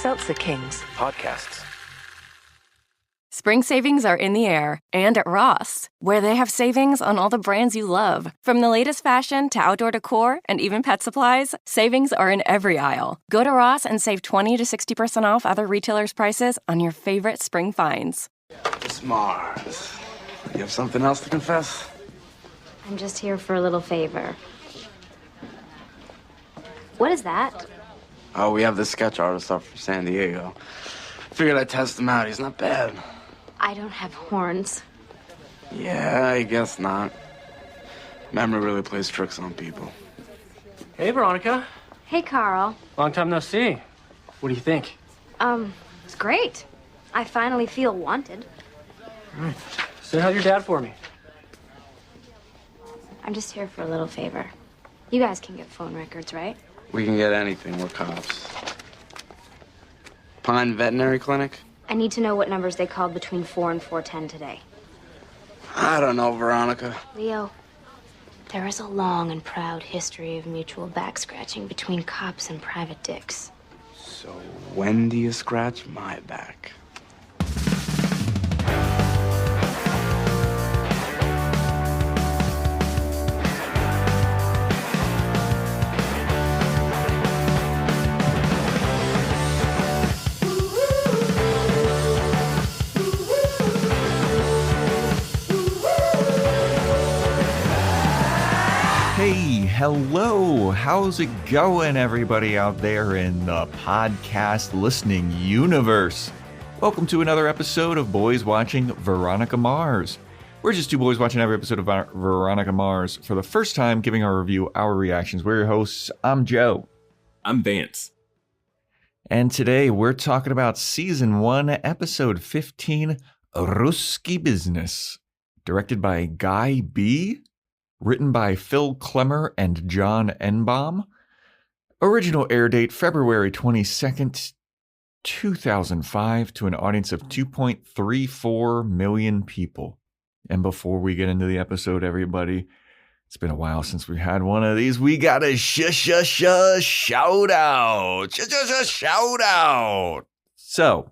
Seltzer Kings. Podcasts. Spring savings are in the air, and at Ross, where they have savings on all the brands you love. From the latest fashion to outdoor decor and even pet supplies, savings are in every aisle. Go to Ross and save 20 to 60% off other retailers' prices on your favorite spring finds. Miss Mars, you have something else to confess? I'm just here for a little favor. What is that? Oh, we have this sketch artist up from San Diego. Figured I'd test him out. He's not bad. I don't have horns. Yeah, I guess not. Memory really plays tricks on people. Hey, Veronica. Hey, Carl. Long time no see. What do you think? It's great. I finally feel wanted. All right. Say hi to your dad for me. I'm just here for a little favor. You guys can get phone records, right? We can get anything. We're cops. Pine Veterinary Clinic? I need to know what numbers they called between 4 and 4:10 today. I don't know, Veronica. Leo, there is a long and proud history of mutual back-scratching between cops and private dicks. So when do you scratch my back? Hello, how's it going, everybody out there in the podcast listening universe? Welcome to another episode of Boys Watching Veronica Mars. We're just two boys watching every episode of Veronica Mars for the first time, giving our review, our reactions. We're your hosts. I'm Joe. I'm Vance. And today we're talking about Season 1, Episode 15, Ruskie Business, directed by Guy B., written by Phil Klemmer and John Enbaum. Original air date February 22nd, 2005 to an audience of 2.34 million people. And before we get into the episode, everybody, it's been a while since we had one of these. We got a shout out. Shout out. So,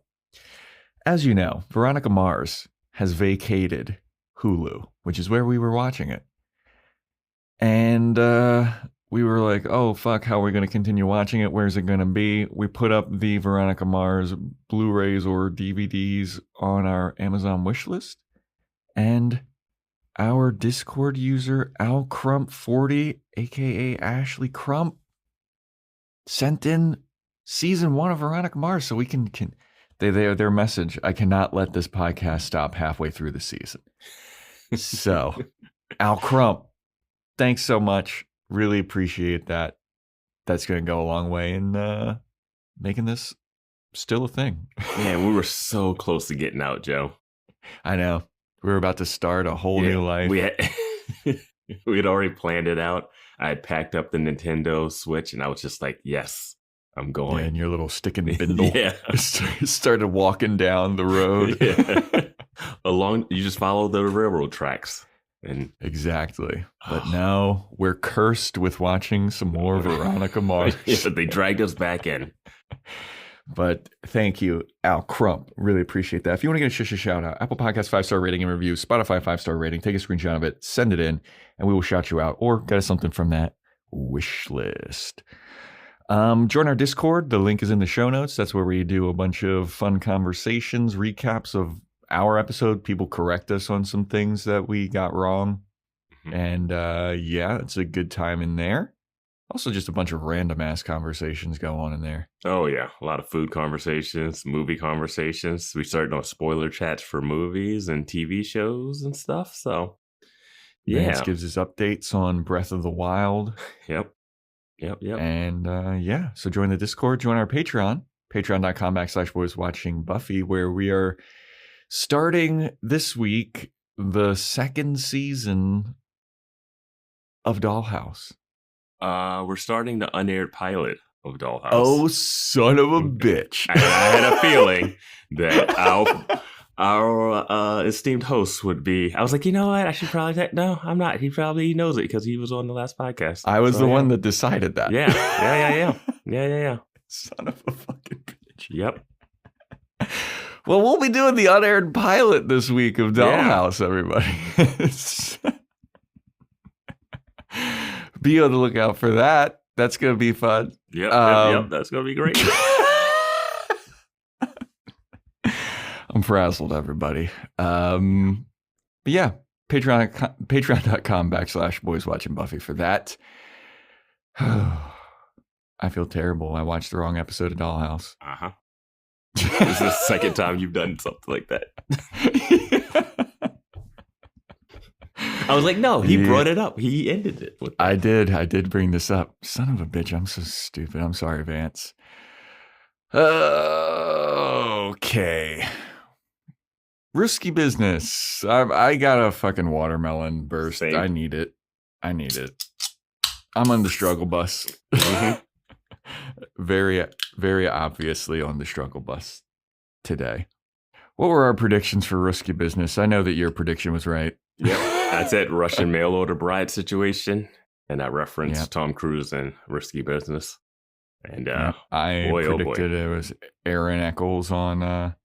as you know, Veronica Mars has vacated Hulu, which is where we were watching it. And we were like, oh, fuck, how are we going to continue watching it? Where's it going to be? We put up the Veronica Mars Blu-rays or DVDs on our Amazon wish list. And our Discord user, AlCrump40, a.k.a. Ashley Crump, sent in Season 1 of Veronica Mars. So we can their message, I cannot let this podcast stop halfway through the season. So, AlCrump, thanks so much. Really appreciate that. That's going to go a long way in making this still a thing. Man, we were so close to getting out, Joe. I know. We were about to start a whole new life. We had already planned it out. I had packed up the Nintendo Switch, and I was just like, yes, I'm going. Yeah, and your little stick and bindle. Yeah. Started walking down the road. Yeah. You just follow the railroad tracks. And exactly. But now we're cursed with watching some more Veronica Mars. Yeah, they dragged us back in. But thank you, Al Crump. Really appreciate that. If you want to get a shout out, Apple Podcast 5-star rating and review, Spotify 5-star rating, take a screenshot of it, send it in, and we will shout you out or get us something from that wish list. Join our Discord. The link is in the show notes. That's where we do a bunch of fun conversations, recaps of our episode. People correct us on some things that we got wrong. And yeah, it's a good time in there. Also just a bunch of random ass conversations go on in there. Oh yeah, a lot of food conversations, movie conversations. We started on spoiler chats for movies and TV shows and stuff. So yeah, Vance gives us updates on Breath of the Wild. Yep. And yeah, so join the Discord, join our Patreon, patreon.com/boys watching Buffy, where we are starting this week the second season of Dollhouse. We're starting the unaired pilot of Dollhouse. Oh, son of a bitch. I had a feeling that our esteemed host would be. I was like, you know what? I should probably no, I'm not. He probably knows it because he was on the last podcast. I was the one that decided that. Yeah. Son of a fucking bitch. Yep. Well, we'll be doing the unaired pilot this week of Dollhouse, everybody. Be on the lookout for that. That's going to be fun. Yep, that's going to be great. I'm frazzled, everybody. But yeah, patreon.com/boys watching Buffy for that. I feel terrible. I watched the wrong episode of Dollhouse. Uh-huh. This is the second time you've done something like that. I was like, no, he brought it up. He ended it with that. I did bring this up. Son of a bitch, I'm so stupid. I'm sorry, Vance. Okay. Ruskie business. I got a fucking watermelon burst. Same. I need it. I'm on the struggle bus. Mm-hmm. Very, very obviously on the struggle bus today. What were our predictions for Ruskie business? I know that your prediction was right. Yep. That's it. Russian mail order bride situation. And I referenced Tom Cruise and Ruskie business. And I predicted it was Aaron Eccles on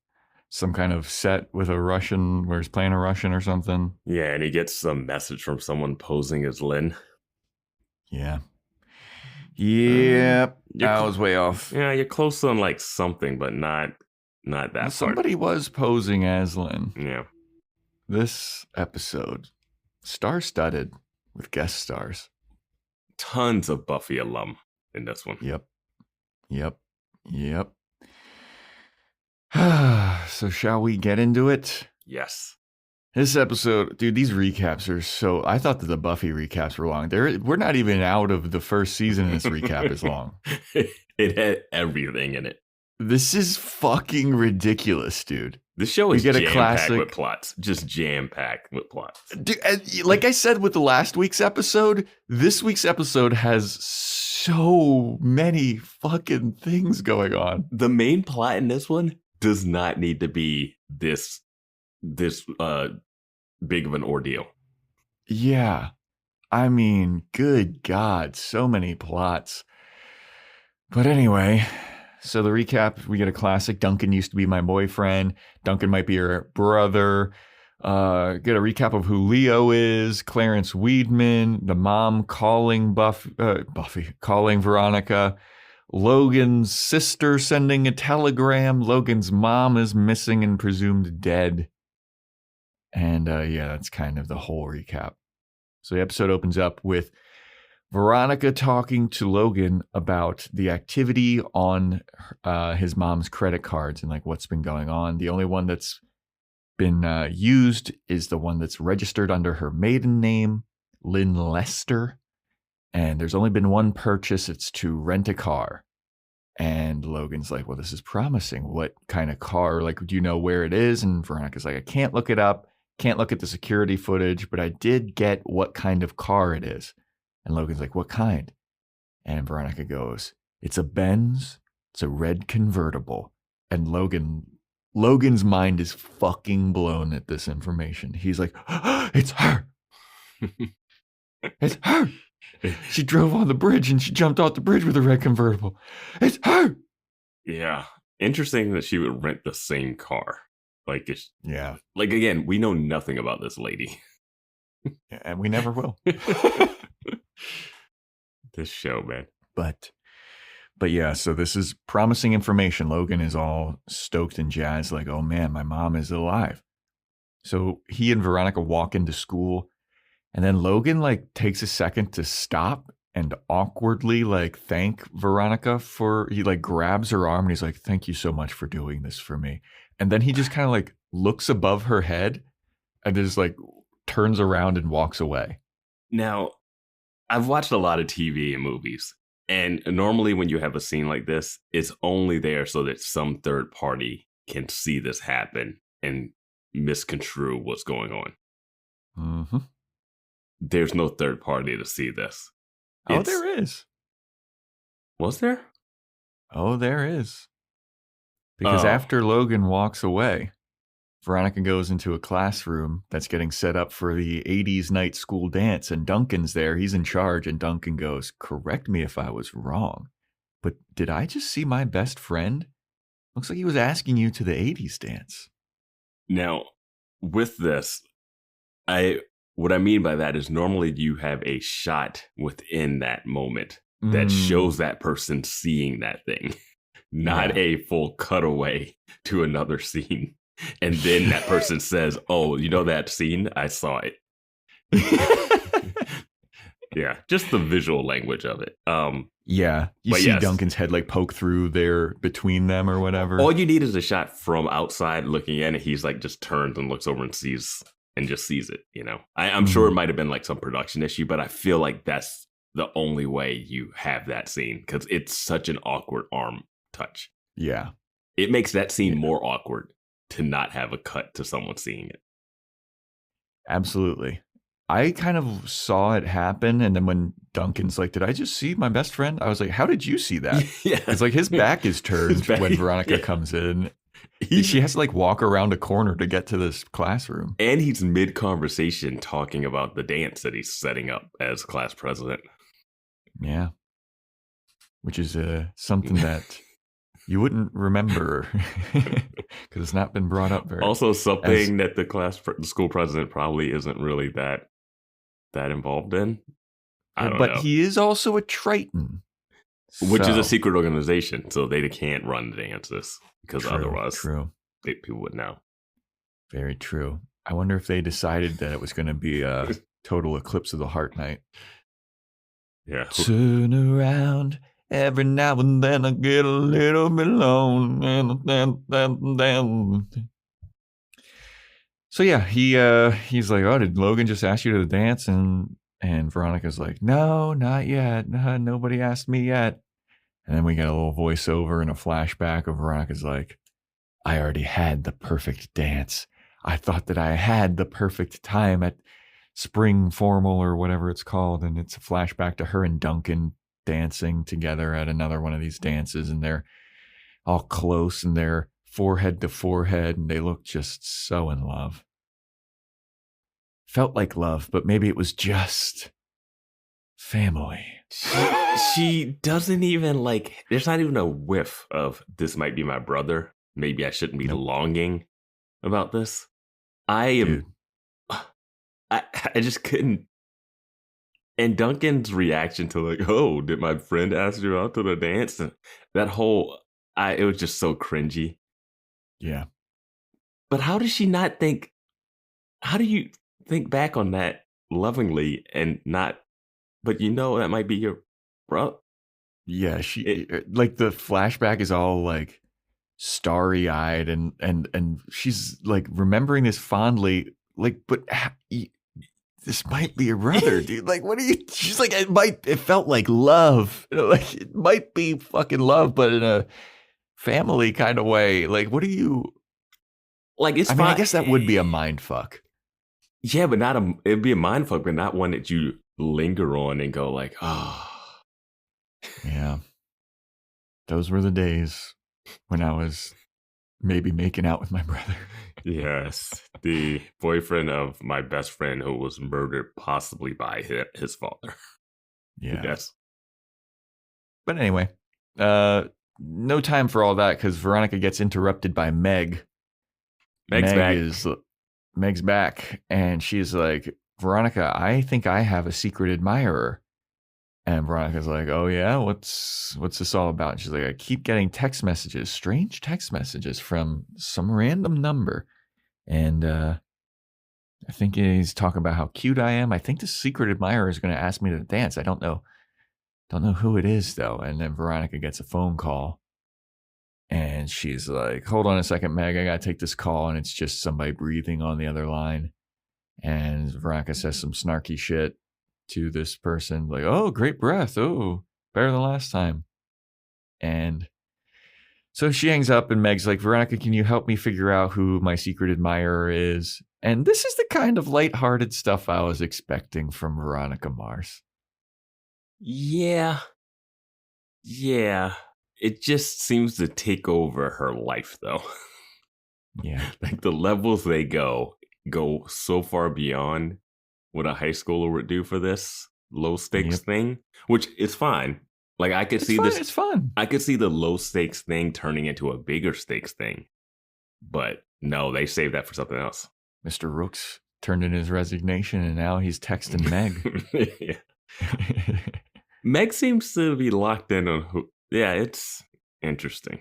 some kind of set with a Russian where he's playing a Russian or something. Yeah, and he gets some message from someone posing as Lynn. Yeah. Yep. I was way off. Yeah, you're close on like something, but not that part. Somebody was posing as Lynn. Yeah. This episode, star-studded with guest stars. Tons of Buffy alum in this one. Yep. So shall we get into it? Yes. This episode, dude, these recaps are so... I thought that the Buffy recaps were long. We're not even out of the first season and this recap is long. It had everything in it. This is fucking ridiculous, dude. This show is jam-packed classic with plots. Just jam-packed with plots. Dude, like I said with the last week's episode, this week's episode has so many fucking things going on. The main plot in this one does not need to be this big of an ordeal. Yeah. I mean, good God, so many plots. But anyway, so the recap, we get a classic. Duncan used to be my boyfriend. Duncan might be her brother. Get a recap of who Leo is. Clarence Weedman. The mom calling Buffy, calling Veronica. Logan's sister sending a telegram. Logan's mom is missing and presumed dead. And that's kind of the whole recap. So the episode opens up with Veronica talking to Logan about the activity on his mom's credit cards and like what's been going on. The only one that's been used is the one that's registered under her maiden name, Lynn Lester. And there's only been one purchase. It's to rent a car. And Logan's like, well, this is promising. What kind of car? Like, do you know where it is? And Veronica's like, I can't look it up. Can't look at the security footage, but I did get what kind of car it is. And Logan's like, what kind? And Veronica goes, it's a Benz. It's a red convertible. And Logan's mind is fucking blown at this information. He's like, it's her. It's her. She drove on the bridge and she jumped off the bridge with a red convertible. It's her. Yeah. Interesting that she would rent the same car. Like, yeah. Like, again, we know nothing about this lady. And we never will. This show, man. But yeah, so this is promising information. Logan is all stoked and jazzed, like, oh man, my mom is alive. So he and Veronica walk into school, and then Logan like takes a second to stop and awkwardly like thank Veronica he like grabs her arm and he's like, thank you so much for doing this for me. And then he just kind of like looks above her head and just like turns around and walks away. Now, I've watched a lot of TV and movies, and normally when you have a scene like this, it's only there so that some third party can see this happen and misconstrue what's going on. Mm-hmm. There's no third party to see this. There is. Was there? Oh, there is. Because after Logan walks away, Veronica goes into a classroom that's getting set up for the 80s night school dance, and Duncan's there. He's in charge, and Duncan goes, correct me if I was wrong, but did I just see my best friend Looks like he was asking you to the 80s dance. Now, with this, what I mean by that is normally you have a shot within that moment that shows that person seeing that thing, not a full cutaway to another scene. And then that person says, oh, you know that scene? I saw it. Yeah, just the visual language of it. Yeah, you see Duncan's head like poke through there between them or whatever. All you need is a shot from outside looking in, and he's like just turns and looks over and sees it. You know, I'm sure it might have been like some production issue, but I feel like that's the only way you have that scene because it's such an awkward arm touch. Yeah, it makes that scene more awkward to not have a cut to someone seeing it. Absolutely. I kind of saw it happen, and then when Duncan's like, did I just see my best friend? I was like, how did you see that? Yeah. It's like his back is turned when Veronica comes in. She has to like walk around a corner to get to this classroom. And he's mid-conversation talking about the dance that he's setting up as class president. Yeah. Which is something that you wouldn't remember because it's not been brought up very. Also something that the school president probably isn't really that involved in. I don't know. But he is also a Triton. Which is a secret organization, so they can't run the dances because otherwise people would know. Very true. I wonder if they decided that it was going to be a total eclipse of the heart night. Yeah. Turn around. Every now and then I get a little bit alone. So yeah, he's like, oh, did Logan just ask you to dance? And Veronica's like, no, not yet. Nobody asked me yet. And then we get a little voiceover and a flashback of Veronica's like, I already had the perfect dance. I thought that I had the perfect time at spring formal or whatever it's called. And it's a flashback to her and Duncan dancing together at another one of these dances. And they're all close and they're forehead to forehead. And they look just so in love. Felt like love, but maybe it was just family. She doesn't even like, there's not even a whiff of this might be my brother. Maybe I shouldn't be longing about this. I just couldn't. And Duncan's reaction to like, oh, did my friend ask you out to the dance? That whole, it was just so cringy. Yeah. But how does she not think, how do you think back on that lovingly and not, but you know that might be your bro? Yeah, like the flashback is all like starry-eyed and she's like remembering this fondly, like, but this might be your brother, dude. Like, what are you? She's like, it felt like love. You know, like it might be fucking love, but in a family kind of way. Like, what are you? Like, it's I mean, I guess that would be a mind fuck. Yeah, but it'd be a mind fuck, but not one that you linger on and go like, oh. Yeah. Those were the days when I was maybe making out with my brother. Yes. The boyfriend of my best friend who was murdered possibly by his father. Yeah. Yes. But anyway, no time for all that because Veronica gets interrupted by Meg. Meg's back, and she's like, Veronica, I think I have a secret admirer. And Veronica's like, oh yeah, what's this all about? And she's like, I keep getting strange text messages from some random number. And I think he's talking about how cute I am. I think the secret admirer is going to ask me to dance. I don't know who it is though. And then Veronica gets a phone call. And she's like, hold on a second, Meg, I got to take this call. And it's just somebody breathing on the other line. And Veronica says some snarky shit to this person, like, oh, great breath. Oh, better than last time. And so she hangs up and Meg's like, Veronica, can you help me figure out who my secret admirer is? And this is the kind of lighthearted stuff I was expecting from Veronica Mars. Yeah. It just seems to take over her life, though. Yeah. Like the levels they go so far beyond what a high schooler would do for this low stakes thing, which is fine. Like I could It's fun. I could see the low stakes thing turning into a bigger stakes thing, but no, they saved that for something else. Mr. Rooks turned in his resignation, and now he's texting Meg. Yeah. Meg seems to be locked in on who. Yeah, it's interesting.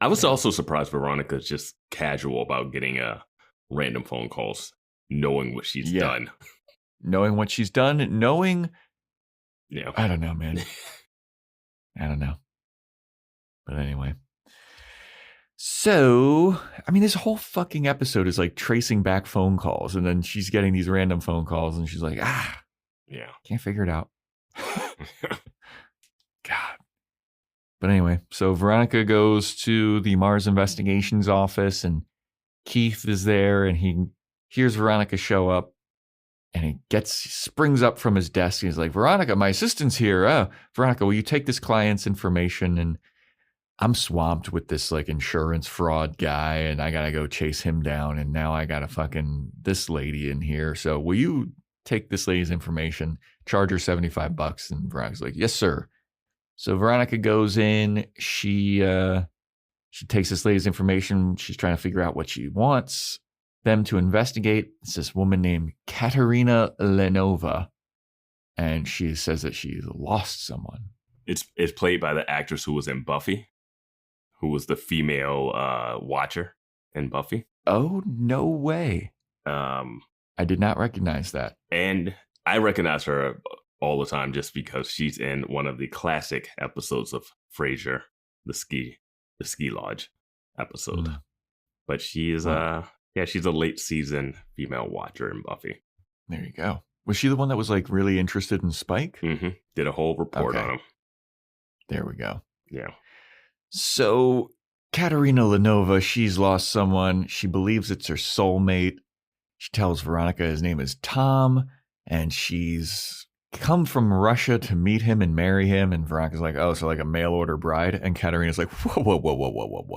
I was also surprised Veronica's just casual about getting random phone calls, knowing what she's done. Knowing what she's done, knowing... Yeah. I don't know, man. I don't know. But anyway. So, I mean, this whole fucking episode is like tracing back phone calls, and then she's getting these random phone calls, and she's like, yeah, can't figure it out. God. But anyway, so Veronica goes to the Mars Investigations office, and Keith is there, and he hears Veronica show up, and he springs up from his desk. He's like, Veronica, my assistant's here. Veronica, will you take this client's information? And I'm swamped with this like insurance fraud guy, and I got to go chase him down. And now I got to fucking this lady in here. So will you take this lady's information, charge her $75? And Veronica's like, yes, sir. So Veronica goes in. She takes this lady's information. She's trying to figure out what she wants them to investigate. It's this woman named Katerina Lenova, and she says that she's lost someone. It's played by the actress who was in Buffy, who was the female watcher in Buffy. Oh, no way. I did not recognize that. And I recognize her all the time just because she's in one of the classic episodes of Frasier, the ski lodge episode. But she is she's a late season female watcher in Buffy. There you go. Was she the one that was like really interested in Spike? Mm-hmm. Did a whole report on him. There we go. Yeah. So Katerina Lenova, she's lost someone. She believes it's her soulmate. She tells Veronica his name is Tom, and she's come from Russia to meet him and marry him. And Veronica's like, oh, so like a mail order bride. And Katerina's like, whoa.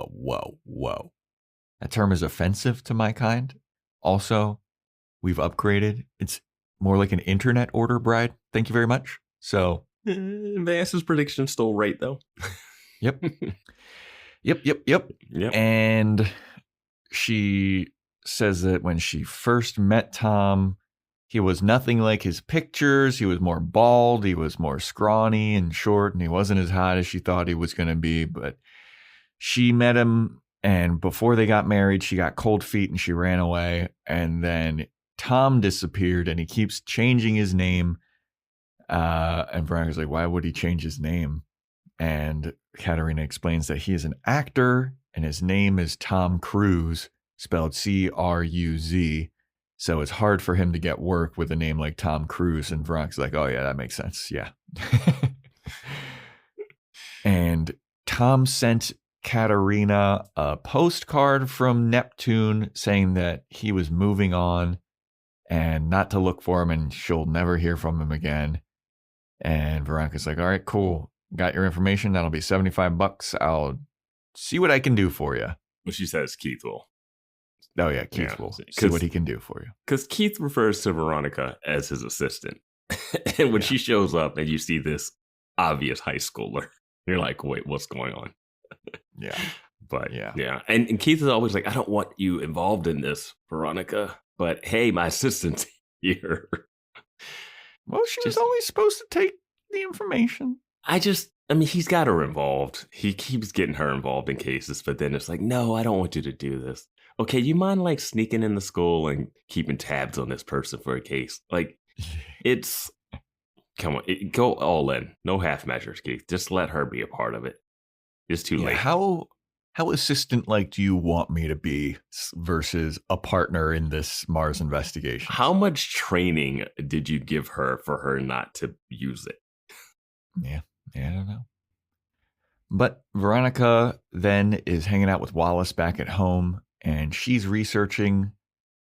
That term is offensive to my kind. Also, we've upgraded. It's more like an internet order bride. Thank you very much. So Vance's prediction still right though. Yep. And she says that when she first met Tom, he was nothing like his pictures. He was more bald. He was more scrawny and short, and he wasn't as hot as she thought he was going to be. But she met him, and before they got married, she got cold feet and she ran away. And then Tom disappeared, and he keeps changing his name. And Veronica's like, why would he change his name? And Katerina explains that he is an actor, and his name is Tom Cruise, spelled Cruz. So it's hard for him to get work with a name like Tom Cruise. And Veronica's like, oh, yeah, that makes sense. Yeah. And Tom sent Katerina a postcard from Neptune saying that he was moving on and not to look for him, and she'll never hear from him again. And Veronica's like, all right, cool. Got your information. That'll be $75. I'll see what I can do for you. Well, she says Keith will. Oh, yeah, Keith will see what he can do for you. Because Keith refers to Veronica as his assistant. And when she shows up and you see this obvious high schooler, you're like, wait, what's going on? Yeah. But yeah. And Keith is always like, I don't want you involved in this, Veronica. But hey, my assistant's here. Well, she was always supposed to take the information. I mean, he's got her involved. He keeps getting her involved in cases, but then it's like, no, I don't want you to do this. Okay, you mind like sneaking in the school and keeping tabs on this person for a case? Like, come on, go all in. No half measures, Keith. Just let her be a part of it. It's too late. How assistant-like do you want me to be versus a partner in this Mars investigation? How much training did you give her for her not to use it? Yeah, I don't know. But Veronica then is hanging out with Wallace back at home, and she's researching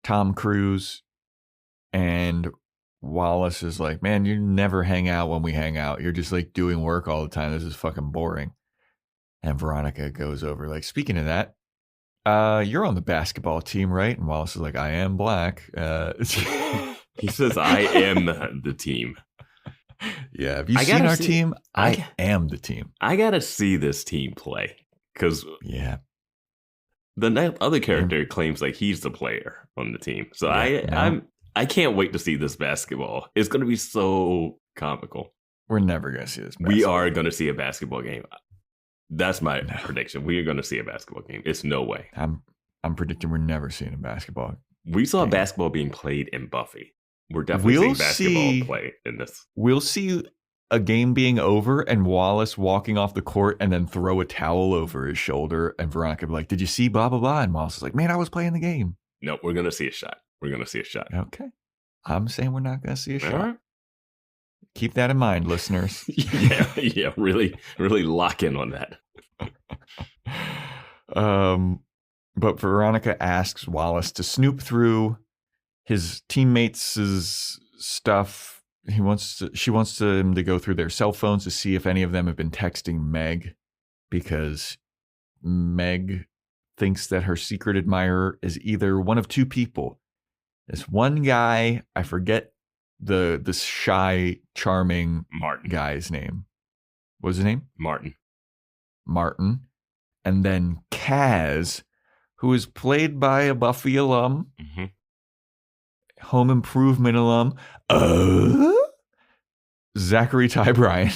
Tom Cruise. And Wallace is like, man, you never hang out when we hang out. You're just like doing work all the time. This is fucking boring. And Veronica goes over, like, speaking of that, you're on the basketball team, right? And Wallace is like, I am black. He says, I am the team. Yeah, have you seen our team? I am the team. I gotta see this team play because yeah, the other character claims like he's the player on the team. So I can't wait to see this basketball. It's gonna be so comical. We're never gonna see this. We are gonna see a basketball game. That's my prediction. We are gonna see a basketball game. It's no way. I'm predicting we're never seeing a basketball. We saw basketball being played in Buffy. We're definitely seeing basketball play in this. We'll see a game being over and Wallace walking off the court and then throw a towel over his shoulder and Veronica be like, did you see blah, blah, blah? And Wallace is like, man, I was playing the game. No, we're going to see a shot. We're going to see a shot. Okay. I'm saying we're not going to see a shot. Right. Keep that in mind, listeners. yeah. Really, really lock in on that. But Veronica asks Wallace to snoop through his teammates' stuff. She wants him to go through their cell phones to see if any of them have been texting Meg, because Meg thinks that her secret admirer is either one of two people. This one guy, I forget this shy, charming Martin guy's name. What was his name? Martin. And then Kaz, who is played by a Buffy alum. Mm-hmm. Home Improvement alum, Zachary Ty Bryan.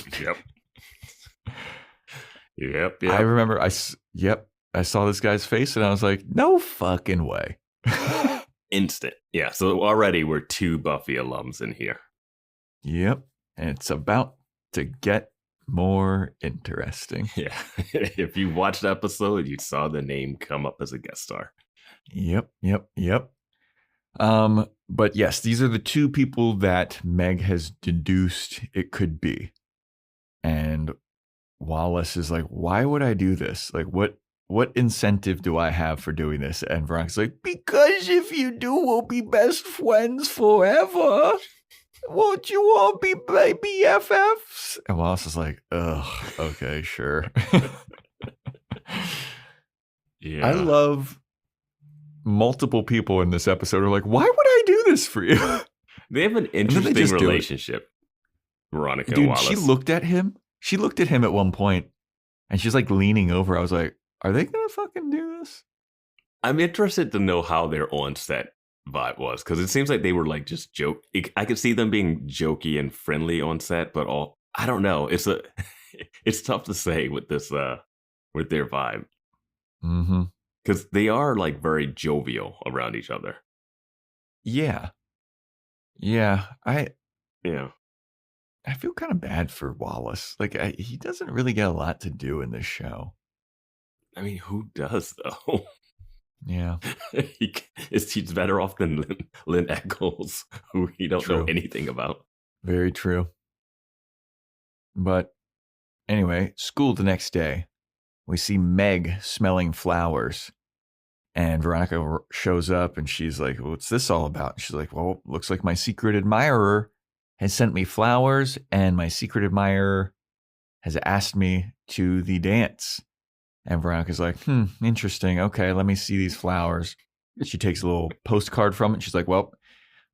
Yep. I remember. I saw this guy's face and I was like, no fucking way. Instant. Yeah. So already we're 2 Buffy alums in here. Yep. And it's about to get more interesting. Yeah. If you watched the episode, you saw the name come up as a guest star. Yep. But yes, these are the 2 people that Meg has deduced it could be. And Wallace is like, why would I do this? Like, what incentive do I have for doing this? And Veronica's like, because if you do, we'll be best friends forever. Won't you all be BFFs? And Wallace is like, ugh, okay, sure. Yeah. I love multiple people in this episode are like, why would I do this for you? They have an interesting relationship, Veronica and Wallace. She looked at him at one point and she's like leaning over. I was like, are they going to fucking do this? I'm interested to know how their on-set vibe was, because it seems like they were like just joke. I could see them being jokey and friendly on set, but I don't know. It's tough to say with this with their vibe. Mm-hmm. Because they are like very jovial around each other. Yeah. I feel kind of bad for Wallace. Like he doesn't really get a lot to do in this show. I mean, who does though? Yeah, he's better off than Lynn Eccles, who you don't know anything about. Very true. But anyway, school the next day. We see Meg smelling flowers, and Veronica shows up and she's like, what's this all about? And she's like, well, looks like my secret admirer has sent me flowers and my secret admirer has asked me to the dance. And Veronica's like, interesting. Okay, let me see these flowers. She takes a little postcard from it. She's like, well,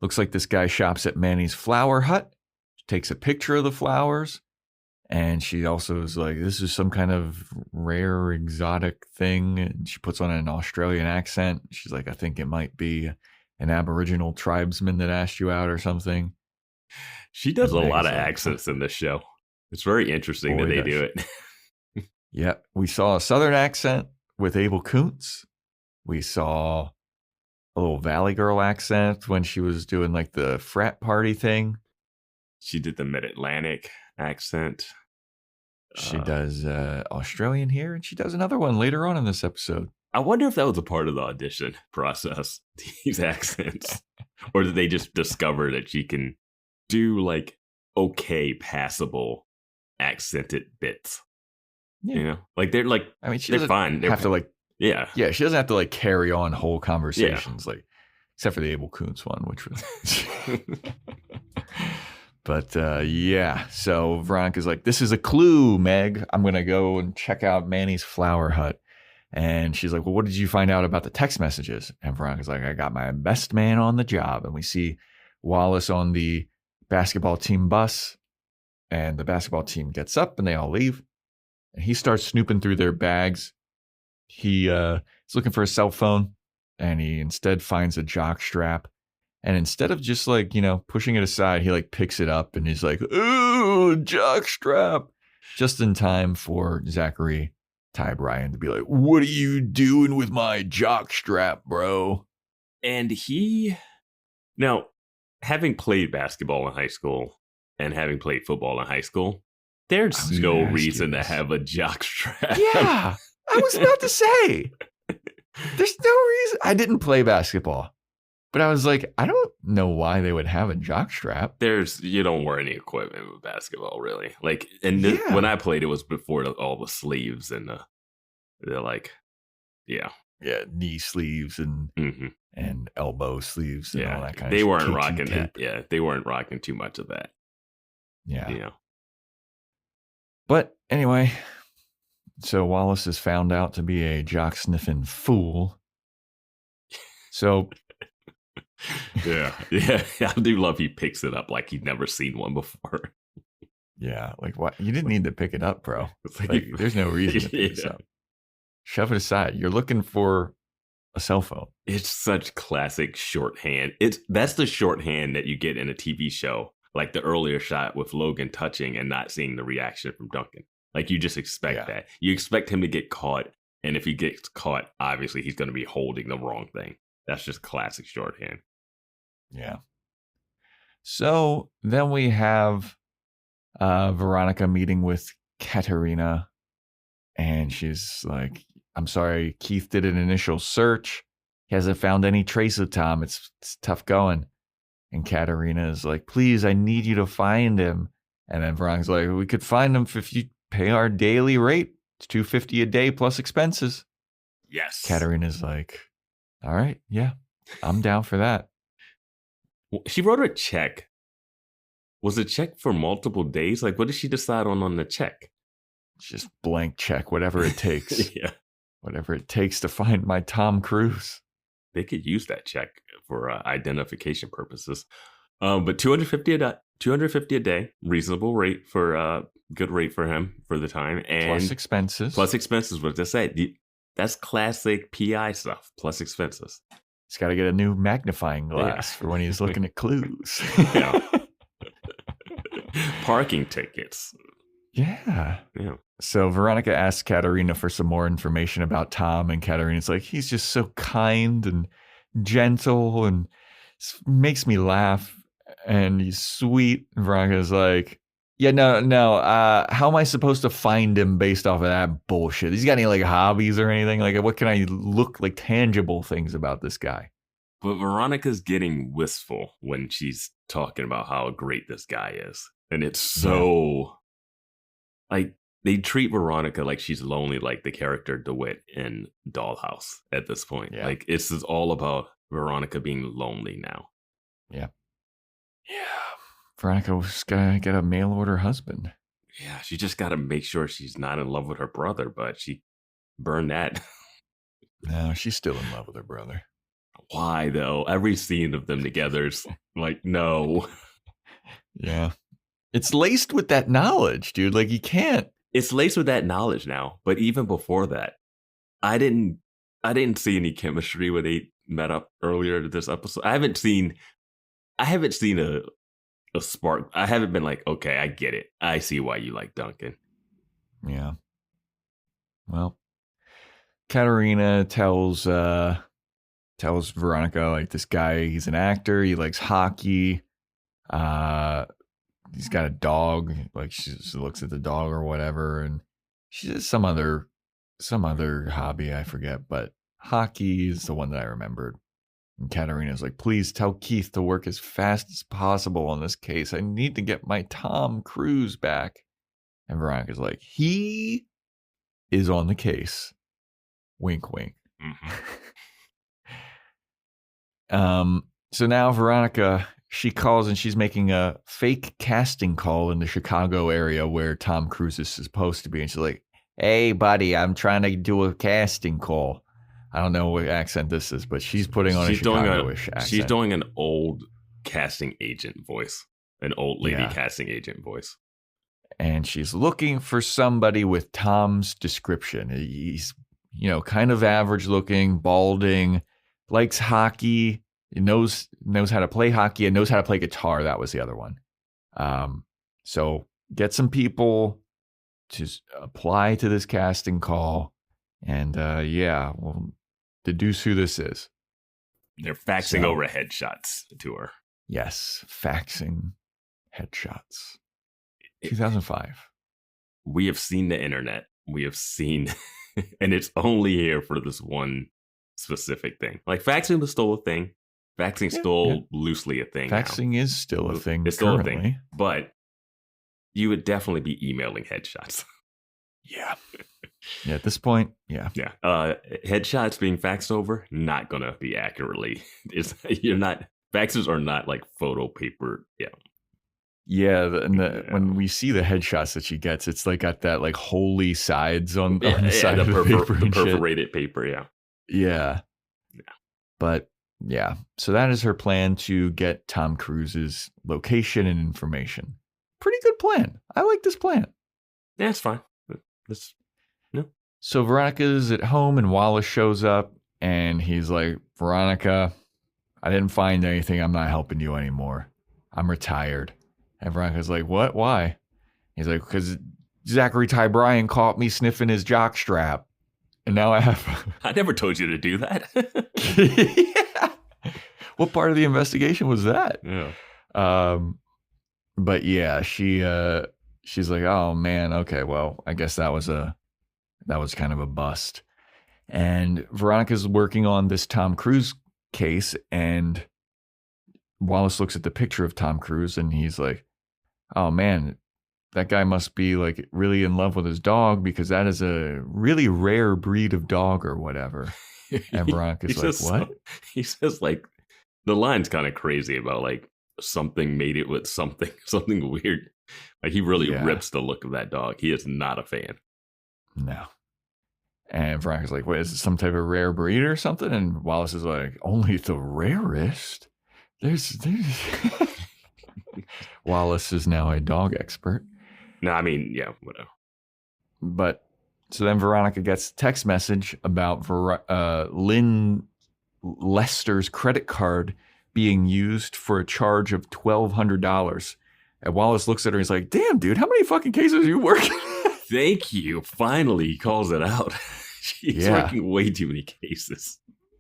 looks like this guy shops at Manny's Flower Hut. She takes a picture of the flowers. And she also is like, this is some kind of rare, exotic thing. And she puts on an Australian accent. She's like, I think it might be an Aboriginal tribesman that asked you out or something. She does a lot of accents in this show. It's very interesting that they do it. Yeah, we saw a Southern accent with Abel Koontz. We saw a little Valley Girl accent when she was doing like the frat party thing. She did the Mid-Atlantic accent. She does Australian here, and she does another one later on in this episode. I wonder if that was a part of the audition process, these accents. Or did they just discover that she can do like okay, passable, accented bits? Yeah. You know, like they're like, I mean, she they're doesn't fine. have to like, yeah. She doesn't have to like carry on whole conversations, like except for the Abel Koontz one, which was. But yeah, so Veronica's like, this is a clue, Meg. I'm gonna go and check out Manny's Flower Hut. And she's like, well, what did you find out about the text messages? And Veronica's like, I got my best man on the job. And we see Wallace on the basketball team bus. And the basketball team gets up and they all leave. And he starts snooping through their bags. He is looking for a cell phone, and he instead finds a jock strap. And instead of just pushing it aside, he picks it up and he's like, "Ooh, jock strap!" Just in time for Zachary Ty Bryan to be like, "What are you doing with my jock strap, bro?" And now, having played basketball in high school and having played football in high school, there's no reason to have a jock strap. Yeah, I was about to say, there's no reason. I didn't play basketball, but I was like, I don't know why they would have a jock strap. You don't wear any equipment with basketball, really. When I played, it was before all the sleeves and knee sleeves and elbow sleeves and all that kind of stuff. They weren't rocking that. Yeah, they weren't rocking too much of that. Yeah. But anyway, so Wallace is found out to be a jock sniffing fool. So yeah. I do love he picks it up like he'd never seen one before. Yeah, what? You didn't need to pick it up, bro. There's no reason to pick this up. Shove it aside. You're looking for a cell phone. It's such classic shorthand. That's the shorthand that you get in a TV show, like the earlier shot with Logan touching and not seeing the reaction from Duncan. You just expect that. You expect him to get caught, and if he gets caught, obviously he's going to be holding the wrong thing. That's just classic shorthand. Yeah. So then we have Veronica meeting with Katerina, and she's like, "I'm sorry, Keith did an initial search. He hasn't found any trace of Tom. It's tough going." And Katerina is like, "Please, I need you to find him." And then Veronica's like, "We could find him if you pay our daily rate. It's $250 a day plus expenses." Yes. Katerina's like, "All right, yeah, I'm down for that." She wrote a check. Was it check for multiple days? What did she decide on the check? Just blank check, whatever it takes. Yeah. Whatever it takes to find my Tom Cruise. They could use that check for identification purposes. But $250 a day, reasonable rate for good rate for him for the time, and plus expenses. What did I say? That's classic PI stuff. Plus expenses. He's got to get a new magnifying glass for when he's looking at clues. Yeah. Parking tickets. Yeah. So Veronica asks Katerina for some more information about Tom, and Katerina's like, "He's just so kind and gentle and makes me laugh, and he's sweet." And Veronica's like, "Yeah, no. How am I supposed to find him based off of that bullshit? He's got any hobbies or anything? What can I look tangible things about this guy?" But Veronica's getting wistful when she's talking about how great this guy is, and it's so they treat Veronica like she's lonely, like the character DeWitt in Dollhouse at this point. Yeah. It's all about Veronica being lonely now. Yeah. Veronica's got to get a mail order husband. Yeah, she just got to make sure she's not in love with her brother, but she burned that. No, she's still in love with her brother. Why, though? Every scene of them together is no. Yeah. It's laced with that knowledge, dude. You can't. It's laced with that knowledge now. But even before that, I didn't see any chemistry when they met up earlier this episode. I haven't seen a spark. I haven't been like, okay, I get it. I see why you like Duncan. Yeah. Well, Katerina tells Veronica, this guy, he's an actor. He likes hockey. He's got a dog. She looks at the dog or whatever, and she has some other hobby, I forget, but hockey is the one that I remembered. And Katerina's like, "Please tell Keith to work as fast as possible on this case. I need to get my Tom Cruise back." And Veronica's like, "He is on the case." Wink, wink. Mm-hmm. So now Veronica, she calls and she's making a fake casting call in the Chicago area where Tom Cruise is supposed to be. And she's like, "Hey, buddy, I'm trying to do a casting call." I don't know what accent this is, but she's putting on a Chicago-ish accent. She's doing an old casting agent voice, an old lady casting agent voice. And she's looking for somebody with Tom's description. He's, kind of average looking, balding, likes hockey, knows how to play hockey, and knows how to play guitar. That was the other one. So get some people to apply to this casting call, and we'll deduce who this is. They're faxing over headshots to her. Yes, faxing headshots. 2005. We have seen the internet. We have seen, and it's only here for this one specific thing. Like faxing was still a thing. Faxing still loosely a thing. Faxing now. is still a thing. It's still currently. A thing. But you would definitely be emailing headshots. Yeah. Yeah. At this point, yeah. Yeah. Headshots being faxed over, not gonna be accurately. Faxes are not like photo paper. Yeah. Yeah, when we see the headshots that she gets, it's like got that like holy sides on the side of the paper, the perforated paper. Yeah. But yeah, so that is her plan to get Tom Cruise's location and information. Pretty good plan. I like this plan. Yeah, it's fine. So Veronica's at home and Wallace shows up and he's like, Veronica, I didn't find anything. I'm not helping you anymore. I'm retired. And Veronica's like, what? Why? He's like, because Zachary Ty Bryan caught me sniffing his jockstrap. And now I have... I never told you to do that. Yeah. What part of the investigation was that? Yeah. But yeah, she's like, oh man, okay, well, I guess that was kind of a bust. And Veronica's working on this Tom Cruise case, and Wallace looks at the picture of Tom Cruise and he's like, oh man, that guy must be like really in love with his dog because that is a really rare breed of dog or whatever. And Veronica's like, what? He says like, the line's kind of crazy about like something made it with something weird. Like he really rips the look of that dog. He is not a fan. No. And Veronica's like, what, is it some type of rare breed or something? And Wallace is like, only the rarest? There's Wallace is now a dog expert. No, I mean, yeah, whatever. But so then Veronica gets a text message about Lynn Lester's credit card being used for a charge of $1,200. And Wallace looks at her and he's like, damn, dude, how many fucking cases are you working? Thank you. Finally, he calls it out. He's working way too many cases.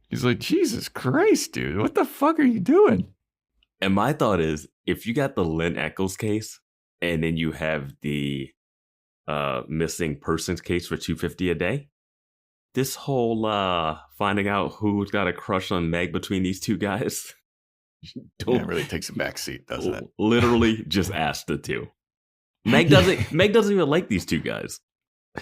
He's like, Jesus Christ, dude, what the fuck are you doing? And my thought is, if you got the Lynn Eccles case and then you have the missing persons case for $250 a day, this whole finding out who's got a crush on Meg between these two guys, it really takes a backseat, doesn't it? Literally, just ask the two. Meg doesn't even like these two guys.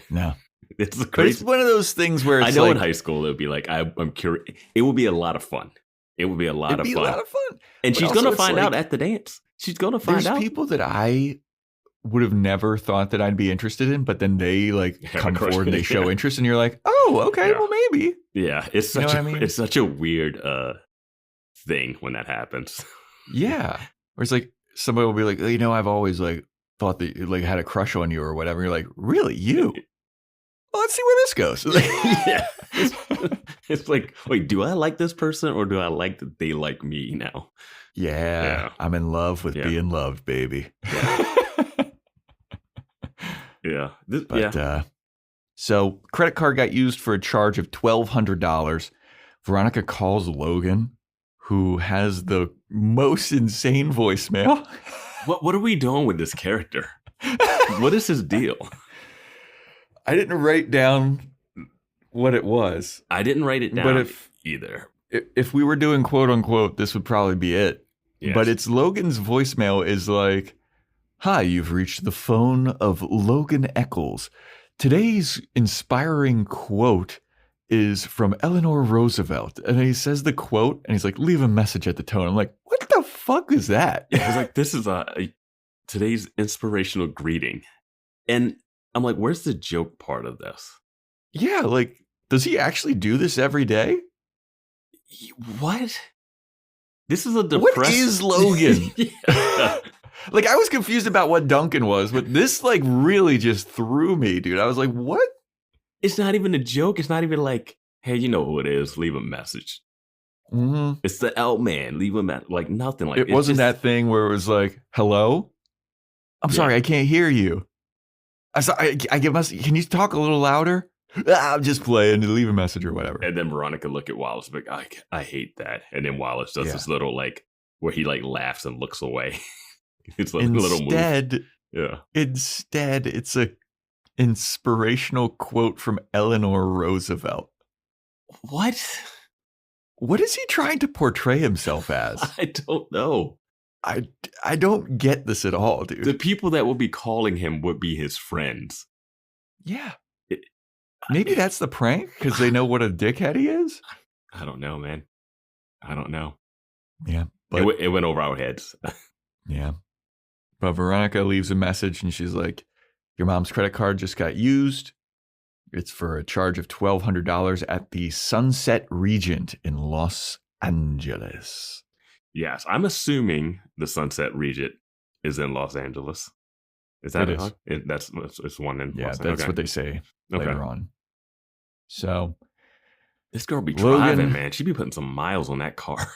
No. It's crazy. But it's one of those things where it's I know like, in high school it would be like, I'm curious. It would be a lot of fun. It would be a lot of fun. And she's going to find out at the dance. She's going to find out. There's people that I would have never thought that I'd be interested in, but then they like come forward and they show interest, and you're like, oh, okay, well maybe. Yeah, it's such a weird thing when that happens. Yeah, or it's like somebody will be like, I've always like thought that you like had a crush on you or whatever. You're like, really, you? Well, let's see where this goes. Yeah, it's like, wait, do I like this person or do I like that they like me now? Yeah. I'm in love with being loved, baby. Yeah. So credit card got used for a charge of $1,200. Veronica calls Logan, who has the most insane voicemail. What are we doing with this character? What is his deal? I didn't write down what it was. I didn't write it down either. If we were doing quote unquote, this would probably be it. Yes. But it's Logan's voicemail is like, hi, you've reached the phone of Logan Eccles. Today's inspiring quote is from Eleanor Roosevelt. And he says the quote and he's like, leave a message at the tone. I'm like, what the fuck is that? I was like, this is today's inspirational greeting. And I'm like, where's the joke part of this? Yeah, like, does he actually do this every day? What? This is a depressing... What is Logan? Like, I was confused about what Duncan was, but this, like, really just threw me, dude. I was like, what? It's not even a joke. It's not even like, hey, you know who it is. Leave a message. Mm-hmm. It's the L man. Leave a message. Like, nothing like it. It wasn't that thing where it was like, hello? I'm sorry, I can't hear you. I can you talk a little louder? I'm just playing to leave a message or whatever. And then Veronica look at Wallace like, I hate that. And then Wallace does this little, like, where he, like, laughs and looks away. It's like a little move. Instead, it's a inspirational quote from Eleanor Roosevelt. What? What is he trying to portray himself as? I don't know. I don't get this at all, dude. The people that would be calling him would be his friends. Yeah. Maybe that's the prank because they know what a dickhead he is. I don't know, man. I don't know. Yeah. But it went over our heads. Yeah. But Veronica leaves a message and she's like, your mom's credit card just got used. It's for a charge of $1,200 at the Sunset Regent in Los Angeles. Yes, I'm assuming the Sunset Regent is in Los Angeles. Is that it? It's one in Los Angeles. Yeah, that's what they say later on. So this girl be driving, man. She be putting some miles on that car.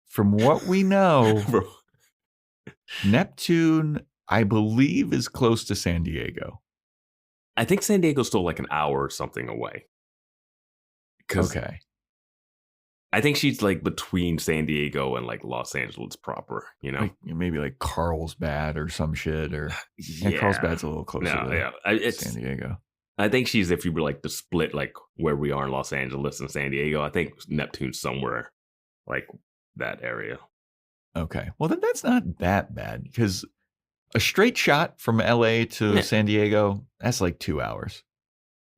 From what we know, Neptune, I believe, is close to San Diego. I think San Diego's still like an hour or something away. Okay. I think she's like between San Diego and like Los Angeles proper, you know? Like, maybe like Carlsbad or some shit. Or Carlsbad's a little closer to San Diego. I think she's, if you were like to split like where we are in Los Angeles and San Diego, I think Neptune's somewhere like that area. Okay. Well, then that's not that bad because a straight shot from LA to San Diego, that's like 2 hours.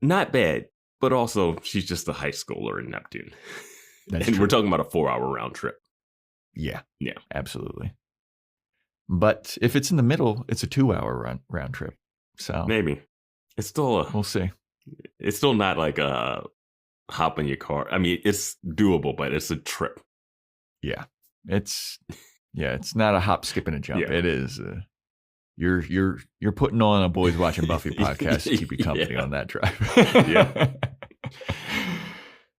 Not bad, but also she's just a high schooler in Neptune. That's and true. We're talking about a 4-hour round trip. Yeah. Yeah. Absolutely. But if it's in the middle, it's a 2-hour round trip. So maybe. It's still we'll see. It's still not like a hop in your car. I mean, it's doable, but it's a trip. Yeah. It's not a hop, skip, and a jump. Yeah. It is. You're putting on a Boys Watching Buffy podcast to keep you company on that drive. Yeah.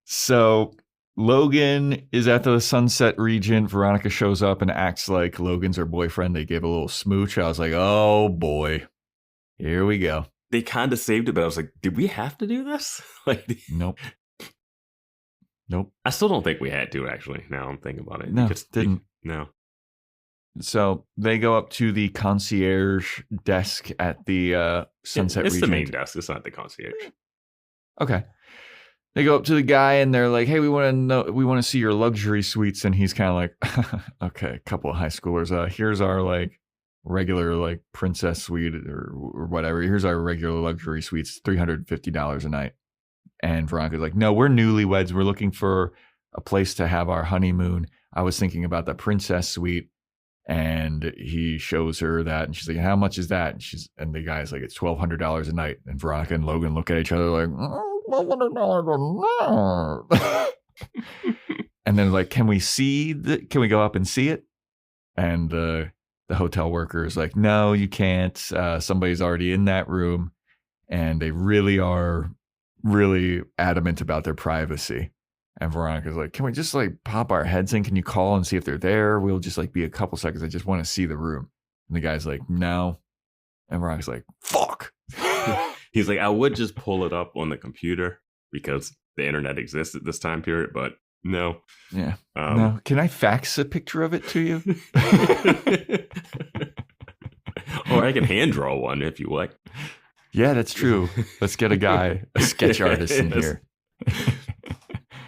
So Logan is at the Sunset Regent. Veronica shows up and acts like Logan's her boyfriend. They gave a little smooch. I was like, oh boy, here we go. They kind of saved it, but I was like, did we have to do this? Nope. I still don't think we had to, actually. Now I'm thinking about it. No, didn't. No. So they go up to the concierge desk at the Sunset Regent. It's the main desk. It's not the concierge. Okay. They go up to the guy and they're like, hey, we want to see your luxury suites. And he's kind of like, okay, a couple of high schoolers. Here's our like regular like princess suite or whatever. Here's our regular luxury suites, $350 a night. And Veronica's like, no, we're newlyweds. We're looking for a place to have our honeymoon. I was thinking about the princess suite. And he shows her that, and she's like, how much is that? And the guy's like, it's $1,200 a night. And Veronica and Logan look at each other like, $1,200 a night. And then like, can we go up and see it? And the hotel worker is like, no, you can't. Somebody's already in that room. And they really are really adamant about their privacy. And Veronica's like, can we just like pop our heads in? Can you call and see if they're there? We'll just like be a couple seconds. I just want to see the room. And the guy's like, no. And Veronica's like, fuck. He's like, I would just pull it up on the computer because the internet exists at this time period, but no. Yeah. No. Can I fax a picture of it to you? Or I can hand draw one if you like. Yeah, that's true. Let's get a sketch artist in here.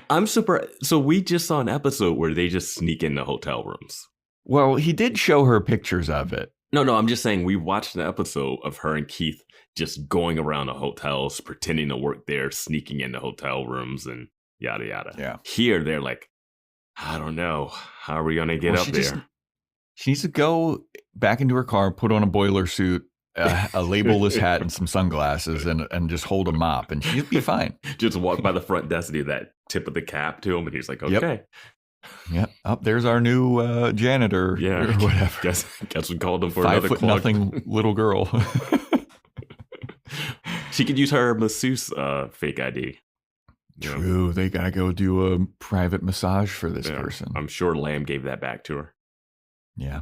I'm super. So we just saw an episode where they just sneak into hotel rooms. Well, he did show her pictures of it. No, I'm just saying we watched an episode of her and Keith just going around the hotels, pretending to work there, sneaking into hotel rooms and yada, yada. Yeah. Here, they're like, I don't know. How are we going to get up there? She needs to go back into her car, put on a boiler suit, a labelless hat and some sunglasses and just hold a mop and she'll be fine. Just walk by the front desk and do that tip of the cap to him and he's like, okay. Yep. Yeah. Up there's our new janitor. Yeah, Or whatever. Guess we called him for 5 another foot clogged- nothing little girl. She could use her masseuse fake ID. Yeah. True. They gotta go do a private massage for this Yeah. person. I'm sure Lamb gave that back to her. Yeah.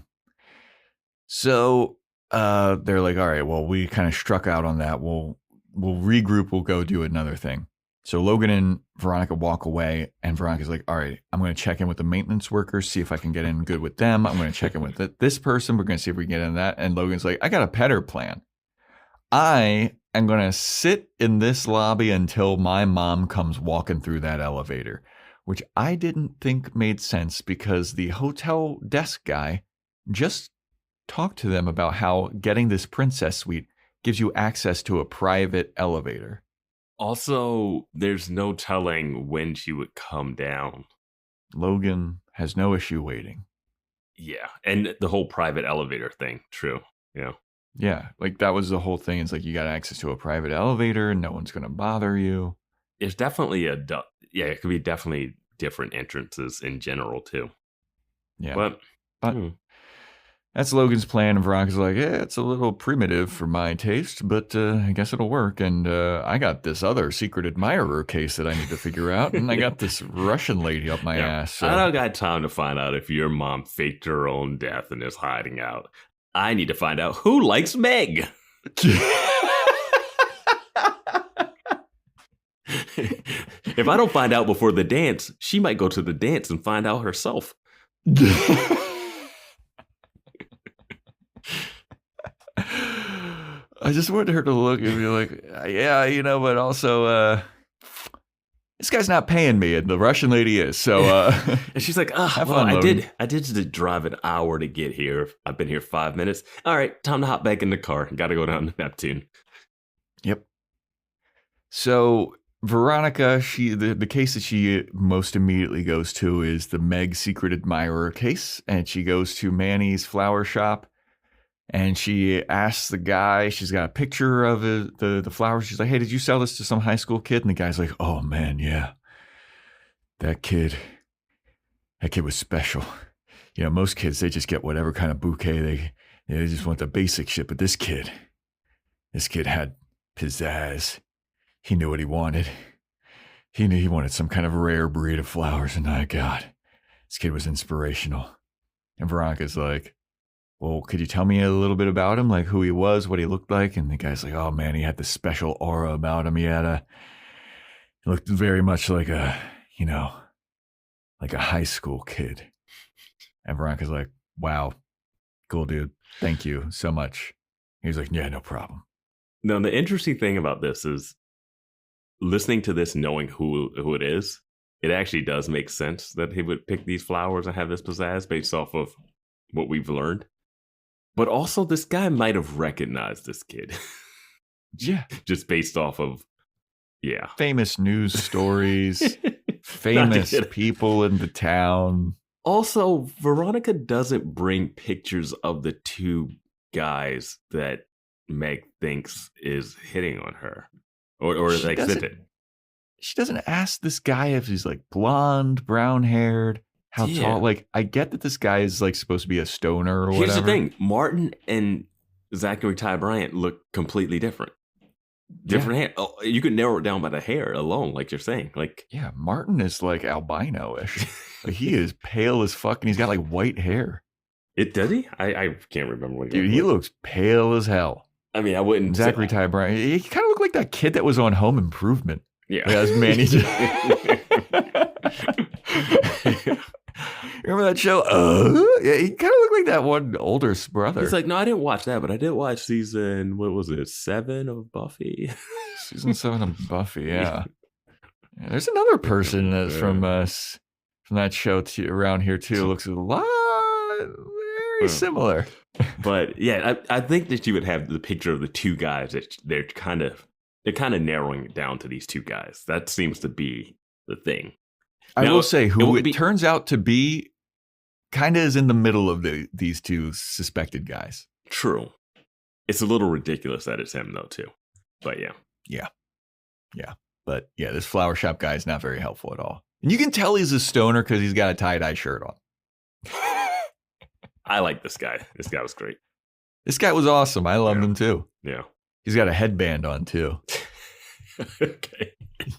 So they're like, all right, well, we kind of struck out on that. We'll regroup. We'll go do another thing. So Logan and Veronica walk away, and Veronica's like, all right, I'm going to check in with the maintenance workers, see if I can get in good with them. I'm going to check in with this person. We're going to see if we can get in that. And Logan's like, I got a better plan. I am going to sit in this lobby until my mom comes walking through that elevator, which I didn't think made sense because the hotel desk guy just talked to them about how getting this princess suite gives you access to a private elevator. Also, there's no telling when she would come down. Logan has no issue waiting. Yeah, and the whole private elevator thing, true. Yeah. Yeah, like that was the whole thing. It's like you got access to a private elevator and no one's going to bother you. There's definitely it could be definitely different entrances in general, too. Yeah. But that's Logan's plan. And Veronica's like, yeah, it's a little primitive for my taste, but I guess it'll work. And I got this other secret admirer case that I need to figure out. And I got this Russian lady up my ass. So. I don't got time to find out if your mom faked her own death and is hiding out. I need to find out who likes Meg. If I don't find out before the dance, she might go to the dance and find out herself. I just wanted her to look and be like, yeah, but also, this guy's not paying me, and the Russian lady is. So, and she's like, have well, fun, I Logan. did just drive an hour to get here. I've been here 5 minutes. All right, time to hop back in the car. Got to go down to Neptune. Yep. So Veronica, the case that she most immediately goes to is the Meg secret admirer case, and she goes to Manny's flower shop. And she asks the guy, she's got a picture of the flowers. She's like, hey, did you sell this to some high school kid? And the guy's like, oh, man, yeah. That kid was special. Most kids, they just get whatever kind of bouquet. They just want the basic shit. But this kid had pizzazz. He knew what he wanted. He knew he wanted some kind of rare breed of flowers. And God, this kid was inspirational. And Veronica's like, well, could you tell me a little bit about him? Like who he was, what he looked like? And the guy's like, oh man, he had this special aura about him. He looked very much like a high school kid. And Veronica's like, wow, cool dude. Thank you so much. He's like, yeah, no problem. Now, the interesting thing about this is listening to this, knowing who it is, it actually does make sense that he would pick these flowers and have this pizzazz based off of what we've learned. But also, this guy might have recognized this kid. Yeah. Just based off of, yeah. Famous news stories, famous people in the town. Also, Veronica doesn't bring pictures of the two guys that Meg thinks is hitting on her. Or She like doesn't- it. She doesn't ask this guy if he's like blonde, brown haired, how Yeah. tall. Like, I get that this guy is like supposed to be a stoner or whatever. Here's the thing. Martin and Zachary Ty Bryant look completely different. Different hair. Oh, you could narrow it down by the hair alone, like you're saying. Like, Yeah, Martin is like albino-ish. Like, he is pale as fuck, and he's got like white hair. does he? I can't remember what Dude, he looks pale as hell. I mean, I wouldn't. Zachary Ty Bryant, he kind of looked like that kid that was on Home Improvement. Yeah. As Manny. Remember that show? Yeah, he kind of looked like that one older brother. He's like, no, I didn't watch that, but I did watch season, what was it, 7 of Buffy? Season 7 of Buffy, yeah. Yeah, there's another person that's from that show around here too. Looks a lot very similar. But yeah, I think that you would have the picture of the two guys that they're kind of narrowing it down to these two guys. That seems to be the thing. I Now, will say who it it turns out to be kind of is in the middle of these two suspected guys. True. It's a little ridiculous that it's him though too. But yeah. Yeah. But yeah, this flower shop guy is not very helpful at all. And you can tell he's a stoner because he's got a tie-dye shirt on. I like this guy. This guy was great. This guy was awesome. I loved him too. Yeah. He's got a headband on too. Okay.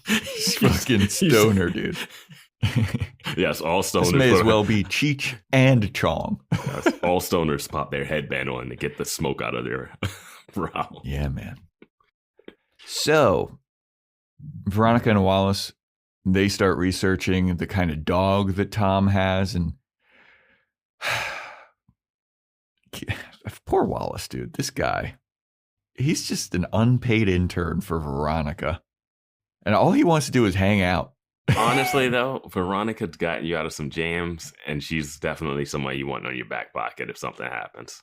He's fucking stoner, dude. Yes, all stoners. This may as well be Cheech and Chong. Yes, all stoners pop their headband on to get the smoke out of their brow. Yeah, man. So, Veronica and Wallace, they start researching the kind of dog that Tom has, and poor Wallace, dude. This guy, he's just an unpaid intern for Veronica, and all he wants to do is hang out. Honestly, though, Veronica's got you out of some jams, and she's definitely somebody you want on your back pocket if something happens.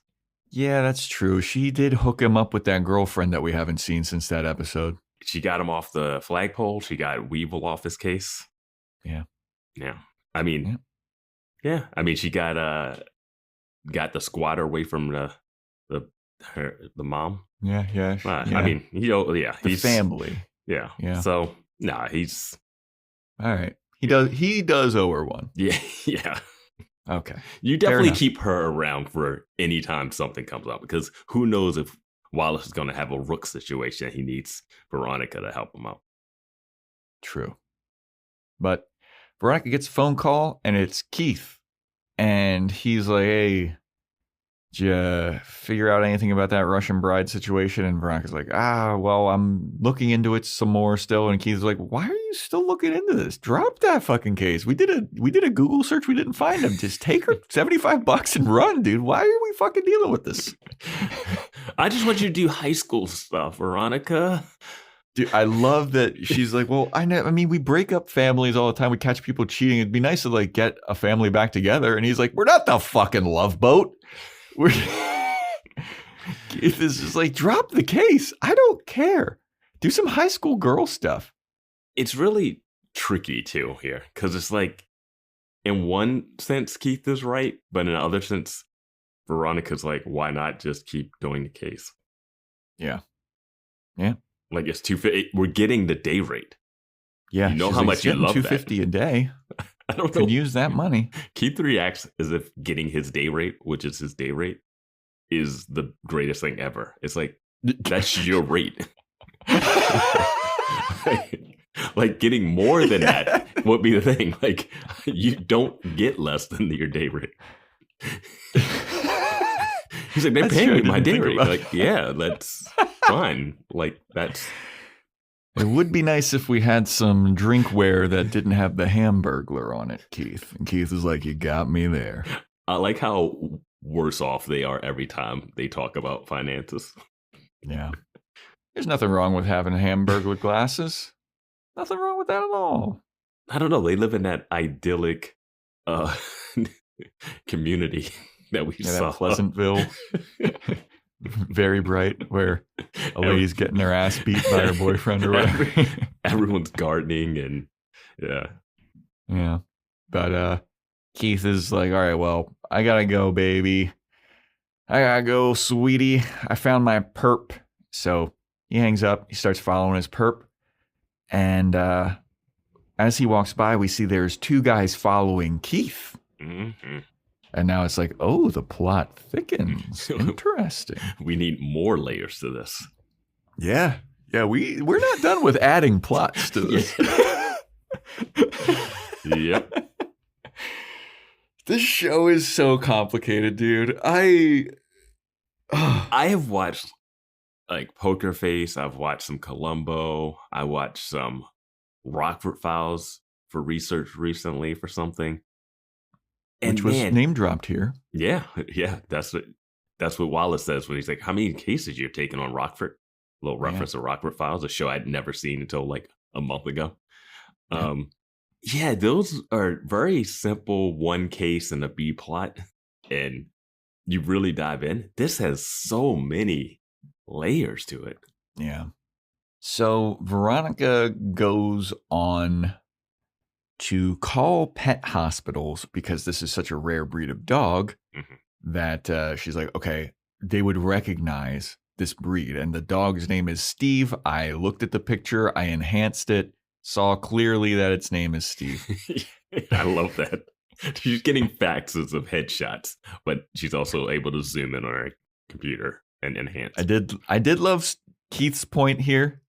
Yeah, that's true. She did hook him up with that girlfriend that we haven't seen since that episode. She got him off the flagpole. She got Weevil off his case. Yeah. Yeah. I mean, yeah. I mean, she got the squatter away from the mom. Yeah. Yeah. I mean, yeah. The family. Yeah. Yeah. So, nah, he's... All right. He does owe her one. Yeah. Yeah. Okay. You definitely keep her around for any time something comes up, because who knows if Wallace is going to have a Rook situation. He needs Veronica to help him out. True. But Veronica gets a phone call, and it's Keith. And he's like, hey, did you figure out anything about that Russian bride situation? And Veronica's like, well, I'm looking into it some more still. And Keith's like, why are you still looking into this? Drop that fucking case. We did a Google search. We didn't find him. Just take her $75 and run, dude. Why are we fucking dealing with this? I just want you to do high school stuff, Veronica. Dude, I love that she's like, well, I mean, we break up families all the time. We catch people cheating. It'd be nice to like get a family back together. And he's like, we're not the fucking Love Boat. Keith is just like, drop the case. I don't care. Do some high school girl stuff. It's really tricky too here, because it's like, in one sense, Keith is right, but in another sense, Veronica's like, why not just keep doing the case? Yeah. Yeah. Like, it's we're getting the day rate. Yeah. You know how much you love that. $250 a day. I don't know. Could use that money. Keith reacts as if getting his day rate, which is his day rate, is the greatest thing ever. It's like, that's your rate. Like getting more than that would be the thing. Like, you don't get less than your day rate. He's like, they're paying me my day rate. Like, yeah, that's fine. Like, that's... It would be nice if we had some drinkware that didn't have the Hamburglar on it, Keith. And Keith is like, you got me there. I like how worse off they are every time they talk about finances. Yeah. There's nothing wrong with having a Hamburglar glasses. Nothing wrong with that at all. I don't know. They live in that idyllic community that we saw. That Pleasantville. Very bright, where a lady's getting her ass beat by her boyfriend or whatever. Everyone's gardening and yeah. But Keith is like, all right, well, I gotta go, baby. I gotta go, sweetie. I found my perp. So he hangs up. He starts following his perp. And as he walks by, we see there's two guys following Keith. Mm-hmm. And now it's like, oh, the plot thickens. Interesting. We need more layers to this. Yeah. Yeah, we're not done with adding plots to this. Yep. This show is so complicated, dude. I have watched like Poker Face. I've watched some Columbo. I watched some Rockford Files for research recently for something. Which was name dropped here. Yeah. That's what Wallace says when he's like, how many cases you're taking on Rockford? A little reference to Rockford Files, a show I'd never seen until like a month ago. Yeah, those are very simple, one case and a B plot. And you really dive in. This has so many layers to it. Yeah. So Veronica goes on to call pet hospitals because this is such a rare breed of dog that she's like, okay, they would recognize this breed. And the dog's name is Steve. I looked at the picture. I enhanced it. Saw clearly that its name is Steve. I love that. She's getting faxes of headshots, but she's also able to zoom in on her computer and enhance. I did love Keith's point here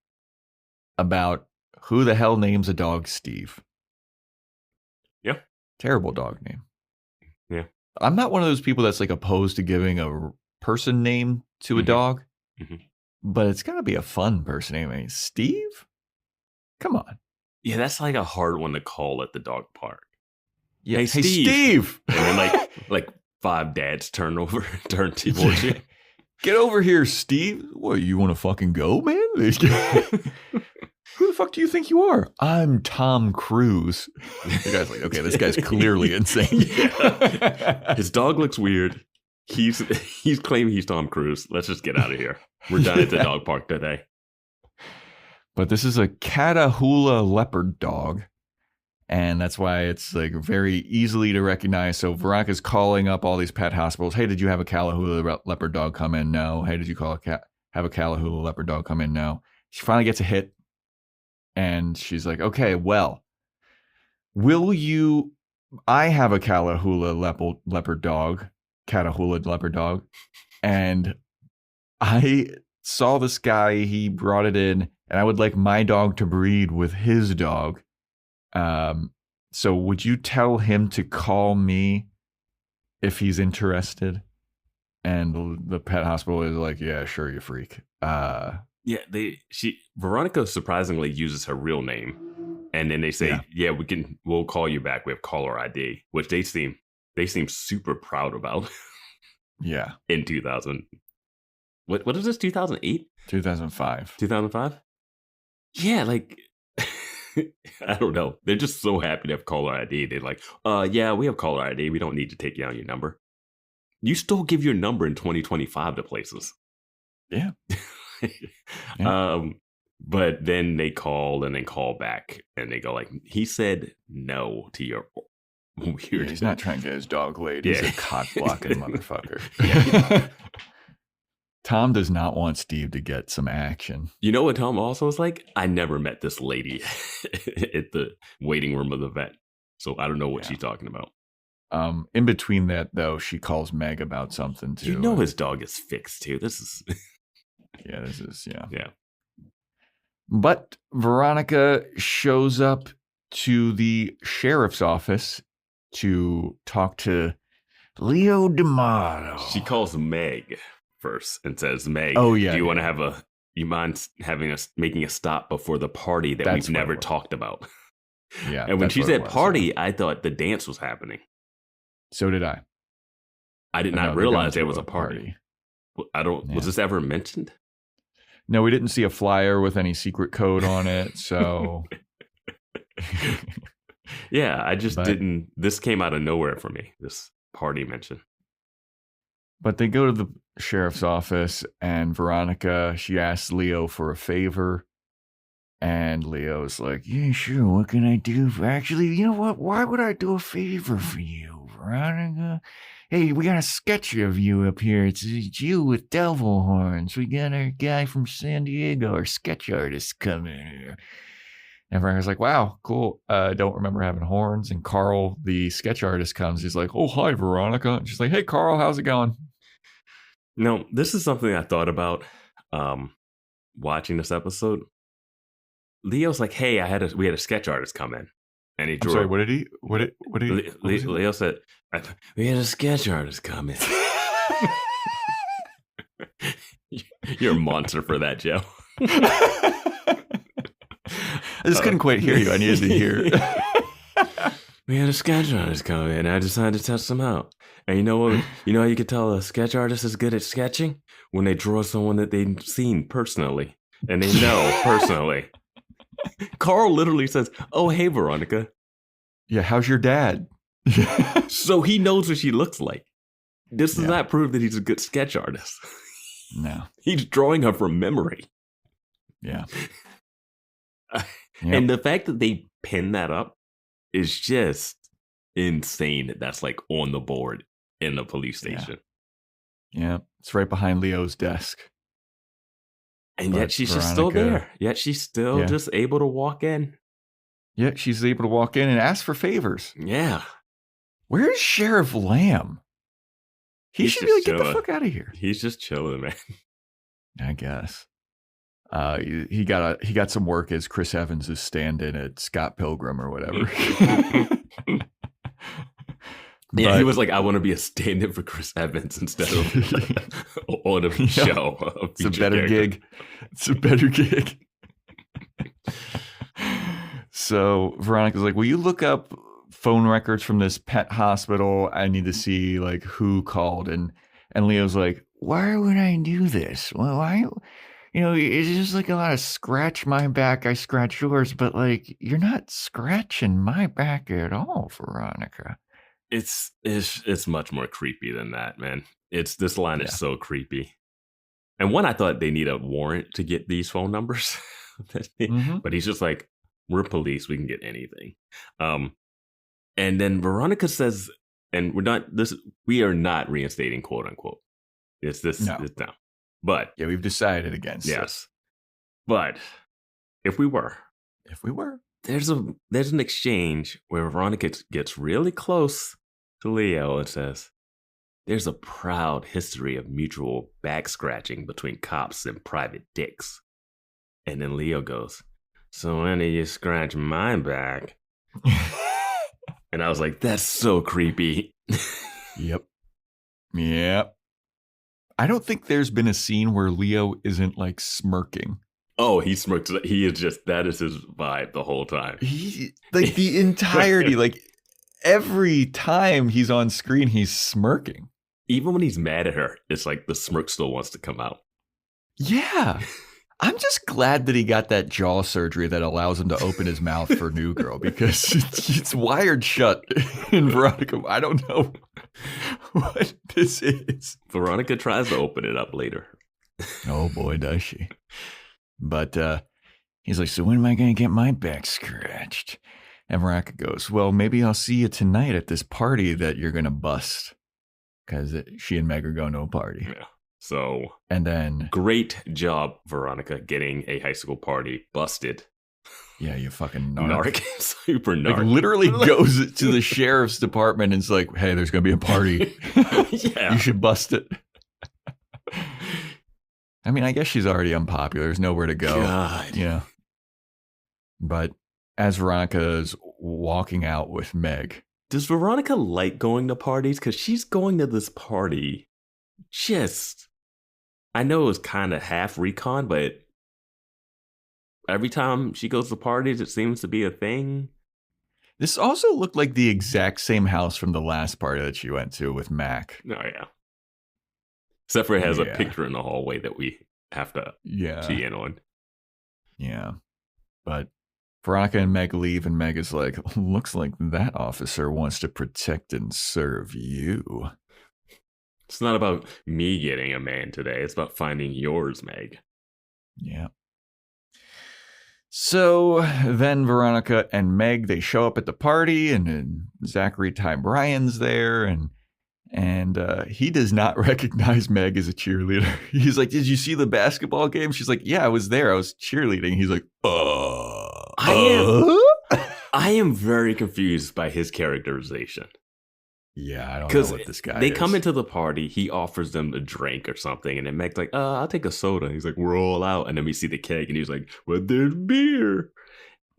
about who the hell names a dog Steve. Yeah. Terrible dog name. Yeah. I'm not one of those people that's like opposed to giving a person name to a dog, but it's got to be a fun person name. I mean, Steve? Come on. Yeah, that's like a hard one to call at the dog park. Yeah. Hey, Steve. And then like 5 dads turn towards you. Get over here, Steve. What, you want to fucking go, man? Who the fuck do you think you are? I'm Tom Cruise. The guy's like, okay, this guy's clearly insane. Yeah. His dog looks weird. He's claiming he's Tom Cruise. Let's just get out of here. We're done at the dog park today. But this is a Catahoula leopard dog. And that's why it's like very easily to recognize. So Veronica's calling up all these pet hospitals. Hey, did you have a Catahoula leopard dog come in? No. Hey, did you have a Catahoula leopard dog come in? No. She finally gets a hit. And she's like, okay, well, I have a Catahoula leopard dog, and I saw this guy, he brought it in, and I would like my dog to breed with his dog. So would you tell him to call me if he's interested? And the pet hospital is like, yeah, sure, you freak. Yeah, Veronica surprisingly uses her real name, and then they say, "Yeah, we'll call you back. We have caller ID," which they seem super proud about. Yeah. In 2000, what is this? 2008? 2005. 2005. Yeah, like I don't know. They're just so happy to have caller ID. They're like, yeah, we have caller ID. We don't need to take down your number. You still give your number in 2025 to places. Yeah. Yeah. But then they call and then call back and they go like, he said no to your weird. Yeah, he's not trying to get his dog laid. He's a cock blocking motherfucker. Yeah. Tom does not want Steve to get some action. You know what Tom also was like? I never met this lady at the waiting room of the vet. So I don't know what she's talking about. In between that, though, she calls Meg about something too. You know his dog is fixed too. This is Yeah. But Veronica shows up to the sheriff's office to talk to Leo D'Amato. She calls Meg first and says, Meg, oh, yeah, do you want to you mind making a stop before the party that we've never talked about? Yeah. And when she said party, I thought the dance was happening. So did I. I did not realize there was a party. Was this ever mentioned? No, we didn't see a flyer with any secret code on it, so... Yeah, I just didn't... This came out of nowhere for me, this party mention. But they go to the sheriff's office, and Veronica, she asks Leo for a favor, and Leo's like, yeah, sure, what can I do? Actually, you know what? Why would I do a favor for you, Veronica? Hey, we got a sketch of you up here. It's you with devil horns. We got our guy from San Diego, our sketch artist, coming here. And Veronica's like, wow, cool. Don't remember having horns. And Carl, the sketch artist, comes. He's like, oh, hi, Veronica. And she's like, hey, Carl, how's it going? No, this is something I thought about watching this episode. Leo's like, hey, we had a sketch artist come in. And he drew. I'm sorry, what did he? Leo said, we had a sketch artist come in. You're a monster for that, Joe. I just couldn't quite hear you. I needed to hear. We had a sketch artist come in. I decided to test them out. And you know what? You know how you could tell a sketch artist is good at sketching? When they draw someone that they've seen personally. And they know personally. Carl literally says, oh, hey, Veronica. Yeah, how's your dad? So he knows what she looks like. This does not prove that he's a good sketch artist. No. He's drawing her from memory. Yeah. And the fact that they pin that up is just insane. That's like on the board in the police station. Yeah. It's right behind Leo's desk. And But yet she's just still Veronica- there. Yet she's still just able to walk in. Yeah, she's able to walk in and ask for favors. Yeah. Where's Sheriff Lamb? He should be like, get the fuck out of here. He's just chilling, man. I guess. He got some work as Chris Evans' stand-in at Scott Pilgrim or whatever. Yeah, he was like, I want to be a stand-in for Chris Evans instead of on a show. It's a better gig. It's a better gig. So Veronica's like, will you look up phone records from this pet hospital? I need to see like who called. And Leo's like, why would I do this? Well, why? You know, it's just like a lot of scratch my back, I scratch yours, but like you're not scratching my back at all, Veronica. It's much more creepy than that, man. This line is so creepy. And one, I thought they need a warrant to get these phone numbers. But he's just like, we're police, we can get anything. And then Veronica says, and we are not reinstating quote unquote. It's this no. But yeah, we've decided against this. But if we were, there's an exchange where Veronica gets really close to Leo and says, there's a proud history of mutual back scratching between cops and private dicks. And then Leo goes, so when did you scratch my back? And I was like, that's so creepy. Yep. I don't think there's been a scene where Leo isn't like smirking. Oh, he smirks. He is just, that is his vibe the whole time. He, like the entirety, like every time he's on screen, he's smirking. Even when he's mad at her, it's like the smirk still wants to come out. Yeah. I'm just glad that he got that jaw surgery that allows him to open his mouth for New Girl, because it's wired shut in Veronica. I don't know what this is. Veronica tries to open it up later. Oh boy, does she. But he's like, so when am I going to get my back scratched? And Veronica goes, well, maybe I'll see you tonight at this party that you're going to bust. Because she and Meg are going to a party. Yeah. So, and then great job, Veronica, getting a high school party busted. Yeah, you fucking narc. Super narc. Like literally goes to the sheriff's department and it's like, hey, there's going to be a party. Yeah. You should bust it. I mean, I guess she's already unpopular. There's nowhere to go. God. Yeah. But as Veronica is walking out with Meg. Does Veronica like going to parties? Because she's going to this party just... I know it was kind of half recon, but every time she goes to parties, it seems to be a thing. This also looked like the exact same house from the last party that she went to with Mac. Oh, yeah. Except for it has a picture in the hallway that we have to key in on. Yeah. But Veronica and Meg leave, and Meg is like, looks like that officer wants to protect and serve you. It's not about me getting a man today. It's about finding yours, Meg. Yeah. So then Veronica and Meg, they show up at the party, and Zachary Ty Bryan's there, and he does not recognize Meg as a cheerleader. He's like, did you see the basketball game? She's like, yeah, I was there. I was cheerleading. He's like, I am very confused by his characterization. Yeah, I don't know what this guy is. They come into the party, he offers them a drink or something, and then Meg's like, I'll take a soda. He's like, we're all out. And then we see the keg, and he's like, well, there's beer.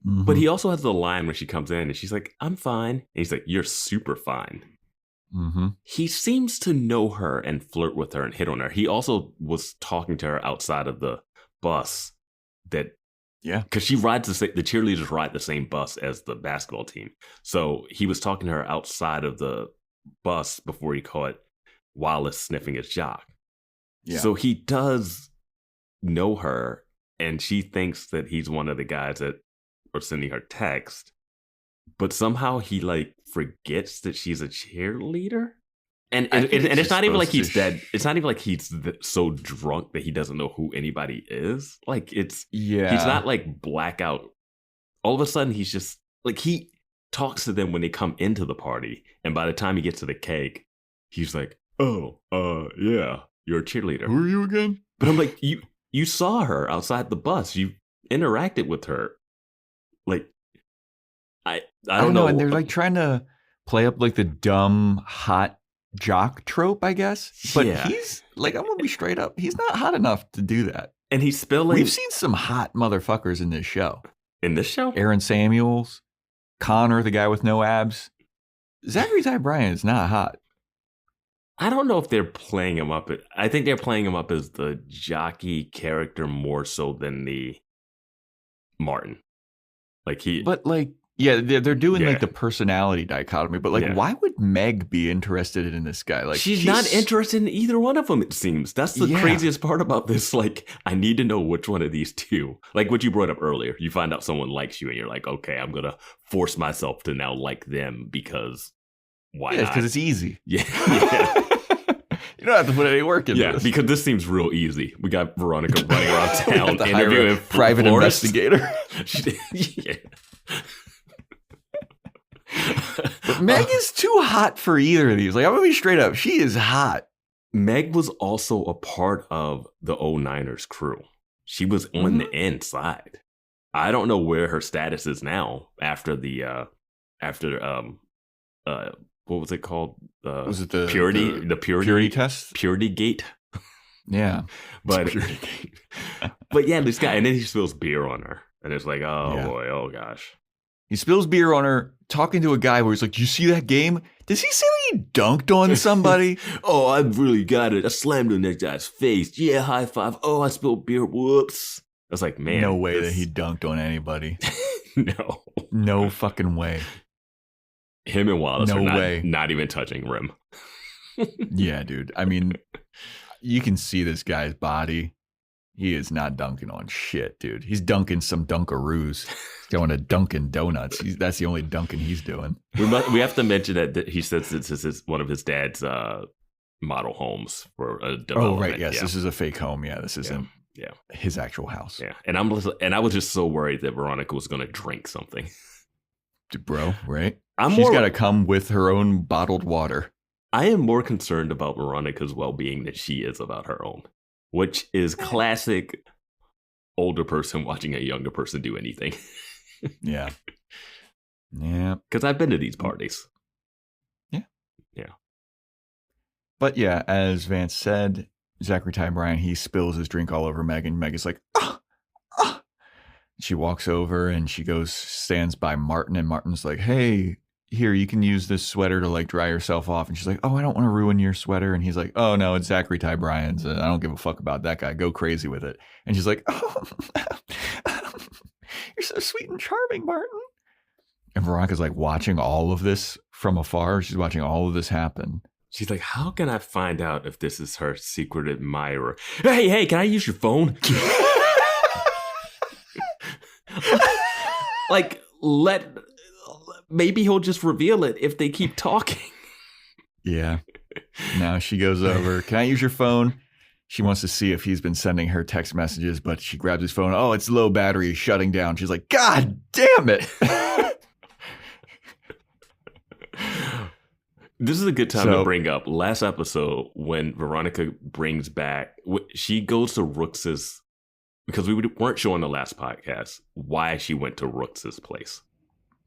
Mm-hmm. But he also has the line when she comes in, and she's like, I'm fine. And he's like, you're super fine. Mm-hmm. He seems to know her and flirt with her and hit on her. He also was talking to her outside of the bus. Because she rides the cheerleaders ride the same bus as the basketball team. So he was talking to her outside of the bus before he caught Wallace sniffing his jock. Yeah. So he does know her, and she thinks that he's one of the guys that are sending her text. But somehow he like forgets that she's a cheerleader. And it's not even like he's dead. It's not even like he's so drunk that he doesn't know who anybody is. Like he's not like blackout. All of a sudden he's just like, he talks to them when they come into the party, and by the time he gets to the cake, he's like, oh, yeah, you're a cheerleader. Who are you again? But I'm like, you You saw her outside the bus. You interacted with her. Like, I don't know. And they're like trying to play up like the dumb, hot jock trope, I guess. But he's like, I'm going to be straight up. He's not hot enough to do that. And he's spilling. We've seen some hot motherfuckers in this show. In this show? Aaron Samuels, Connor, the guy with no abs. Zachary Ty Bryan is not hot. I don't know if they're playing him up. I think they're playing him up as the jockey character more so than the Martin. They're doing like the personality dichotomy. But like, why would Meg be interested in this guy? Like, she's not interested in either one of them. It seems that's the craziest part about this. Like, I need to know which one of these two. Like what you brought up earlier. You find out someone likes you, and you're like, okay, I'm gonna force myself to now like them because why not? Because it's easy. Yeah. You don't have to put any work into this. Because this seems real easy. We got Veronica running around town interviewing a private investigator. But Meg is too hot for either of these. Like, I'm gonna be straight up. She is hot. Meg was also a part of the 09ers crew. She was on the inside. I don't know where her status is now after what was it called? Was it the purity test? Purity gate. Yeah. But yeah, this guy, and then he spills beer on her. And it's like, boy, oh gosh. He spills beer on her, talking to a guy where he's like, you see that game? Does he say that he dunked on somebody? Oh, I really got it. I slammed on that guy's face. Yeah, high five. Oh, I spilled beer. Whoops. I was like, man. No way that he dunked on anybody. No. No fucking way. Him and Wallace are not even touching rim. Yeah, dude. I mean, you can see this guy's body. He is not dunking on shit, dude. He's dunking some Dunkaroos. He's going to Dunkin' Donuts. That's the only dunking he's doing. We have to mention that he says this is one of his dad's model homes for a development. Oh, right. Yes, this is a fake home. Yeah, this isn't his actual house. Yeah, and I was just so worried that Veronica was going to drink something. Bro, right? She's got to come with her own bottled water. I am more concerned about Veronica's well-being than she is about her own. Which is classic older person watching a younger person do anything. Yeah. Yeah. Because I've been to these parties. Yeah. Yeah. But yeah, as Vance said, Zachary Ty Bryan, he spills his drink all over Meg, and Meg is like, ah. She walks over and she stands by Martin, and Martin's like, hey, here, you can use this sweater to like dry yourself off. And she's like, oh, I don't want to ruin your sweater. And he's like, oh, no, it's Zachary Ty Bryan's. I don't give a fuck about that guy. Go crazy with it. And she's like, oh, you're so sweet and charming, Martin. And Veronica's like watching all of this from afar. She's watching all of this happen. She's like, how can I find out if this is her secret admirer? Hey, can I use your phone? Like, maybe he'll just reveal it if they keep talking. Yeah. Now she goes over. Can I use your phone? She wants to see if he's been sending her text messages, but she grabs his phone. Oh, it's low battery, shutting down. She's like, God damn it. This is a good time to bring up last episode when Veronica brings back, she goes to Rooks's, because we weren't showing the last podcast why she went to Rooks's place.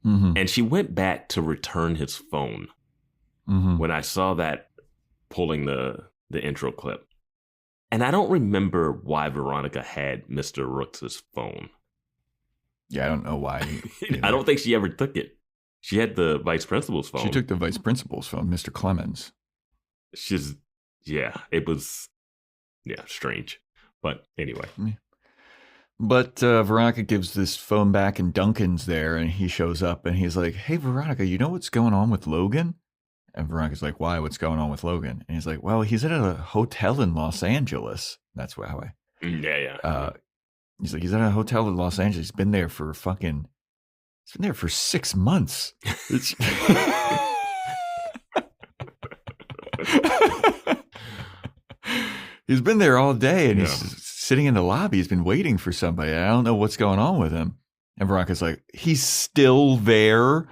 Mm-hmm. And she went back to return his phone. Mm-hmm. When I saw that pulling the intro clip. And I don't remember why Veronica had Mr. Rooks's phone. Yeah, I don't know why. I don't think she ever took it. She had the vice principal's phone. She took the vice principal's phone, Mr. Clemens. It was strange. But anyway. But Veronica gives this phone back, and Duncan's there, and he shows up, and he's like, hey, Veronica, you know what's going on with Logan? And Veronica's like, why? What's going on with Logan? And he's like, well, he's at a hotel in Los Angeles. That's how I... Yeah. He's like, he's at a hotel in Los Angeles. He's been there for 6 months. He's been there all day, and he's sitting in the lobby. He's been waiting for somebody. I don't know what's going on with him. And Veronica's like, he's still there?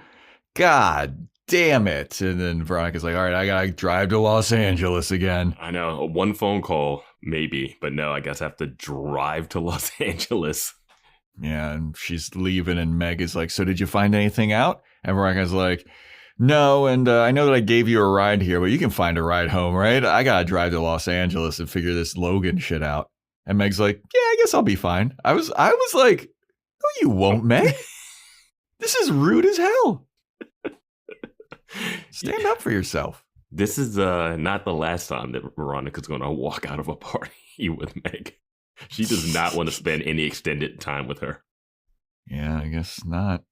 God damn it. And then Veronica's like, all right, I got to drive to Los Angeles again. I know. One phone call maybe. But no, I guess I have to drive to Los Angeles. Yeah, and she's leaving, and Meg is like, so did you find anything out? And Veronica's like, no, and I know that I gave you a ride here, but you can find a ride home, right? I gotta drive to Los Angeles and figure this Logan shit out. And Meg's like, yeah, I guess I'll be fine. I was like, no, you won't, Meg. This is rude as hell. Stand up for yourself. This is not the last time that Veronica's going to walk out of a party with Meg. She does not want to spend any extended time with her. Yeah, I guess not.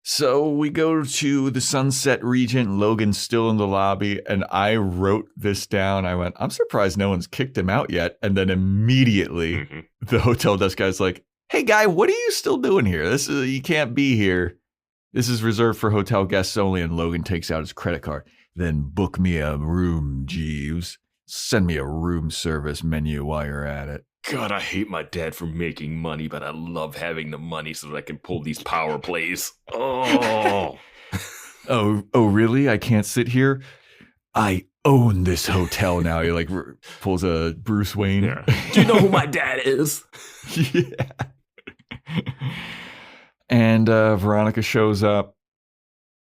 So we go to the Sunset Regent. Logan's still in the lobby, and I wrote this down. I went, I'm surprised no one's kicked him out yet. And then immediately the hotel desk guy's like, hey, guy, what are you still doing here? You can't be here. This is reserved for hotel guests only. And Logan takes out his credit card. Then book me a room, Jeeves. Send me a room service menu while you're at it. God, I hate my dad for making money, but I love having the money so that I can pull these power plays. Oh. Oh, really? I can't sit here? I own this hotel now. He like pulls a Bruce Wayne. Yeah. Do you know who my dad is? Yeah. And Veronica shows up.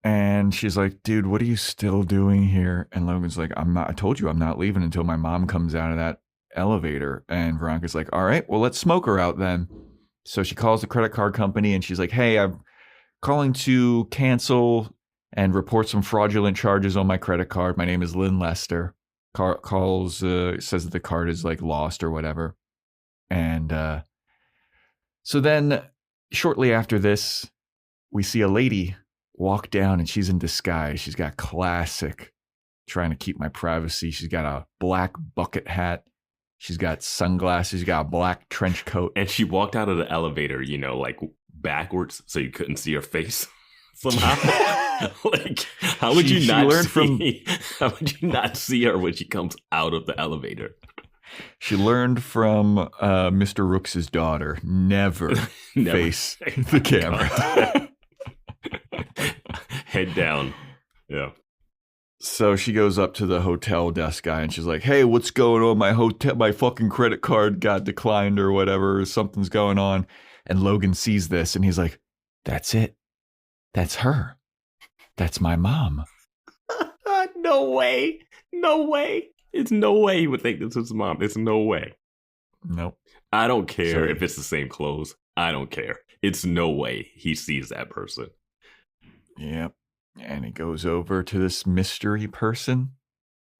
And she's like, dude, what are you still doing here? And Logan's like, I told you I'm not leaving until my mom comes out of that elevator. And Veronica's like, all right, well, let's smoke her out then. So she calls the credit card company and she's like, hey, I'm calling to cancel and report some fraudulent charges on my credit card. My name is Lynn Lester. Calls, says that the card is like lost or whatever. And so then shortly after this, we see a lady walk down and she's in disguise. She's got classic, trying to keep my privacy. She's got a black bucket hat. She's got sunglasses. She's got a black trench coat. And she walked out of the elevator, like backwards so you couldn't see her face somehow. Like, how would you not see her when she comes out of the elevator? She learned from Mr. Rooks' daughter, never face the camera. Head down. Yeah. So she goes up to the hotel desk guy and she's like, hey, what's going on? My fucking credit card got declined or whatever. Something's going on. And Logan sees this and he's like, that's it. That's her. That's my mom. No way. No way. It's no way he would think this is his mom. It's no way. Nope. I don't care if it's the same clothes. I don't care. It's no way he sees that person. Yep. And he goes over to this mystery person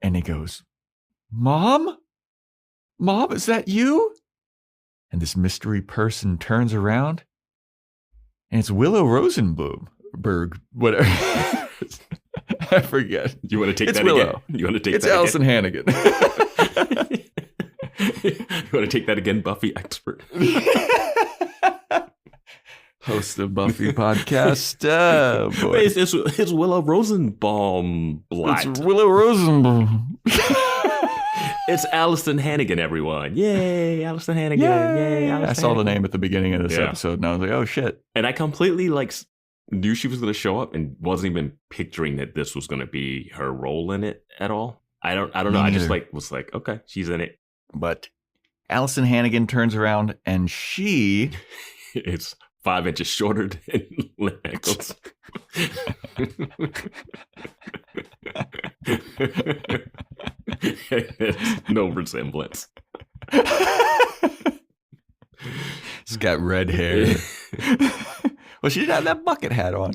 and he goes, Mom? Mom, is that you? And this mystery person turns around and it's Willow Rosenberg, whatever. I forget. You want to take it's that Willow. Again? You want to take it's that Allison again? Hannigan. You want to take that again, Buffy expert? Host of Buffy podcast. Boy. Wait, it's Willow Rosenbaum. It's Willow Rosenbaum. It's Allison Hannigan, everyone. Yay, Allison Hannigan. Yay, Allison I saw the name at the beginning of this episode and I was like, oh shit. And I completely knew she was going to show up and wasn't even picturing that this was going to be her role in it at all. I don't know. I just was like, okay, she's in it. But Allison Hannigan turns around and she is 5 inches shorter than Lynn Eccles. There's no resemblance. She's got red hair. Well, she did have that bucket hat on.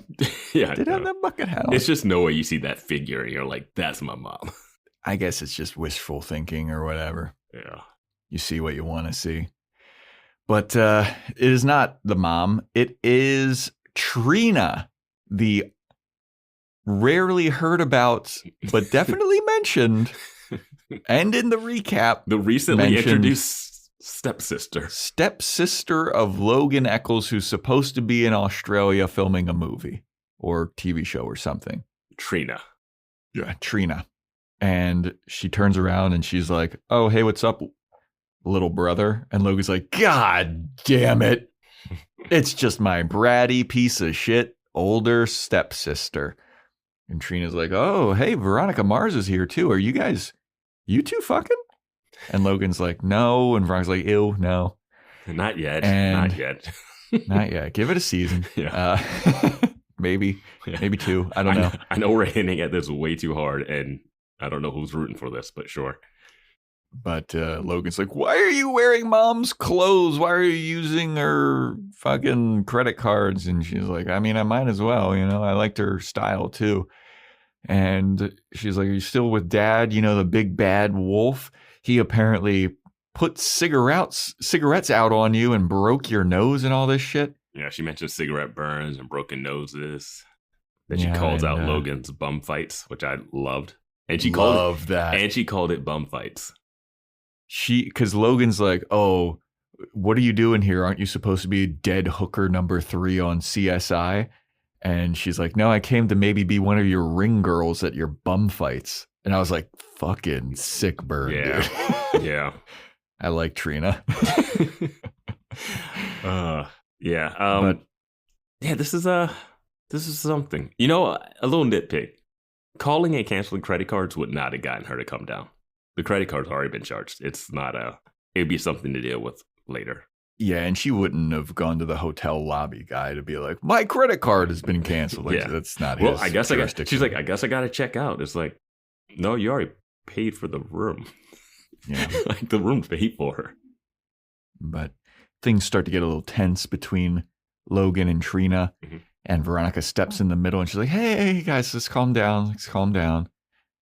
Yeah, did have that bucket hat on. It's just no way you see that figure and you're like, that's my mom. I guess it's just wishful thinking or whatever. Yeah. You see what you want to see. But it is not the mom. It is Trina, the rarely heard about, but definitely mentioned, and in the recap, the recently introduced stepsister. Stepsister of Logan Eccles, who's supposed to be in Australia filming a movie or TV show or something. Trina. Yeah, Trina. And she turns around and she's like, oh, hey, what's up, little brother? And Logan's like, God damn it. It's just my bratty piece of shit older stepsister. And Trina's like, oh, hey, Veronica Mars is here too. Are you two fucking? And Logan's like, no. And Veronica's like, ew, no. Not yet. And Not yet. not yet. Give it a season. Yeah. Maybe 2. I don't know. I know we're hinting at this way too hard, and I don't know who's rooting for this, but sure. But Logan's like, why are you wearing mom's clothes? Why are you using her fucking credit cards? And she's like, I mean, I might as well. I liked her style too. And she's like, are you still with dad? The big bad wolf. He apparently put cigarettes out on you and broke your nose and all this shit. Yeah, she mentioned cigarette burns and broken noses. Then she calls out Logan's bum fights, which I loved. And she called it bum fights. Because Logan's like, oh, what are you doing here? Aren't you supposed to be dead hooker number 3 on CSI? And she's like, no, I came to maybe be one of your ring girls at your bum fights. And I was like, fucking sick burn, dude. Yeah. I like Trina. Yeah. But yeah, this is something. A little nitpick. Calling and canceling credit cards would not have gotten her to come down. The credit card's already been charged. It's not it'd be something to deal with later. Yeah, and she wouldn't have gone to the hotel lobby guy to be like, my credit card has been canceled. Like, yeah. That's not well, his I guess jurisdiction. she's like, I guess I got to check out. It's like, no, you already paid for the room. Yeah. Like the room's paid for. But things start to get a little tense between Logan and Trina. Mm-hmm. And Veronica steps in the middle and she's like, hey, guys, let's calm down. Let's calm down.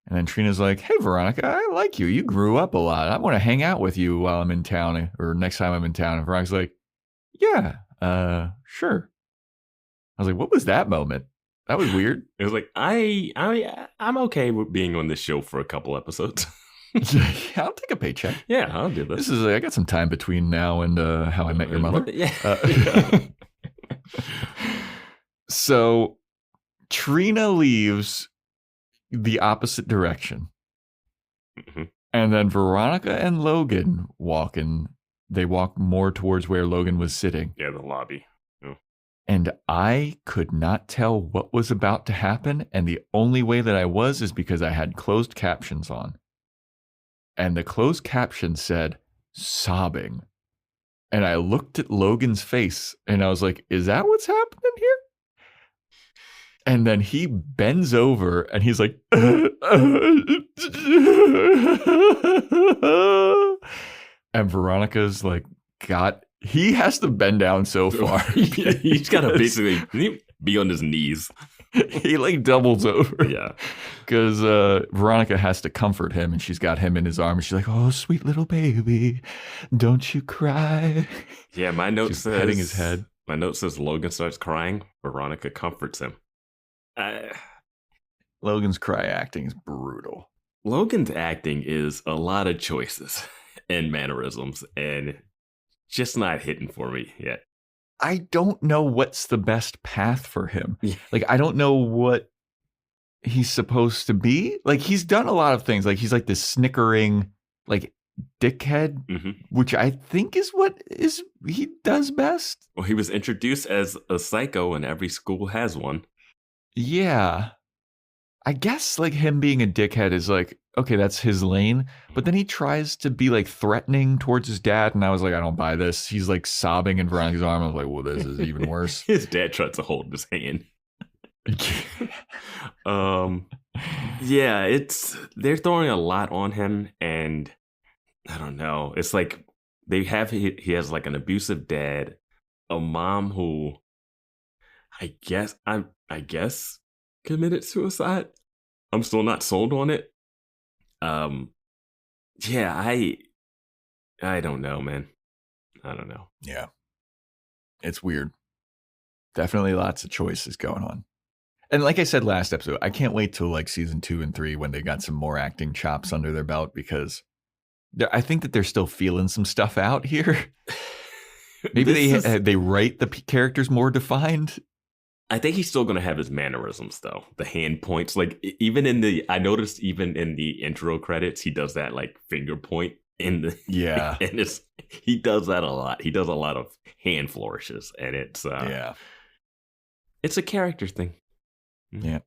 And then Trina's like, hey, Veronica, I like you. You grew up a lot. I want to hang out with you while I'm in town or next time I'm in town. And Veronica's like, yeah, sure. I was like, what was that moment? That was weird. It was like, I'm okay with being on this show for a couple episodes. Yeah, I'll take a paycheck. Yeah, I'll do this. I got some time between now and How I Met Your Mother. Yeah. So Trina leaves the opposite direction. Mm-hmm. And then Veronica and Logan they walk more towards where Logan was sitting. Yeah, the lobby. Yeah. And I could not tell what was about to happen. And the only way that I was is because I had closed captions on. And the closed caption said, sobbing. And I looked at Logan's face and I was like, is that what's happening here? And then he bends over and he's like, and Veronica's like, he has to bend down so far. He's got to basically be on his knees. He like doubles over. Yeah. Because Veronica has to comfort him and she's got him in his arms. She's like, oh, sweet little baby, don't you cry. Yeah, my note she's says, petting his head. My note says Logan starts crying. Veronica comforts him. Logan's cry acting is brutal. Logan's acting is a lot of choices and mannerisms and just not hitting for me yet. I don't know what's the best path for him. Yeah. Like, I don't know what he's supposed to be. Like, he's done a lot of things. Like, he's like this snickering, like, dickhead, mm-hmm. which I think is what he does best. Well, he was introduced as a psycho and every school has one. Yeah. I guess like him being a dickhead is like, okay, that's his lane. But then he tries to be like threatening towards his dad. And I was like, I don't buy this. He's like sobbing in Veronica's arm. I was like, well, this is even worse. His dad tries to hold his hand. Yeah, they're throwing a lot on him. And I don't know. It's like he has like an abusive dad, a mom who I guess committed suicide. I'm still not sold on it. Yeah, I don't know, man. I don't know. Yeah. It's weird. Definitely lots of choices going on. And like I said last episode, I can't wait till like season 2 and 3 when they got some more acting chops under their belt, because I think that they're still feeling some stuff out here. Maybe they write the characters more defined. I think he's still going to have his mannerisms, though. The hand points, like I noticed even in the intro credits, he does that like finger point in the and he does that a lot. He does a lot of hand flourishes, and it's a character thing. Yeah,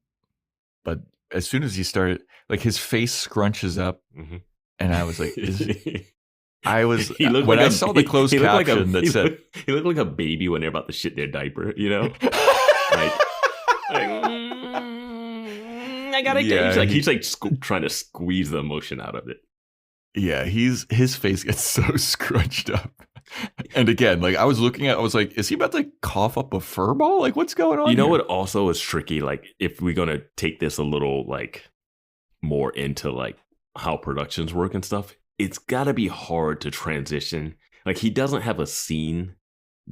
but as soon as he started, like his face scrunches up, mm-hmm. And I was like, He looked when like I saw the closed caption that said, he looked like a baby when they're about to shit their diaper, you know? I gotta get. He's like trying to squeeze the emotion out of it. Yeah, his face gets so scrunched up. And again, like I was looking at, I was like, is he about to cough up a fur ball? Like, what's going on? You know here? what also is tricky? Like, if we're gonna take this a little like more into like how productions work and stuff, it's gotta be hard to transition. Like, he doesn't have a scene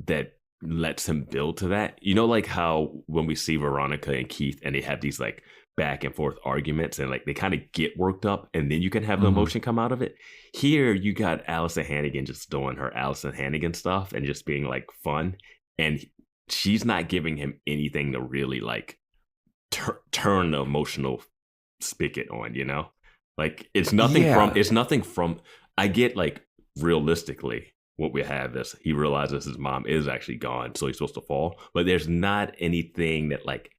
that lets him build to that. You know, like how when we see Veronica and Keith and they have these like back and forth arguments and like they kind of get worked up and then you can have the emotion come out of it. Here you got Allison Hannigan just doing her Allison Hannigan stuff and just being like fun, and she's not giving him anything to really like turn the emotional spigot on, you know? Like it's nothing from I get like realistically what we have is he realizes his mom is actually gone, so he's supposed to fall, but there's not anything that like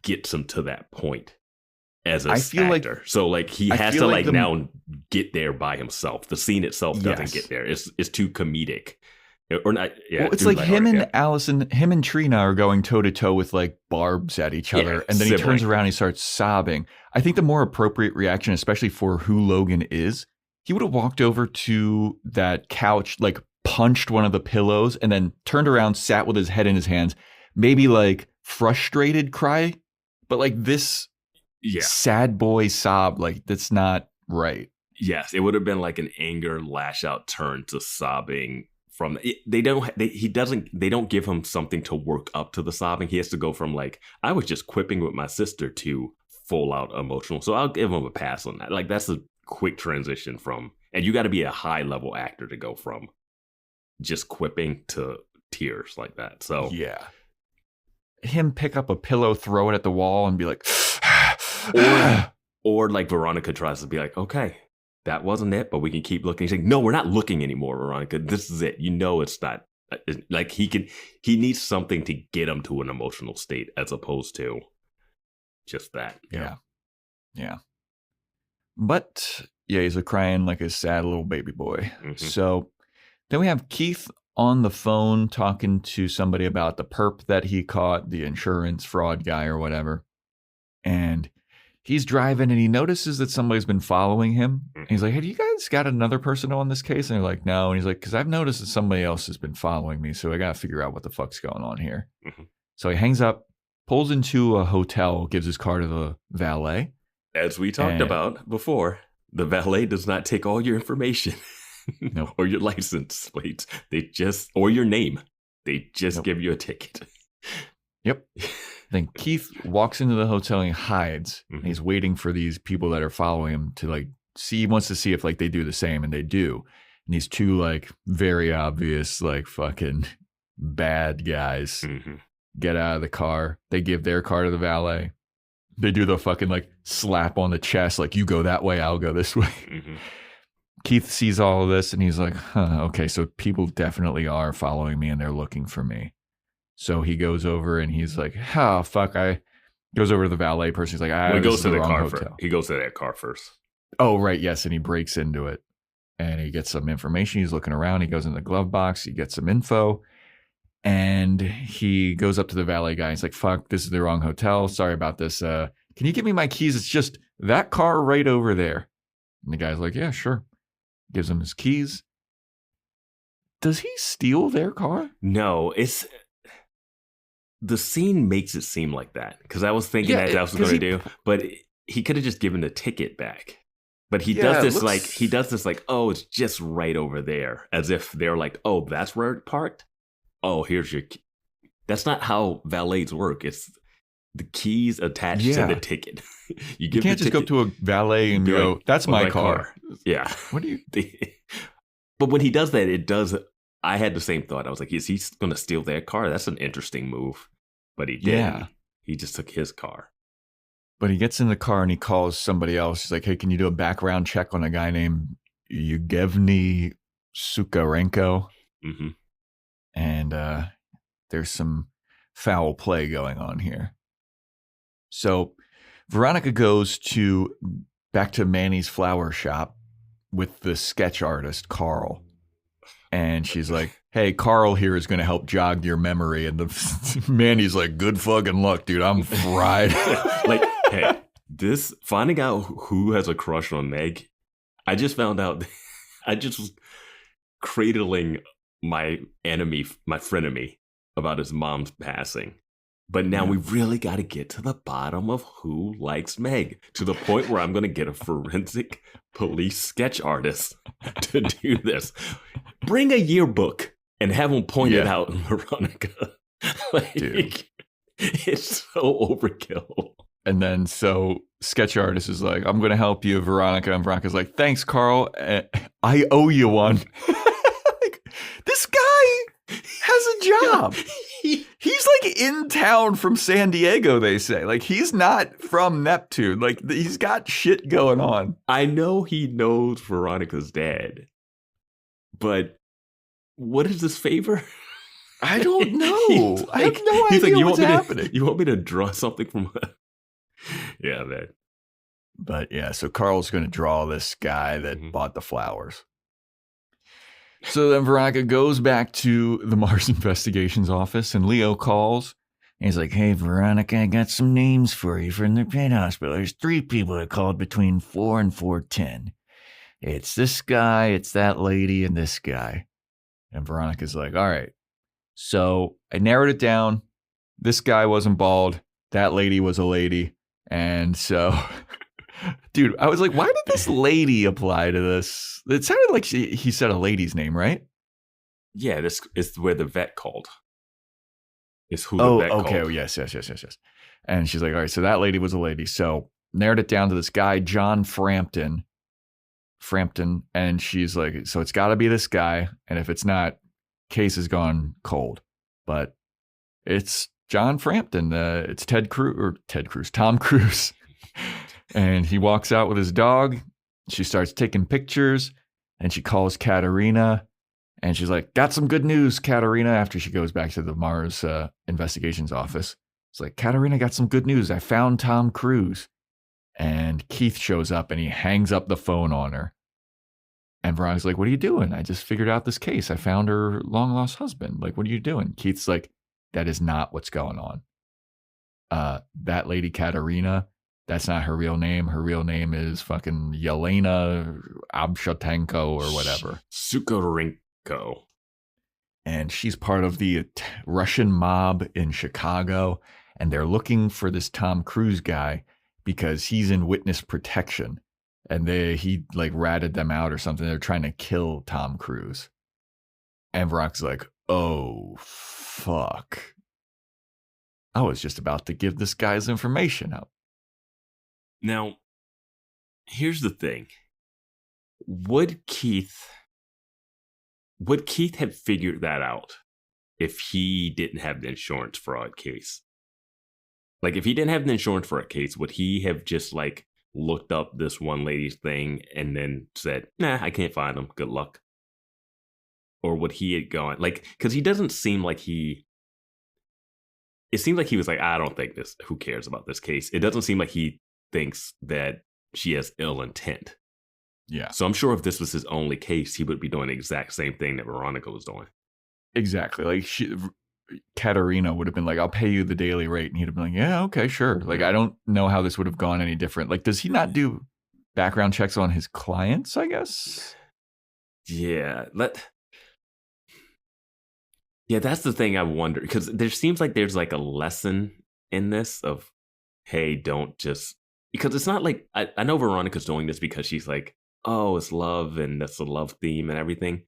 gets him to that point as a actor. So like he has to like now get there by himself. The scene itself doesn't get there. It's too comedic. Or not, yeah. Well, it's like him and Allison, him and Trina are going toe to toe with like barbs at each other, and then he turns around and he starts sobbing. I think the more appropriate reaction, especially for who Logan is, he would have walked over to that couch, like punched one of the pillows, and then turned around, sat with his head in his hands, maybe like frustrated cry, but like this sad boy sob, like that's not right. Yes, it would have been like an anger lash out turn to sobbing. From they don't give him something to work up to the sobbing. He has to go from like I was just quipping with my sister to full out emotional. So I'll give him a pass on that. Like that's a quick transition from, and you got to be a high level actor to go from just quipping to tears like that. So yeah, him pick up a pillow, throw it at the wall, and be like, or like Veronica tries to be like, okay, that wasn't it, but we can keep looking. He's like, no, we're not looking anymore, Veronica. This is it. You know, it's not like he needs something to get him to an emotional state as opposed to just that. Yeah. Yeah. But yeah, he's crying like a sad little baby boy. Mm-hmm. So then we have Keith on the phone talking to somebody about the perp that he caught, the insurance fraud guy or whatever. And he's driving and he notices that somebody's been following him. And he's like, hey, do you guys got another person on this case? And they're like, no. And he's like, because I've noticed that somebody else has been following me. So I got to figure out what the fuck's going on here. Mm-hmm. So he hangs up, pulls into a hotel, gives his car to the valet. As we talked about before, the valet does not take all your information or your license plates. Or your name. They just give you a ticket. Yep. Then Keith walks into the hotel and he hides. Mm-hmm. And he's waiting for these people that are following him to like see. He wants to see if like they do the same, and they do. And these two like very obvious like fucking bad guys get out of the car. They give their car to the valet. They do the fucking like slap on the chest, like you go that way, I'll go this way. Mm-hmm. Keith sees all of this and he's like, okay, so people definitely are following me and they're looking for me. So he goes over and he's like, oh, fuck. Goes over to the valet person. He's like, he goes to the car first. He goes to that car first. Oh, right. Yes. And he breaks into it and he gets some information. He's looking around. He goes in the glove box. He gets some info and he goes up to the valet guy. He's like, fuck, this is the wrong hotel. Sorry about this. Can you give me my keys? It's just that car right over there. And the guy's like, yeah, sure. Gives him his keys. Does he steal their car? No, the scene makes it seem like that because I was thinking that's what going to do, but he could have just given the ticket back. But he does this like, oh, it's just right over there, as if they're like, oh, that's where it parked. Oh, here's your key. That's not how valets work. It's the keys attached to the ticket. You can't just go to a valet and go, that's my car. Yeah. What do you? But when he does that, it does. I had the same thought. I was like, is he going to steal their car? That's an interesting move. But he didn't. Yeah. He just took his car. But he gets in the car and he calls somebody else. He's like, hey, can you do a background check on a guy named Yevgeny Sukarenko? Mm-hmm. And there's some foul play going on here. So Veronica goes back to Manny's flower shop with the sketch artist, Carl. And she's like, hey, Carl here is going to help jog your memory. And the Mandy's like, good fucking luck, dude. I'm fried. Like, hey, finding out who has a crush on Meg, I just found out, I just was cradling my frenemy about his mom's passing. But now we really got to get to the bottom of who likes Meg, to the point where I'm going to get a forensic police sketch artist to do this. Bring a yearbook and have them point it out, Veronica. Like, dude, it's so overkill. And then so sketch artist is like, I'm going to help you, Veronica. And Veronica's like, thanks, Carl. I owe you one. Like, this guy has a job. He's like in town from San Diego, they say. Like, he's not from Neptune. Like, he's got shit going on. I know he knows Veronica's dad, but what is this favor? I don't know. I have no idea what's happening. You want me to draw something from Yeah, man. But yeah, so Carl's going to draw this guy that bought the flowers. So then Veronica goes back to the Mars Investigations office, and Leo calls. And he's like, hey, Veronica, I got some names for you from the pain hospital. There's 3 people that called between 4 and 4:10. It's this guy, it's that lady, and this guy. And Veronica's like, all right. So I narrowed it down. This guy wasn't bald. That lady was a lady. And so, dude, I was like, why did this lady apply to this? It sounded like he said a lady's name, right? Yeah, this is where the vet called. It's who the vet called. Oh, yes. And she's like, all right, so that lady was a lady. So narrowed it down to this guy, John Frampton. And she's like, so it's got to be this guy. And if it's not, case has gone cold. But it's John Frampton. It's Tom Cruise. And he walks out with his dog. She starts taking pictures, and she calls Katerina. And she's like, got some good news, Katerina, after she goes back to the Mars Investigations office. It's like, Katerina, got some good news. I found Tom Cruise. And Keith shows up, and he hangs up the phone on her. And Veronica's like, what are you doing? I just figured out this case. I found her long-lost husband. Like, what are you doing? Keith's like, that is not what's going on. That lady, Katerina, that's not her real name. Her real name is fucking Yelena Abshatenko or whatever. Sukorenko. And she's part of the Russian mob in Chicago. And they're looking for this Tom Cruise guy because he's in witness protection. And he like ratted them out or something. They're trying to kill Tom Cruise. And Veronica's like, oh, fuck. I was just about to give this guy's information out. Now, here's the thing. Would Keith have figured that out if he didn't have the insurance fraud case? Like, if he didn't have the insurance fraud case, would he have just like looked up this one lady's thing and then said, nah, I can't find him. Good luck. Or would he have gone, like, because he doesn't seem like it seems like he was like, I don't think who cares about this case? It doesn't seem like he thinks that she has ill intent. Yeah. So I'm sure if this was his only case, he would be doing the exact same thing that Veronica was doing. Exactly. Like, Katerina would have been like, I'll pay you the daily rate. And he'd have been like, yeah, okay, sure. Like, I don't know how this would have gone any different. Like, does he not do background checks on his clients, I guess? Yeah. Yeah, that's the thing I wonder. Because there seems like there's like a lesson in this of, hey, don't just... Because it's not like... I know Veronica's doing this because she's like, oh, it's love and that's a love theme and everything.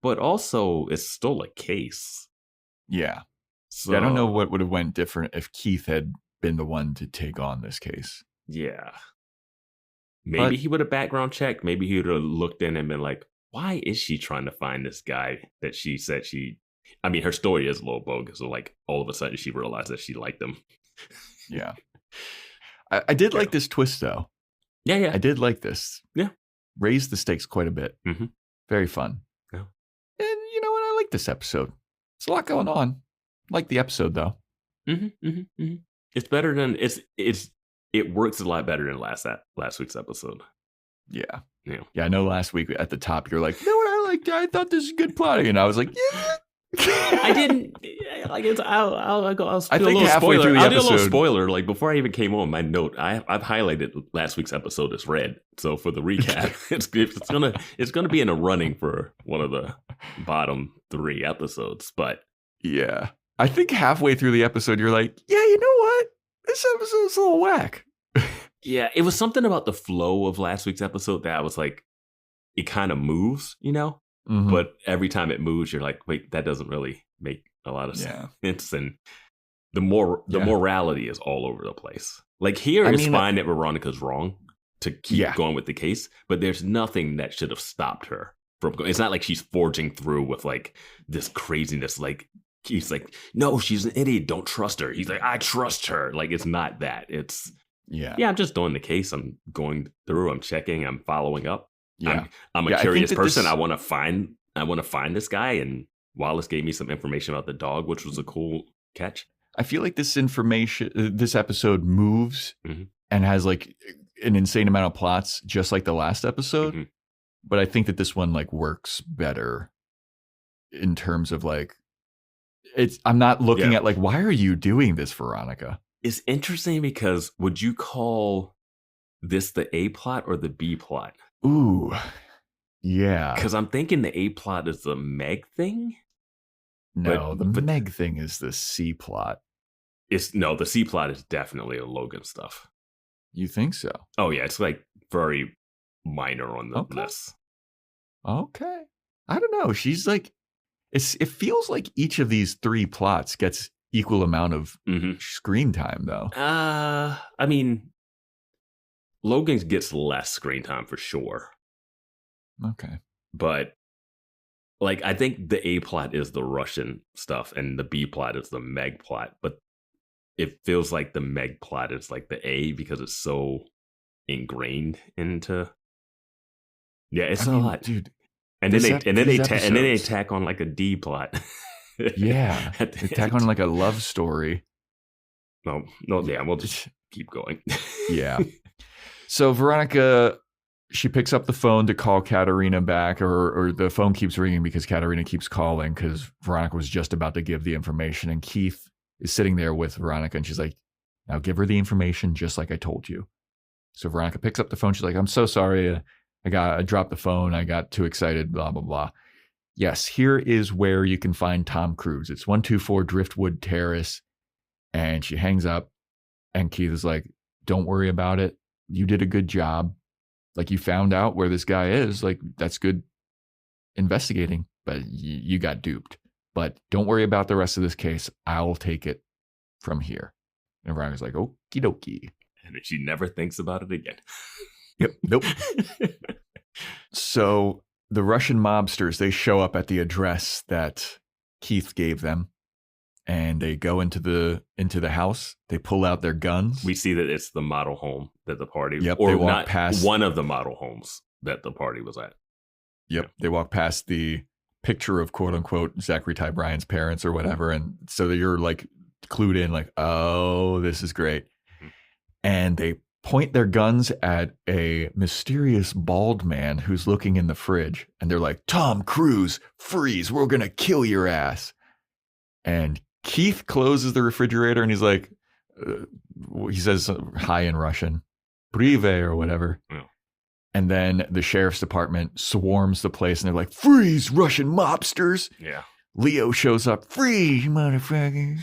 But also, it's still a case. Yeah. So, yeah, I don't know what would have went different if Keith had been the one to take on this case. Yeah. Maybe he would have background checked. Maybe he would have looked in and been like, why is she trying to find this guy that she said she... I mean, her story is a little bogus. So, like, all of a sudden, she realized that she liked him. Yeah. I did like this twist, though. Yeah. I did like this. Yeah. Raised the stakes quite a bit. Mm-hmm. Very fun. Yeah. And you know what? I like this episode. It's a lot going on. Like the episode, though. It's better than... It works a lot better than last week's episode. Yeah. Yeah, I know last week at the top, you're like, no, I liked it. I thought this is good plotting. And I was like, yeah. I didn't like it. I'll go. I think halfway through the I'll do a little episode. spoiler. Like before I even came on, my note I've highlighted last week's episode as red. So for the recap, it's gonna be in a running for one of the bottom 3 episodes. But Yeah, I think halfway through the episode, you're like, yeah, you know what? This episode's a little whack. yeah, it was something about the flow of last week's episode that I was like, it kind of moves, Mhm. But every time it moves, you're like, wait, that doesn't really make a lot of Yeah. sense. And the morality is all over the place. Like here, it's fine that Veronica's wrong to keep going with the case, but there's nothing that should have stopped her from going. It's not like she's forging through with like this craziness. Like he's like, no, she's an idiot. Don't trust her. He's like, I trust her. Like it's not that. It's I'm just doing the case. I'm going through. I'm checking. I'm following up. Yeah, I'm a curious person. I want to find this guy, and Wallace gave me some information about the dog, which was a cool catch. I feel like this episode moves Mhm. and has like an insane amount of plots, just like the last episode. Mhm. But I think that this one like works better in terms of like, I'm not looking at like, why are you doing this, Veronica? It's interesting because would you call this the A plot or the B plot? Ooh, yeah. Because I'm thinking the A plot is the Meg thing. No, but the Meg thing is the C plot. The C plot is definitely a Logan stuff. You think so? Oh yeah, it's like very minor on the list. Okay. I don't know. She's like, it feels like each of these 3 plots gets equal amount of screen time though. I mean, Logan gets less screen time for sure. Okay. But like I think the A plot is the Russian stuff and the B plot is the Meg plot, but it feels like the Meg plot is like the A because it's so ingrained into it's a lot, dude. And then they tack on like a D plot. Yeah. They tack on like a love story. No, we'll just keep going. Yeah. So Veronica, she picks up the phone to call Katerina back, or the phone keeps ringing because Katerina keeps calling because Veronica was just about to give the information. And Keith is sitting there with Veronica and she's like, now give her the information just like I told you. So Veronica picks up the phone. She's like, I'm so sorry. I dropped the phone. I got too excited, blah, blah, blah. Yes, here is where you can find Tom Cruise. It's 124 Driftwood Terrace. And she hangs up and Keith is like, don't worry about it. You did a good job. Like you found out where this guy is. Like that's good investigating, but you got duped. But don't worry about the rest of this case. I'll take it from here. And Veronica's like, okie dokie. And she never thinks about it again. Yep. Nope. So the Russian mobsters, they show up at the address that Keith gave them. And they go into the house. They pull out their guns. We see that it's the model home that the party, Yep, or they walk not past one of the model homes that the party was at. Yep, they walk past the picture of quote unquote Zachary Ty Bryan's parents or whatever, and so you're like clued in, like, oh, this is great. Mm-hmm. And they point their guns at a mysterious bald man who's looking in the fridge, and they're like, Tom Cruise, freeze! We're gonna kill your ass. And Keith closes the refrigerator and he's like, he says hi in Russian, Prive or whatever. Yeah. And then the sheriff's department swarms the place and they're like, freeze, Russian mobsters. Yeah. Leo shows up, freeze, motherfucker.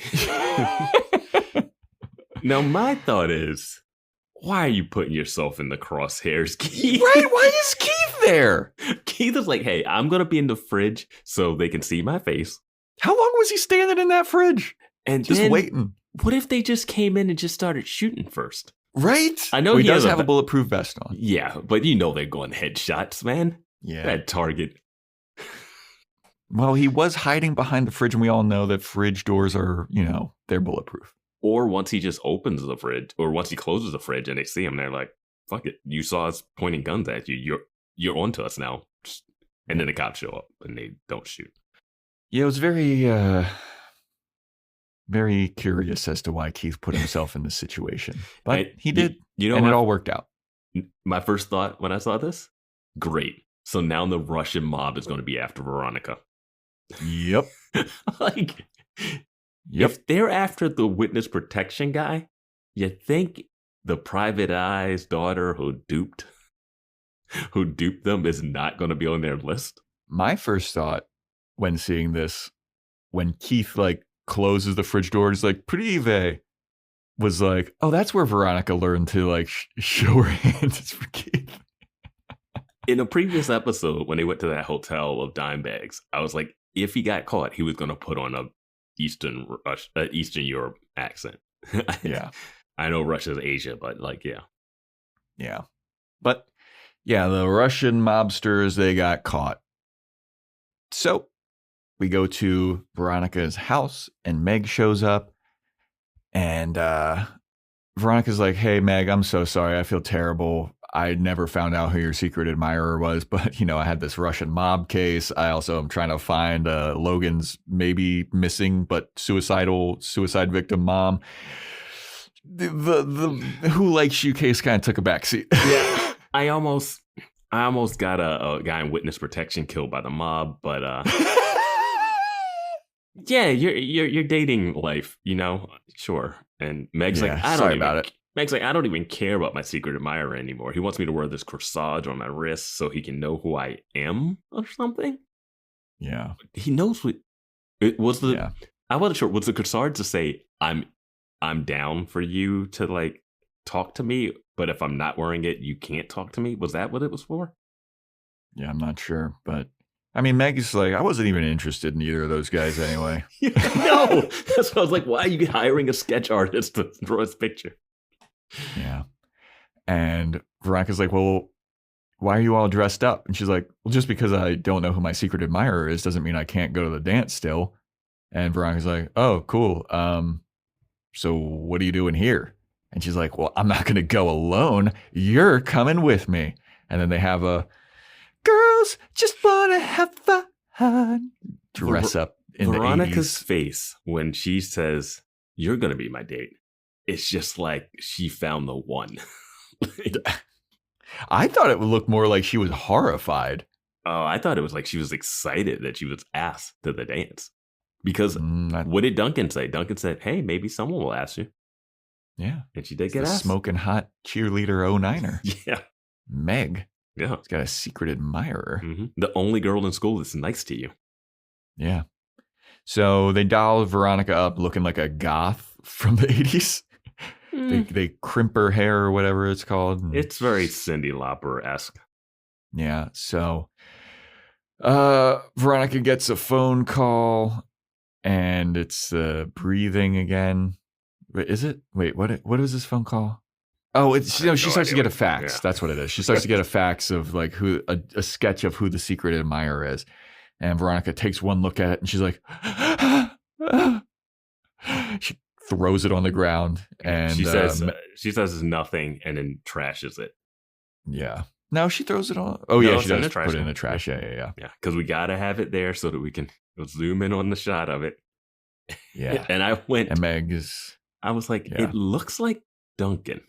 Now, my thought is, why are you putting yourself in the crosshairs, Keith? Right? Why is Keith there? Keith is like, hey, I'm going to be in the fridge so they can see my face. How long was he standing in that fridge? And just then, waiting. What if they just came in and just started shooting first? Right? I know he does have a bulletproof vest on. Yeah, but they're going headshots, man. Yeah. That target. Well, he was hiding behind the fridge, and we all know that fridge doors are, they're bulletproof. Or once he just opens the fridge, or once he closes the fridge and they see him, they're like, fuck it. You saw us pointing guns at you. You're onto us now. And then the cops show up and they don't shoot. Yeah, it was very, very curious as to why Keith put himself in this situation. But he did, and it all worked out. My first thought when I saw this, Great. So now the Russian mob is going to be after Veronica. Yep. Like, if they're after the witness protection guy, you think the private eye's daughter who duped them is not going to be on their list? My first thought when seeing this, when Keith like closes the fridge door, is like, Prive, was like, oh, that's where Veronica learned to like show her hands for Keith. In a previous episode, when they went to that hotel of dime bags, I was like, if he got caught, he was going to put on a Eastern Europe accent. Yeah. I know Russia's Asia, but like, yeah. Yeah. But yeah, the Russian mobsters, they got caught. So we go to Veronica's house and Meg shows up and Veronica's like, hey, Meg, I'm so sorry. I feel terrible. I never found out who your secret admirer was, but, you know, I had this Russian mob case. I also am trying to find Logan's maybe missing but suicide victim mom. The Who Likes You case kind of took a backseat. Yeah, I almost got a guy in witness protection killed by the mob, but yeah, your dating life, you know, sure. And Meg's like, Meg's like, I don't even care about my secret admirer anymore. He wants me to wear this corsage on my wrist so he can know who I am or something. Yeah, he knows what it was. I wasn't sure. Was the corsage to say I'm down for you to like talk to me, but if I'm not wearing it, you can't talk to me? Was that what it was for? Yeah, I'm not sure, but I mean, Meg's like, I wasn't even interested in either of those guys anyway. No, that's what I was like. Why are you hiring a sketch artist to draw his picture? Yeah. And Veronica's like, well, why are you all dressed up? And she's like, well, just because I don't know who my secret admirer is doesn't mean I can't go to the dance still. And Veronica's like, oh, cool. So what are you doing here? And she's like, well, I'm not going to go alone. You're coming with me. And then they have a girls just want to have fun. Dress up in Veronica's the 80s. face when she says, you're going to be my date. It's just like she found the one. I thought it would look more like she was horrified. Oh, I thought it was like she was excited that she was asked to the dance. Because what did Duncan say? Duncan said, hey, maybe someone will ask you. Yeah. And she did get asked. Smoking hot cheerleader 09er. Yeah. Meg. Yeah. She's got a secret admirer. Mm-hmm. The only girl in school that's nice to you. Yeah. So they doll Veronica up looking like a goth from the 80s. They crimp her hair or whatever it's called. It's very Cyndi Lauper-esque. Yeah. So Veronica gets a phone call and it's breathing again. Is it? Wait, what is this phone call? Oh, it's she starts to get a fax. Yeah. That's what it is. She starts to get a fax of like who a sketch of who the secret admirer is. And Veronica takes one look at it and she's like, she throws it on the ground and she says it's nothing and then trashes it. Yeah. No, she throws it on. Oh, no, yeah, she does put it in the trash. Yeah. Yeah, because we got to have it there so that we can zoom in on the shot of it. Yeah. And I went. And Meg is. I was like, It looks like Duncan.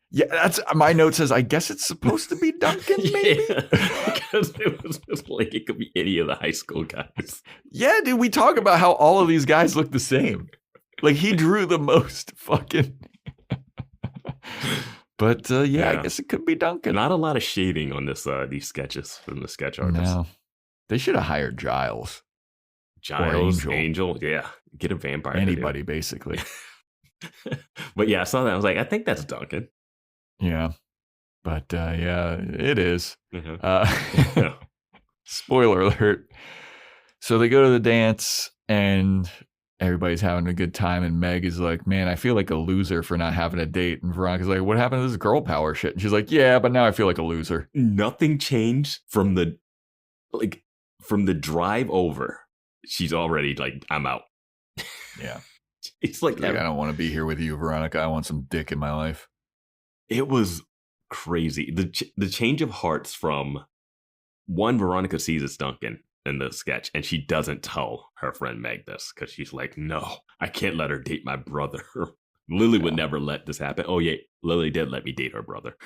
Yeah, that's my note says, I guess it's supposed to be Duncan, maybe? Because it was just like it could be any of the high school guys. Yeah, dude, we talk about how all of these guys look the same. Like, he drew the most fucking... But, I guess it could be Duncan. Not a lot of shading on this these sketches from the sketch artists. No. They should have hired Giles. Giles, Angel. Yeah, get a vampire. Anybody, basically. But yeah, I saw that. I was like, I think that's Duncan. Yeah. But, it is. Mm-hmm. Spoiler alert. So they go to the dance and... everybody's having a good time, and Meg is like, man, I feel like a loser for not having a date. And Veronica's like, what happened to this girl power shit? And she's like, yeah, but now I feel like a loser. Nothing changed from the drive over. She's already like, I'm out. Yeah. It's like I don't want to be here with you, Veronica. I want some dick in my life. It was crazy. The change of hearts from one, Veronica sees it's Duncan in the sketch, and she doesn't tell her friend Meg this because she's like, no, I can't let her date my brother. Lily would never let this happen. Oh yeah, Lily did let me date her brother.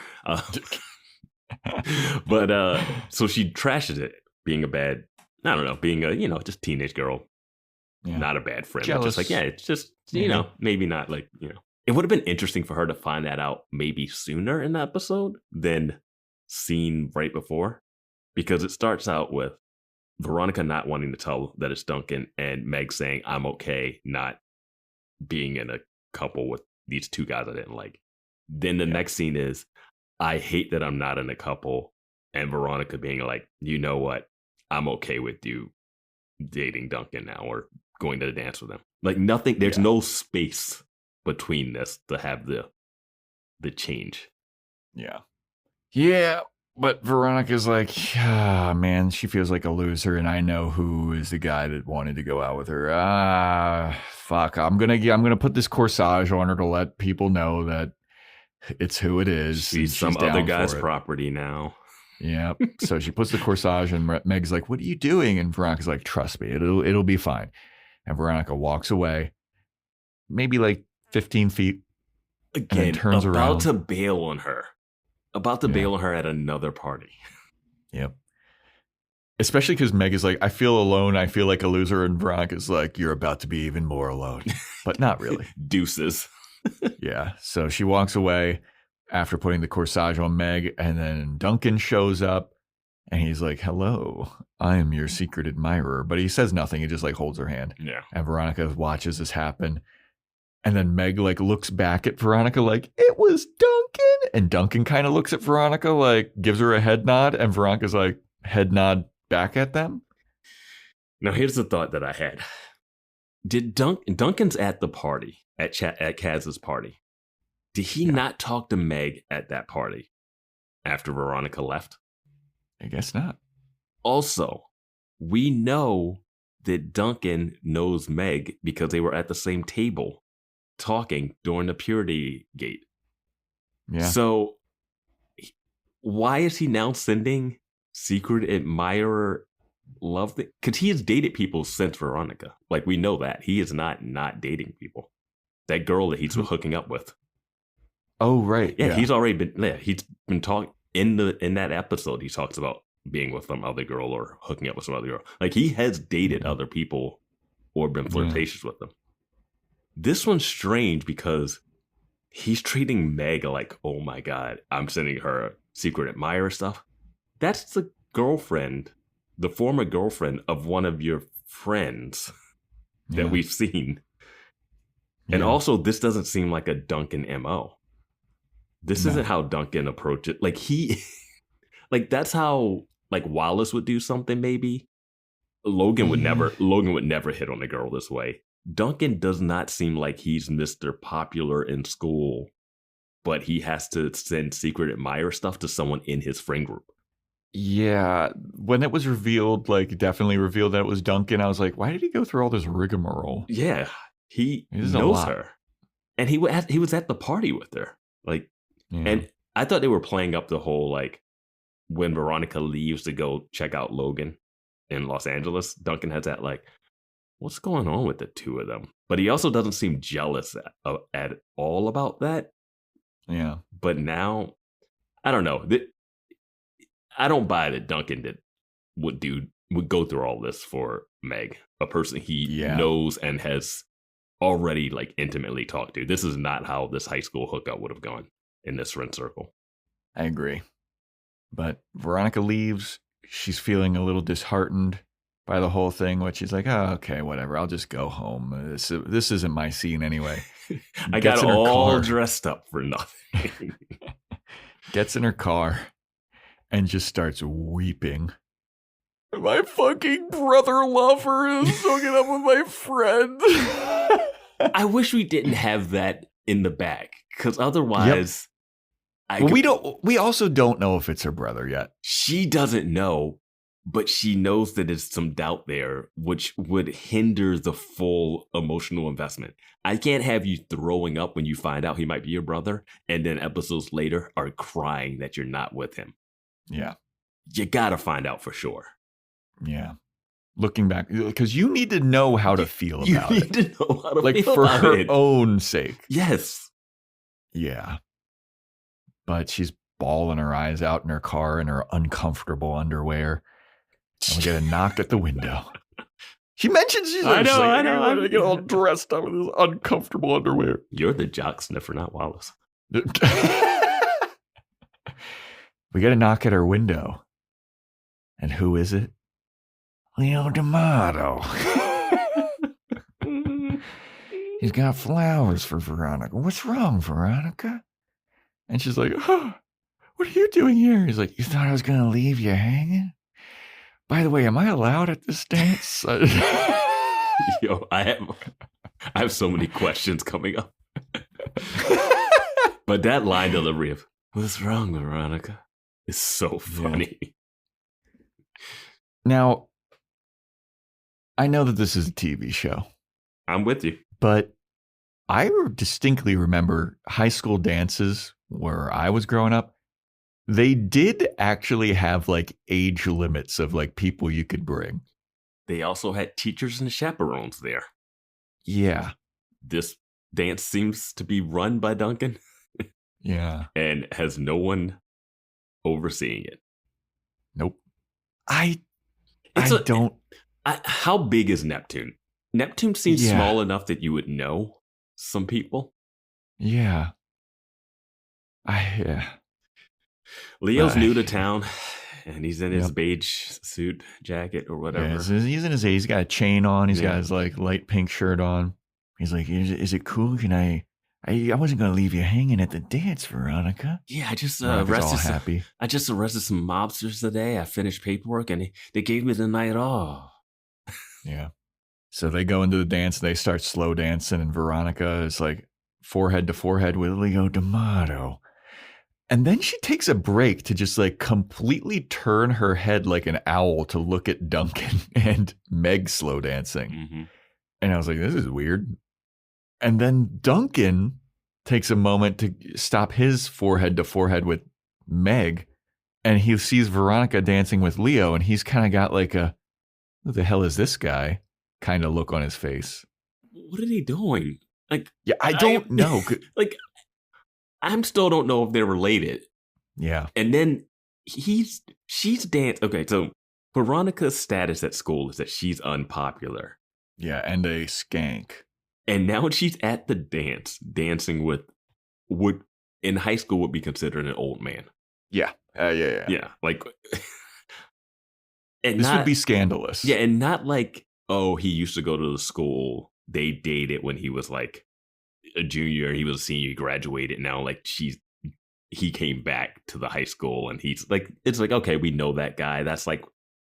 But so she trashes it, being a bad, I don't know, being a, just teenage girl. Yeah. Not a bad friend. Jealous. But just like, yeah, it's just, Yeah. maybe not like, It would have been interesting for her to find that out maybe sooner in the episode than seen right before. Because it starts out with Veronica not wanting to tell that it's Duncan and Meg saying, I'm okay not being in a couple with these two guys I didn't like. Then the next scene is, I hate that I'm not in a couple. And Veronica being like, you know what? I'm okay with you dating Duncan now or going to the dance with him. Like nothing, there's no space between this to have the change. Yeah. Yeah. But Veronica's like, man, she feels like a loser, and I know who is the guy that wanted to go out with her. Fuck. I'm gonna put this corsage on her to let people know that it's who it is. She's some other guy's property now. Yeah. So she puts the corsage, and Meg's like, what are you doing? And Veronica's like, trust me, it'll be fine. And Veronica walks away, maybe like 15 feet. Again, turns about around. to bail on her. About to bail on her at another party. Yep. Especially because Meg is like, I feel alone. I feel like a loser. And Veronica's like, you're about to be even more alone. But not really. Deuces. Yeah. So she walks away after putting the corsage on Meg. And then Duncan shows up. And he's like, hello, I am your secret admirer. But he says nothing. He just like holds her hand. Yeah. And Veronica watches this happen. And then Meg like looks back at Veronica like, it was Duncan. And Duncan kind of looks at Veronica like, gives her a head nod. And Veronica's like, head nod back at them. Now here's the thought that I had. Did Duncan's at the party, at Kaz's party. Did he not talk to Meg at that party after Veronica left? I guess not. Also, we know that Duncan knows Meg because they were at the same table talking during the purity gate. Yeah. So why is he now sending secret admirer love thing? Because he has dated people since Veronica. Like, we know that. He is not dating people. That girl that he's hooking up with. Oh, right. Yeah, he's already been, he's been talking in that episode. He talks about being with some other girl or hooking up with some other girl. Like, he has dated other people or been flirtatious with them. This one's strange because he's treating Meg like, oh my God, I'm sending her secret admirer stuff. That's the girlfriend, the former girlfriend of one of your friends that we've seen. And also, this doesn't seem like a Duncan MO. This isn't how Duncan approaches. Like, like, that's how, like, Wallace would do something, maybe. Logan would never hit on a girl this way. Duncan does not seem like he's Mr. Popular in school, but he has to send secret admirer stuff to someone in his friend group. Yeah. When it was revealed, like, definitely revealed that it was Duncan, I was like, why did he go through all this rigmarole? Yeah. He knows her. And he was at the party with her. Like, and I thought they were playing up the whole, like, when Veronica leaves to go check out Logan in Los Angeles, Duncan has that, like, what's going on with the two of them? But he also doesn't seem jealous at all about that. Yeah. But now, I don't know. I don't buy that Duncan would go through all this for Meg, a person he knows and has already, like, intimately talked to. This is not how this high school hookup would have gone in this friend circle. I agree. But Veronica leaves. She's feeling a little disheartened by the whole thing, which she's like, oh, okay, whatever. I'll just go home. This isn't my scene anyway. I got all dressed up for nothing. Gets in her car and just starts weeping. My fucking brother lover is hooking up with my friend. I wish we didn't have that in the back, because otherwise... We also don't know if it's her brother yet. She doesn't know, but she knows that there's some doubt there, which would hinder the full emotional investment. I can't have you throwing up when you find out he might be your brother, and then episodes later are crying that you're not with him. Yeah. You gotta find out for sure. Yeah. Looking back, because you need to know how to feel about it. You need to know how to like, feel for about her it. own sake. Yes. Yeah. But she's bawling her eyes out in her car in her uncomfortable underwear. And we get a knock at the window. She mentions she's like, I know. I'm going to get all dressed up with this uncomfortable underwear. You're the jock sniffer, not Wallace. We get a knock at her window. And who is it? Leo D'Amato. He's got flowers for Veronica. What's wrong, Veronica? And she's like, oh, what are you doing here? He's like, you thought I was going to leave you hanging? By the way, am I allowed at this dance? Yo, I have so many questions coming up. But that line delivery of, what's wrong, Veronica? Is so funny. Yeah. Now, I know that this is a TV show. I'm with you. But I distinctly remember high school dances where I was growing up. They did actually have like age limits of like people you could bring. They also had teachers and chaperones there. Yeah. This dance seems to be run by Duncan. Yeah. And has no one overseeing it. Nope. How big is Neptune? Neptune seems small enough that you would know some people. Yeah. Leo's new to town, and he's in his beige suit jacket or whatever. Yeah, he's got a chain on. He's got his like light pink shirt on. He's like, is it cool? Can I wasn't going to leave you hanging at the dance, Veronica. Yeah, I just arrested some mobsters today. I finished paperwork, and they gave me the night off. Yeah. So they go into the dance, they start slow dancing, and Veronica is like forehead to forehead with Leo D'Amato. And then she takes a break to just like completely turn her head like an owl to look at Duncan and Meg slow dancing. Mm-hmm. And I was like, this is weird. And then Duncan takes a moment to stop his forehead to forehead with Meg, and he sees Veronica dancing with Leo, and he's kind of got like a, who the hell is this guy? Kind of look on his face. What are they doing? Like, yeah, I don't know. Like, I still don't know if they're related. Yeah. And then she's danced. Okay, so Veronica's status at school is that she's unpopular. Yeah, and a skank. And now she's at the dance, dancing with would in high school would be considered an old man. Yeah. Yeah, like, and this would be scandalous. Yeah, and not like, oh, he used to go to the school. They dated when he was like a junior. He was a senior. He graduated. Now, like, he came back to the high school, and he's like, it's like, okay, we know that guy. That's like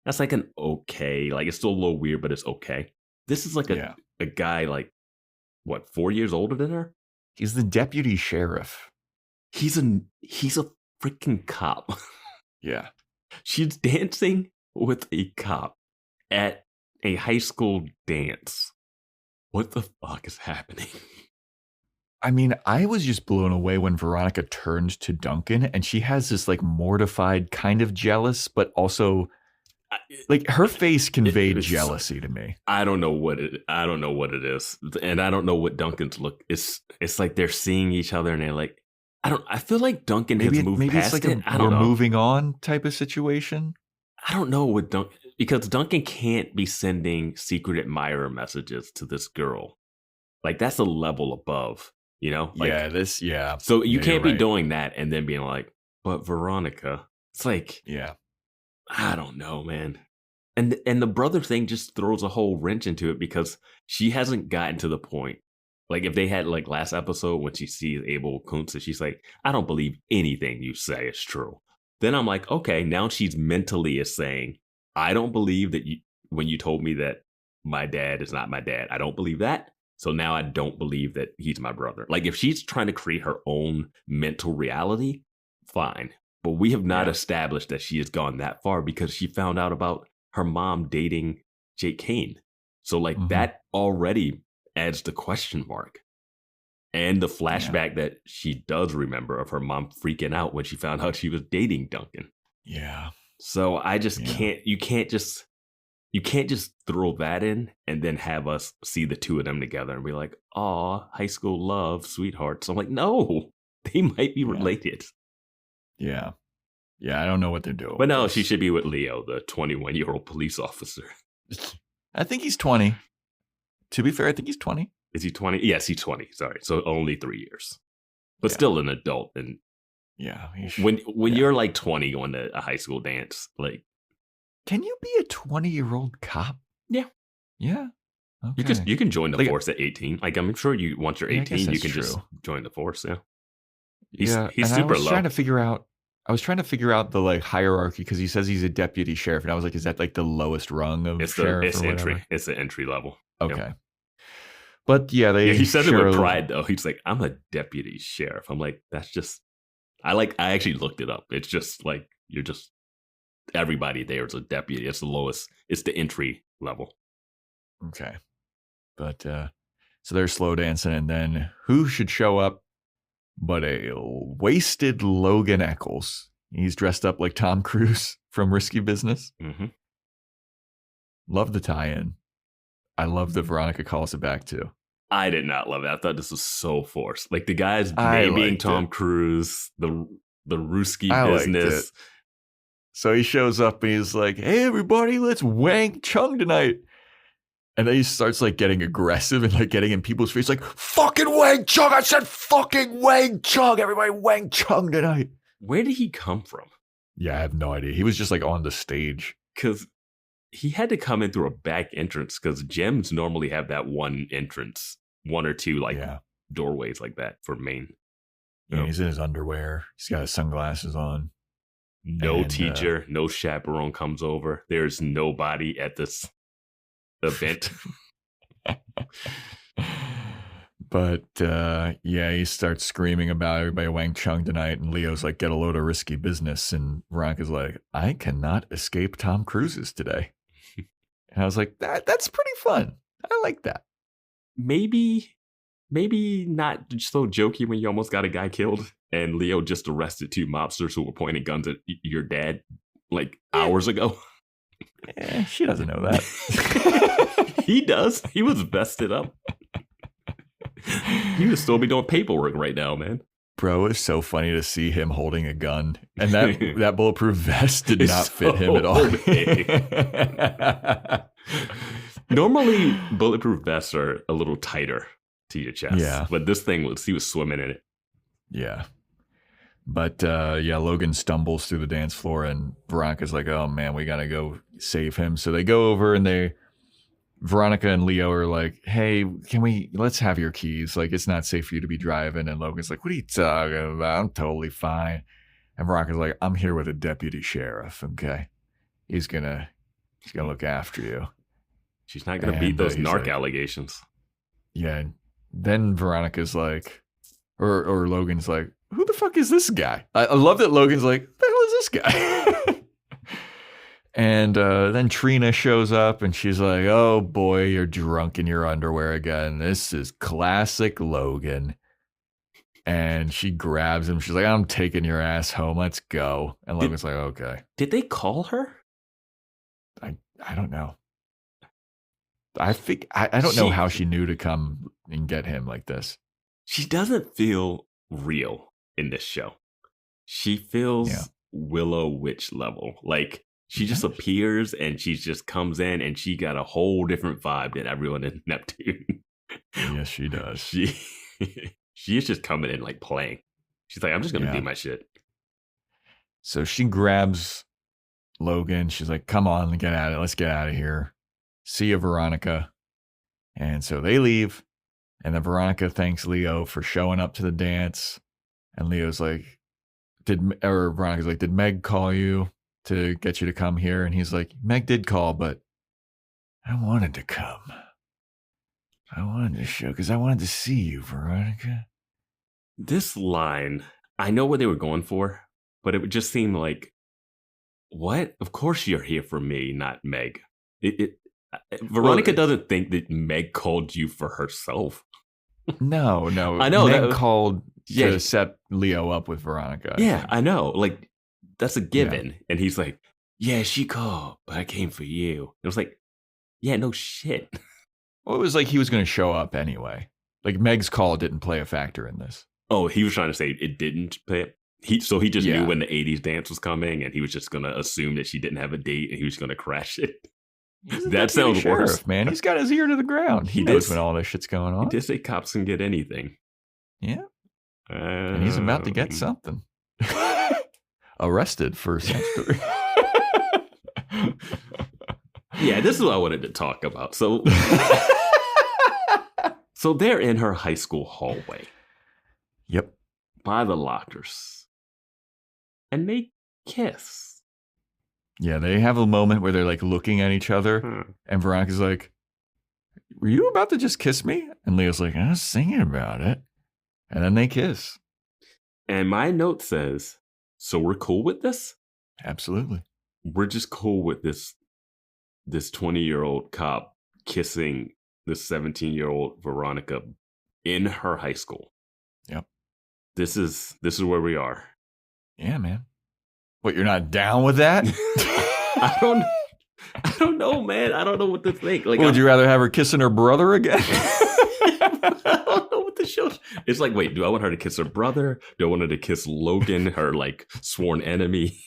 an okay. Like, it's still a little weird, but it's okay. This is like a guy like, what, 4 years older than her? He's the deputy sheriff. He's a freaking cop. Yeah. She's dancing with a cop at a high school dance. What the fuck is happening? I mean, I was just blown away when Veronica turned to Duncan, and she has this like mortified, kind of jealous, but also like her face conveyed jealousy to me. I don't know what it is, and I don't know what Duncan's look. It's like they're seeing each other, and they're like, I feel like Duncan has moved past it's like it. I don't know. Moving on type of situation. I don't know what Duncan, because Duncan can't be sending secret admirer messages to this girl. Like, that's a level above, you know? Like, So you can't be doing that and then being like, but Veronica, it's like, I don't know, man. And the brother thing just throws a whole wrench into it because she hasn't gotten to the point. Like, if they had like last episode when she sees Abel Kuntz, she's like, I don't believe anything you say is true. Then I'm like, okay, now she's mentally is saying, I don't believe that when you told me that my dad is not my dad, I don't believe that. So now I don't believe that he's my brother. Like, if she's trying to create her own mental reality, fine. But we have not established that she has gone that far because she found out about her mom dating Jake Kane. So like that already adds the question mark. And the flashback that she does remember of her mom freaking out when she found out she was dating Duncan. Yeah. So I just can't, you can't just throw that in and then have us see the two of them together and be like, aw, high school love, sweethearts. I'm like, no, they might be related. Yeah. Yeah, I don't know what they're doing. But no, she should be with Leo, the 21-year-old police officer. I think he's 20. To be fair, I think he's 20. Is he 20? Yes, he's 20. Sorry. So only 3 years. But still an adult. And yeah. When you're like 20 going to a high school dance, like. Can you be a 20-year-old cop? Yeah. Yeah. Okay. You can join the force at 18. Like, I'm sure once you're 18, you can just join the force. Yeah. He's super low. I was trying to figure out the like hierarchy because he says he's a deputy sheriff, and I was like, is that like the lowest rung of sheriff? It's entry. It's the entry level. Okay. Yep. But yeah, he says it with pride though. He's like, I'm a deputy sheriff. I'm like, that's just. I actually looked it up. It's just like you're just everybody there is a deputy. It's the lowest. It's the entry level. Okay. But so they're slow dancing, and then who should show up but a wasted Logan Eccles? He's dressed up like Tom Cruise from Risky Business. Mm-hmm. Love the tie-in. I love that Veronica calls it back too. I did not love it. I thought this was so forced. Like the guy's name being Tom Cruise, the Ruskie Business. So he shows up and he's like, "Hey everybody, let's wank chung tonight." And then he starts like getting aggressive and like getting in people's face, like, "Fucking wank chung! I said fucking wank chung! Everybody wank chung tonight." Where did he come from? Yeah, I have no idea. He was just like on the stage. Because he had to come in through a back entrance because gyms normally have that one entrance, one or two like doorways like that for main. Yeah, he's in his underwear. He's got his sunglasses on. No teacher, no chaperone comes over. There's nobody at this event. But he starts screaming about everybody Wang Chung tonight, and Leo's like, "Get a load of Risky Business," and Veronica's like, "I cannot escape Tom Cruise's today." And I was like, that's pretty fun. I like that. Maybe not so jokey when you almost got a guy killed, and Leo just arrested 2 mobsters who were pointing guns at your dad like hours ago. She doesn't know that. He does. He was vested up. He would still be doing paperwork right now, man. Bro, it's so funny to see him holding a gun. And that bulletproof vest did not fit him at all. Normally, bulletproof vests are a little tighter to your chest. Yeah. But this thing he was swimming in it. Yeah. But Logan stumbles through the dance floor, and Veronica's like, "Oh man, we gotta go save him." So they go over, and Veronica and Leo are like, "Hey, let's have your keys. Like, it's not safe for you to be driving." And Logan's like, "What are you talking about? I'm totally fine." And Veronica's like, "I'm here with a deputy sheriff, okay? He's gonna look after you." She's not gonna beat those narc allegations. Yeah. And then Veronica's like, or Logan's like, "Who the fuck is this guy?" I love that Logan's like, "Who the hell is this guy?" And then Trina shows up, and she's like, "Oh boy, you're drunk in your underwear again. This is classic Logan." And she grabs him. She's like, "I'm taking your ass home. Let's go." And Logan's like, "Okay." Did they call her? I don't know. I think I don't know how she knew to come and get him like this. She doesn't feel real in this show. She feels Willow Witch level. Like, she just appears and she just comes in and she got a whole different vibe than everyone in Neptune. Yes, she does. She is just coming in like playing. She's like, "I'm just going to do my shit." So she grabs Logan. She's like, "Come on, get at it. Let's get out of here. See you, Veronica." And so they leave. And then Veronica thanks Leo for showing up to the dance. And Leo's like, Veronica's like, "Did Meg call you to get you to come here?" And he's like, "Meg did call, but I wanted to come. I wanted to show because I wanted to see you, Veronica." This line, I know what they were going for, but it would just seem like, what? Of course you're here for me, not Meg. Veronica doesn't think that Meg called you for herself. No. I know. Meg called to set Leo up with Veronica. Yeah, I know. Like, that's a given. Yeah. And he's like, "Yeah, she called, but I came for you." And it was like, yeah, no shit. Well, it was like he was going to show up anyway. Like, Meg's call didn't play a factor in this. Oh, he was trying to say it didn't play it? He just knew when the 80s dance was coming, and he was just going to assume that she didn't have a date, and he was going to crash it. That sounds worse. Man, he's got his ear to the ground. He knows when all this shit's going on. He did say cops can get anything. Yeah. And he's about to get something. Arrested for Seltzer. Yeah, this is what I wanted to talk about. So they're in her high school hallway. Yep. By the lockers. And they kiss. Yeah, they have a moment where they're like looking at each other. And Veronica's like, were you about to just kiss me? And Leo's like, I was thinking about it. And then they kiss. And my note says, so we're cool with this? Absolutely. We're just cool with this 20-year-old cop kissing this 17-year-old Veronica in her high school. Yep. This is where we are. Yeah, man. What, you're not down with that? I don't know, man. I don't know what to think. Like, would you rather have her kissing her brother again? I don't know what the show. It's like, wait, do I want her to kiss her brother? Do I want her to kiss Logan, her like sworn enemy?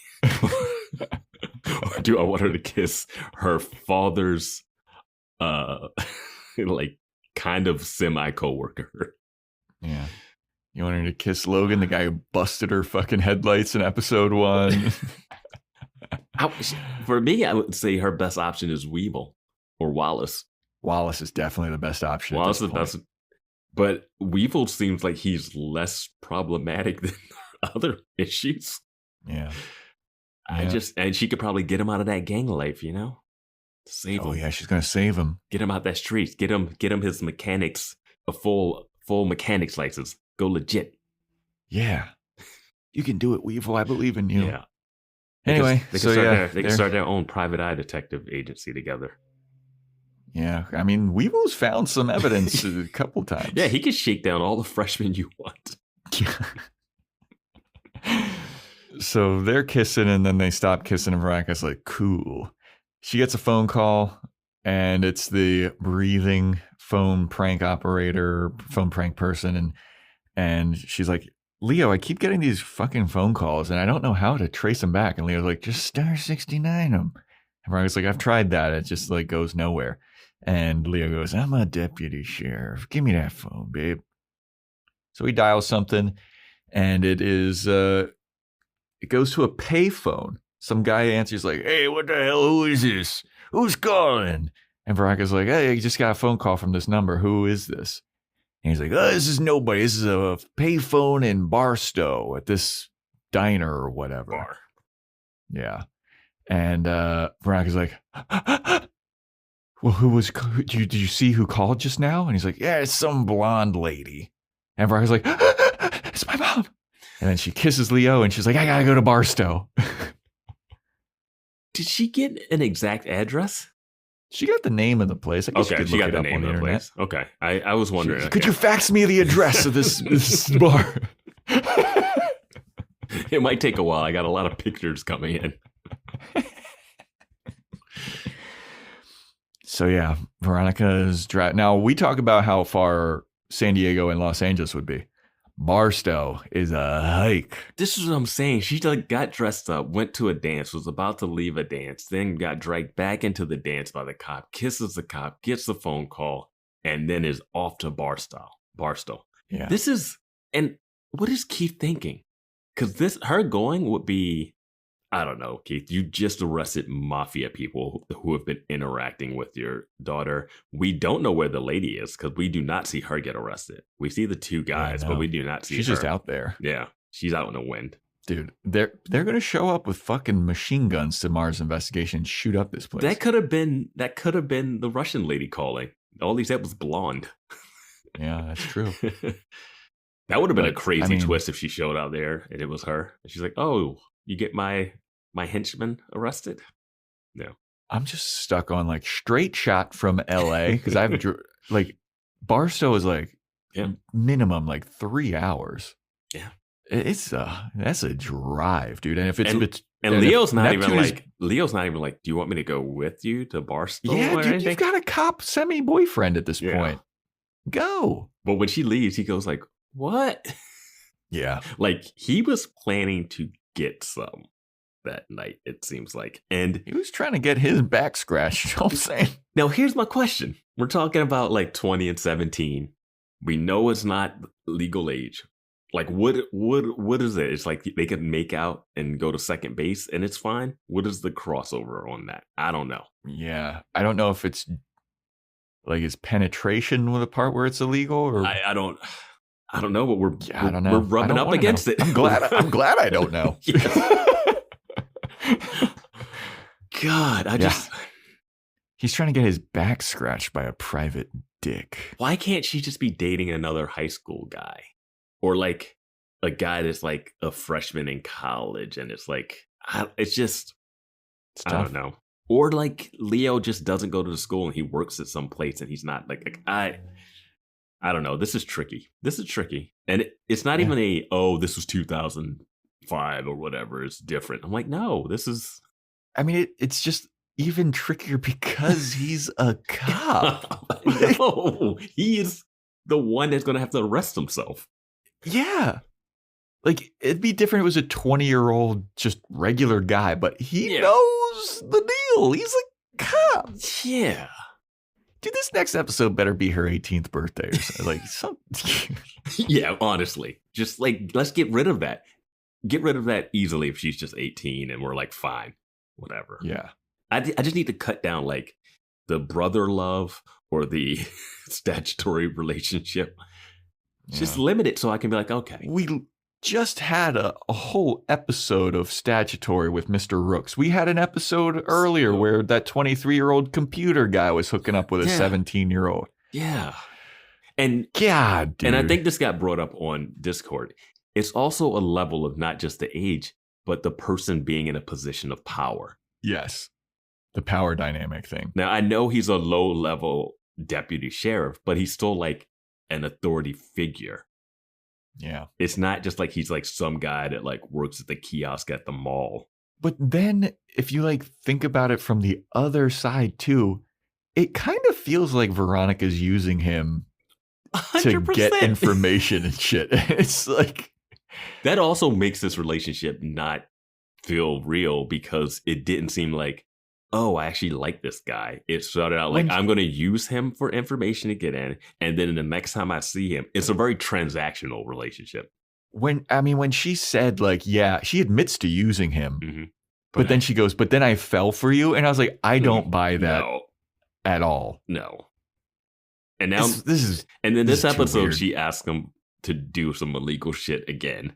Or do I want her to kiss her father's like kind of semi coworker? Yeah. You want her to kiss Logan, the guy who busted her fucking headlights in episode 1? For me, I would say her best option is Weevil or Wallace. Wallace is definitely the best option. Wallace is the best. But Weevil seems like he's less problematic than other issues. Yeah. And she could probably get him out of that gang life, Save him. Oh yeah, she's gonna save him. Get him out that street. Get him his mechanics, a full mechanics license. Go legit. Yeah. You can do it, Weevil. I believe in you. Yeah. Anyway, they can start their own private eye detective agency together. Yeah, I mean, Weevil's found some evidence a couple times. Yeah, he can shake down all the freshmen you want. So they're kissing, and then they stop kissing, and Veronica's like, cool. She gets a phone call, and it's the breathing phone prank operator, phone prank person, and she's like, Leo, I keep getting these fucking phone calls, and I don't know how to trace them back. And Leo's like, just star 69 them. And Veronica's like, I've tried that. It just like goes nowhere. And Leo goes, I'm a deputy sheriff. Give me that phone, babe. So he dials something, and it is, it goes to a payphone. Some guy answers like, hey, what the hell? Who is this? Who's calling? And Veronica's like, hey, I just got a phone call from this number. Who is this? And he's like, oh, this is nobody. This is a payphone in Barstow at this diner or whatever. Bar. Yeah. And Veronica's like, well, did you see who called just now? And he's like, yeah, it's some blonde lady. And Veronica's like, it's my mom. And then she kisses Leo, and she's like, I gotta go to Barstow. Did she get an exact address? She got the name of the place. I guess okay, she got the name of the place. Okay, I was wondering. Could you fax me the address of this bar? It might take a while. I got a lot of pictures coming in. So yeah, Veronica's driving. Now we talk about how far San Diego and Los Angeles would be. Barstow is a hike. This is what I'm saying. She like got dressed up, went to a dance, was about to leave a dance, then got dragged back into the dance by the cop, kisses the cop, gets the phone call, and then is off to Barstow. Yeah. This is, and what is Keith thinking? Because her going would be, I don't know, Keith, you just arrested mafia people who have been interacting with your daughter. We don't know where the lady is because we do not see her get arrested. We see the two guys, but we do not see her. She's just out there. Yeah, she's out in the wind. Dude, they're going to show up with fucking machine guns to Mars investigation and shoot up this place. That could have been the Russian lady calling. All he said was blonde. Yeah, that's true. That would have been a crazy twist if she showed out there and it was her. And she's like, oh, you get my henchman arrested? No. I'm just stuck on like straight shot from LA because I've like Barstow is like minimum like 3 hours. Yeah. That's a drive, dude. And if it's and Leo's not even like, do you want me to go with you to Barstow? Yeah, dude, you've got a cop semi-boyfriend at this point. Go. But when she leaves, he goes like, what? Yeah. Like, he was planning to get some that night, it seems like. And he was trying to get his back scratched. You know what I'm saying? Now, here's my question. We're talking about like 20 and 17. We know it's not legal age. Like, what is it? It's like they can make out and go to second base and it's fine. What is the crossover on that? I don't know. Yeah. I don't know if it's like, is penetration with the part where it's illegal, or I don't know, but we're rubbing up against it. I'm glad I don't know. God, he's trying to get his back scratched by a private dick. Why can't she just be dating another high school guy? Or like a guy that's like a freshman in college, and it's like, it's just, I don't know. Or like Leo just doesn't go to the school and he works at some place and he's not like I don't know. This is tricky. And it's not even this was 2005 or whatever. It's different. I'm like, no, this is. I mean, it's just even trickier because he's a cop. No, he is the one that's going to have to arrest himself. Yeah. Like, it'd be different if it was a 20-year-old, just regular guy, but he knows the deal. He's a cop. Yeah. Dude, this next episode better be her 18th birthday or something. Like, something. Yeah, honestly. Just like, let's get rid of that. Get rid of that easily if she's just 18 and we're like, fine, whatever. Yeah. I just need to cut down like the brother love or the statutory relationship. Just limit it so I can be like, okay. We just had a whole episode of statutory with Mr. Rooks. We had an episode earlier where that 23-year-old computer guy was hooking up with a 17-year-old. Yeah. And God, dude. And I think this got brought up on Discord. It's also a level of not just the age, but the person being in a position of power. Yes. The power dynamic thing. Now, I know he's a low-level deputy sheriff, but he's still like an authority figure. Yeah. It's not just like he's like some guy that like works at the kiosk at the mall. But then if you like think about it from the other side too, it kind of feels like Veronica's using him 100%. To get information and shit. It's like, that also makes this relationship not feel real because it didn't seem like, oh, I actually like this guy. It started out like, I'm going to use him for information to get in. And then the next time I see him, it's a very transactional relationship. When she said like, yeah, she admits to using him, mm-hmm. but then she goes, but then I fell for you. And I was like, I don't buy that at all. No. And now this episode, she asks him to do some illegal shit again.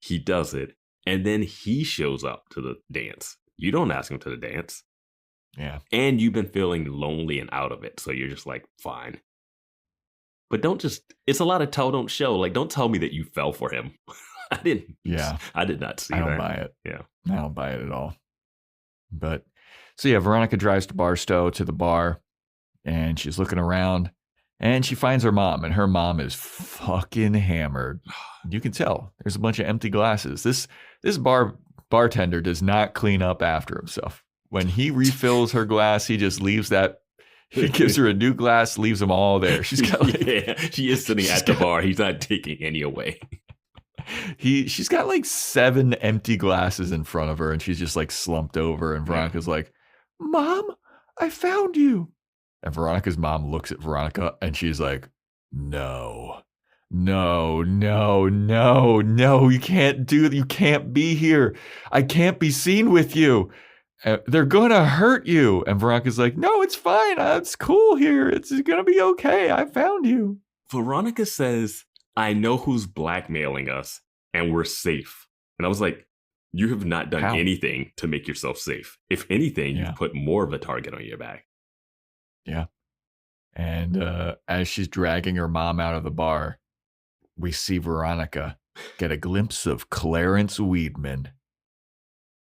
He does it. And then he shows up to the dance. You don't ask him to the dance. Yeah. And you've been feeling lonely and out of it. So you're just like, fine. But it's a lot of tell, don't show. Like, don't tell me that you fell for him. I did not see that. I don't buy it. Yeah. I don't buy it at all. But, so yeah, Veronica drives to Barstow to the bar and she's looking around and she finds her mom and her mom is fucking hammered. You can tell there's a bunch of empty glasses. This bartender does not clean up after himself. When he refills her glass, he just leaves that. He gives her a new glass, leaves them all there. She's got she is sitting at the bar. He's not taking any away. She's got like 7 empty glasses in front of her, and she's just like slumped over. And Veronica's like, "Mom, I found you." And Veronica's mom looks at Veronica, and she's like, "No, you can't do that. You can't be here. I can't be seen with you. They're going to hurt you." And Veronica's like, "No, it's fine. It's cool here. It's going to be okay. I found you." Veronica says, "I know who's blackmailing us and we're safe." And I was like, you have not done anything to make yourself safe. If anything, you've put more of a target on your back. Yeah. And as she's dragging her mom out of the bar, we see Veronica get a glimpse of Clarence Weedman.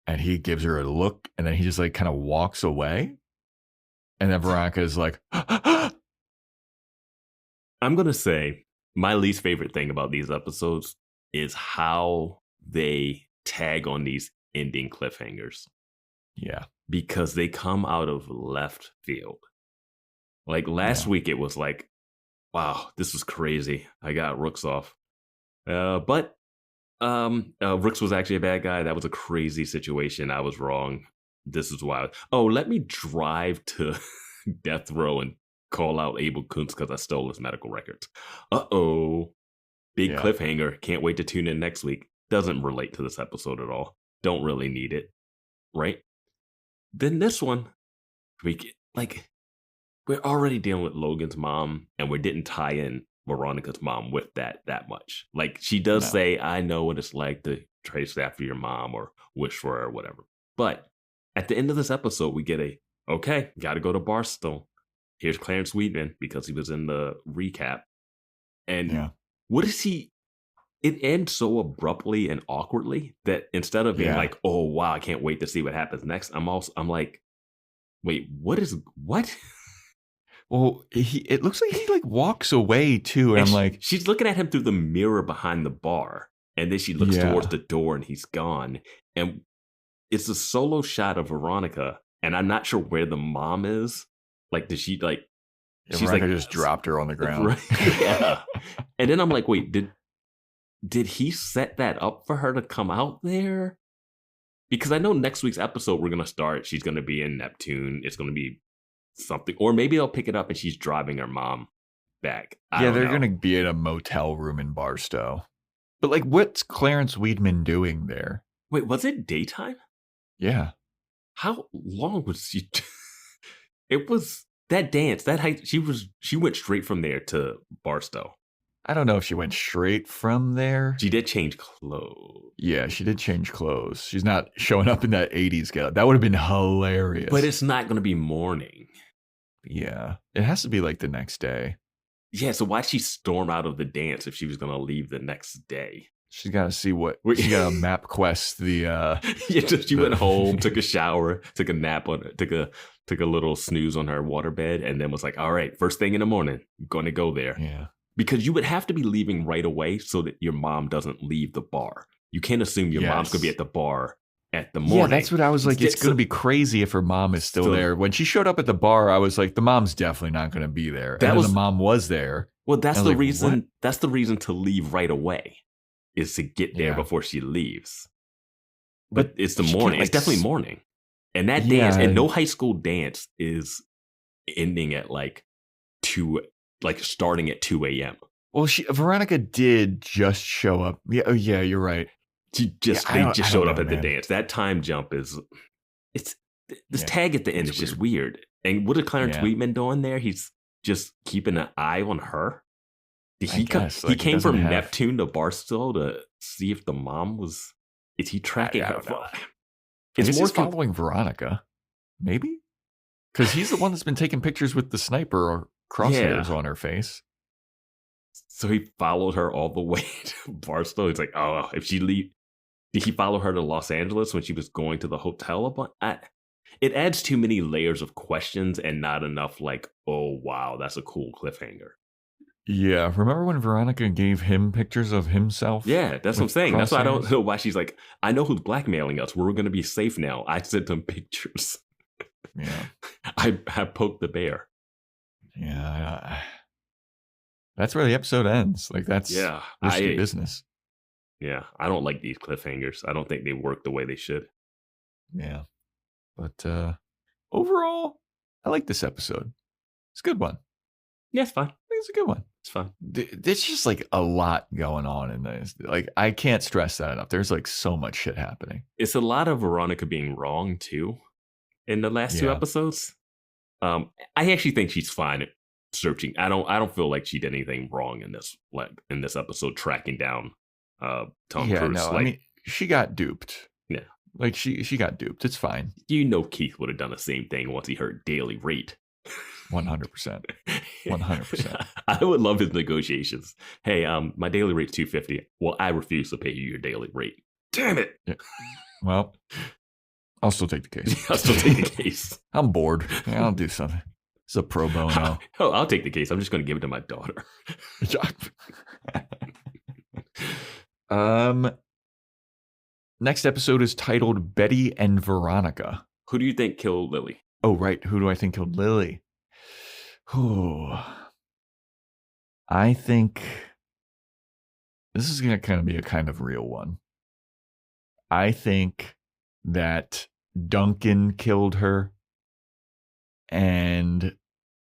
And he gives her a look, and then he just like kind of walks away. And then Veronica is like, I'm going to say my least favorite thing about these episodes is how they tag on these ending cliffhangers. Yeah. Because they come out of left field. Like last week, it was like, wow, this was crazy. I got Rooks off. But Rooks was actually a bad guy. That was a crazy situation. I was wrong. This is why. Oh, let me drive to death row and call out Abel Kuntz because I stole his medical records. Uh-oh. Big cliffhanger. Can't wait to tune in next week. Doesn't relate to this episode at all. Don't really need it. Right? Then this one, we're already dealing with Logan's mom, and we didn't tie in Veronica's mom with that much. Like, she does say, I know what it's like to trace after your mom or wish for her or whatever. But at the end of this episode, we get got to go to Barstow. Here's Clarence Weedman because he was in the recap. And what is he? It ends so abruptly and awkwardly that instead of being like, oh, wow, I can't wait to see what happens next. I'm like, wait, what? Well, it looks like he like walks away too. And I'm like, she's looking at him through the mirror behind the bar. And then she looks towards the door and he's gone. And it's a solo shot of Veronica. And I'm not sure where the mom is. Like, did she like, she's Veronica like, just dropped her on the ground. Right? Yeah. And then I'm like, wait, did he set that up for her to come out there? Because I know next week's episode we're going to start. She's going to be in Neptune. It's going to be something. Or maybe they'll pick it up and she's driving her mom back. They're going to be in a motel room in Barstow. But like, what's Clarence Weedman doing there? Wait, was it daytime? Yeah. How long was she? It was that dance, that height. She went straight from there to Barstow. I don't know if she went straight from there. She did change clothes. Yeah, she did change clothes. She's not showing up in that 80s getup. That would have been hilarious. But it's not going to be morning. Yeah. It has to be like the next day. Yeah, so why'd she storm out of the dance if she was going to leave the next day? She's got to see she got to map quest the... she went home, took a shower, took a nap, took a little snooze on her waterbed, and then was like, all right, first thing in the morning, I'm going to go there. Yeah. Because you would have to be leaving right away so that your mom doesn't leave the bar. You can't assume your mom's going to be at the bar at the morning. Yeah, that's what I was like. It's going to be crazy if her mom is still there. When she showed up at the bar, I was like, the mom's definitely not going to be there. And the mom was there. Well, that's the reason. What? That's the reason to leave right away, is to get there before she leaves. But it's the morning. It's definitely morning. And that dance, and no high school dance is ending at like 2, like starting at 2 a.m. Well, Veronica did just show up. Yeah, you're right. They just showed up at the dance. That time jump is, this tag at the end is just weird. And what is Clarence Weedman doing there? He's just keeping an eye on her. Did he come? He came from Neptune to Barstow to see if the mom was. Is he tracking her? It's more following Veronica, maybe, because he's the one that's been taking pictures with the sniper or crosshairs on her face. So he followed her all the way to Barstow. He's like, oh, if she leave, did he follow her to Los Angeles when she was going to the hotel? It adds too many layers of questions and not enough like, oh, wow, that's a cool cliffhanger. Yeah. Remember when Veronica gave him pictures of himself? Yeah, that's what I'm saying. That's why I don't know why she's like, I know who's blackmailing us. We're going to be safe now. I sent them pictures. Yeah. I poked the bear. Yeah. That's where the episode ends. Like, that's risky business. Yeah. I don't like these cliffhangers. I don't think they work the way they should. Yeah. But overall, I like this episode. It's a good one. Yeah, it's fine. I think it's a good one. It's fun. There's just like a lot going on in this. Like, I can't stress that enough. There's like so much shit happening. It's a lot of Veronica being wrong too in the last 2 episodes. I actually think she's fine at searching. I don't feel like she did anything wrong in this episode tracking down Tom Cruise. No, I mean, she got duped. Yeah. Like she got duped. It's fine. You know Keith would have done the same thing once he heard daily rate. 100%. 100%. I would love his negotiations. Hey, my daily rate's $250. Well, I refuse to pay you your daily rate. Damn it. Yeah. Well, I'll still take the case. I'll still take the case. I'm bored. Yeah, I'll do something. It's a pro bono. I'll take the case. I'm just going to give it to my daughter. Next episode is titled Betty and Veronica. Who do you think killed Lily? Oh, right. Who do I think killed Lily? Oh, I think this is going to kind of be a kind of real one. I think that Duncan killed her, and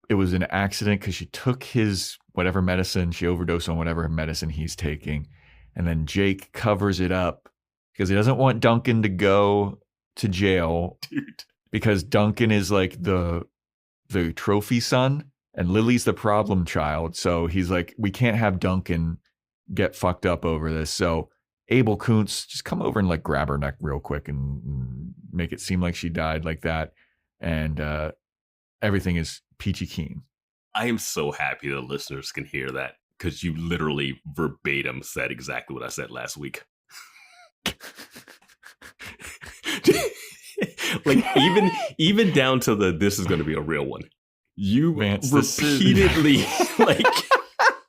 it was an accident because she took his whatever medicine, she overdosed on whatever medicine he's taking, and then Jake covers it up because he doesn't want Duncan to go to jail. Dude. Because Duncan is like the trophy son and Lily's the problem child. So he's like, we can't have Duncan get fucked up over this. So Abel Kuntz, just come over and like grab her neck real quick and make it seem like she died like that. And everything is peachy keen. I am so happy the listeners can hear that because you literally verbatim said exactly what I said last week. Like even down to this is going to be a real one. You Vance, repeatedly like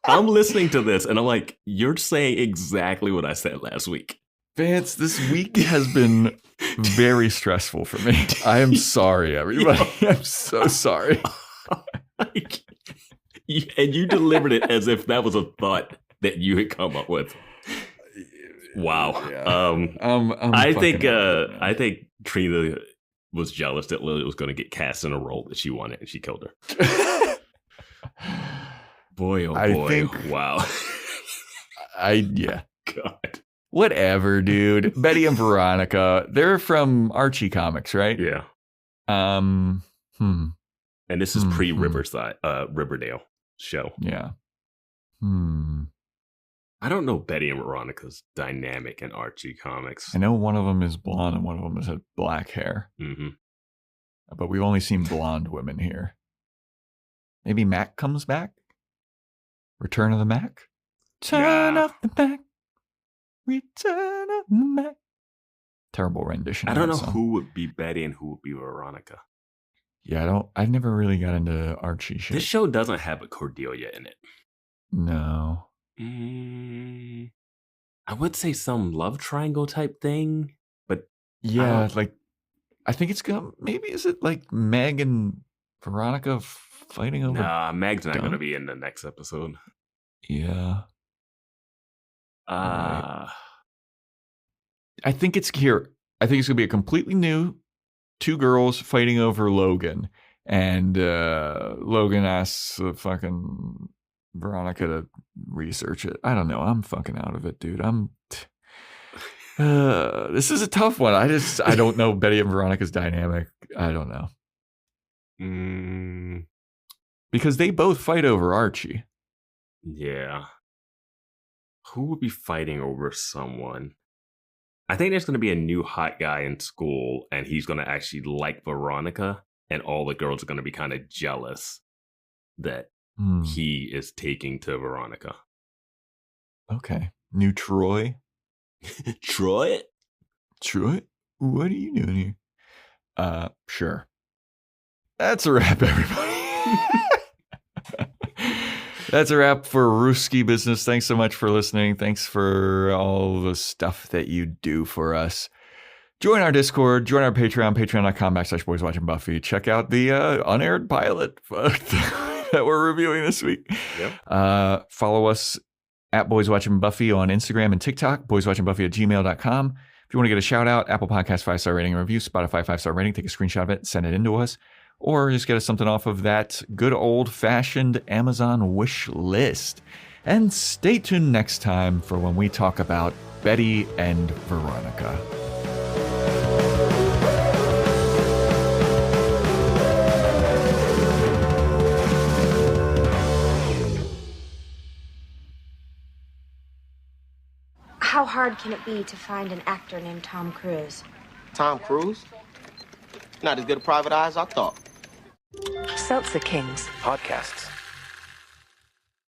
I'm listening to this and I'm like, you're saying exactly what I said last week. Vance, this week has been very stressful for me. I am sorry, everybody. I'm so sorry. Like, and you delivered it as if that was a thought that you had come up with. Wow. Yeah. I think Trina was jealous that Lily was going to get cast in a role that she wanted, and she killed her. Boy, oh boy! Wow. Yeah. God. Whatever, dude. Betty and Veronica. They're from Archie Comics, right? Yeah. And this is Riverdale show. Yeah. I don't know Betty and Veronica's dynamic in Archie Comics. I know one of them is blonde and one of them has had black hair. Mm-hmm. But we've only seen blonde women here. Maybe Mac comes back? Return of the Mac? Turn off the Mac. Return of the Mac. Terrible rendition. I don't know who would be Betty and who would be Veronica. Yeah, I never really got into Archie shit. This show doesn't have a Cordelia in it. No. I would say some love triangle type thing, but yeah, like I think it's gonna. Maybe is it like Meg and Veronica fighting over? Nah, Meg's not gonna be in the next episode. Yeah. Right. I think it's here. I think it's gonna be a completely new two girls fighting over Logan, and Logan asks fucking Veronica to research it. I don't know. I'm fucking out of it, dude. This is a tough one. I don't know Betty and Veronica's dynamic. I don't know. Because they both fight over Archie. Yeah. Who would be fighting over someone? I think there's going to be a new hot guy in school and he's going to actually like Veronica and all the girls are going to be kind of jealous that he is taking to Veronica. Okay. New Troy. Troy? What are you doing here? Sure. That's a wrap, everybody. That's a wrap for Ruskie Business. Thanks so much for listening. Thanks for all the stuff that you do for us. Join our Discord. Join our Patreon, patreon.com/boyswatchingbuffy. Check out the unaired pilot that we're reviewing this week. Yep. Follow us at Boys Watching Buffy on Instagram and TikTok, boyswatchingbuffy@gmail.com. If you want to get a shout out, Apple Podcast 5-star rating and review, Spotify 5-star rating, take a screenshot of it, send it into us, or just get us something off of that good old fashioned Amazon wish list. And stay tuned next time for when we talk about Betty and Veronica. How hard can it be to find an actor named Tom Cruise? Tom Cruise? Not as good a private eye as I thought. Seltzer Kings. Podcasts.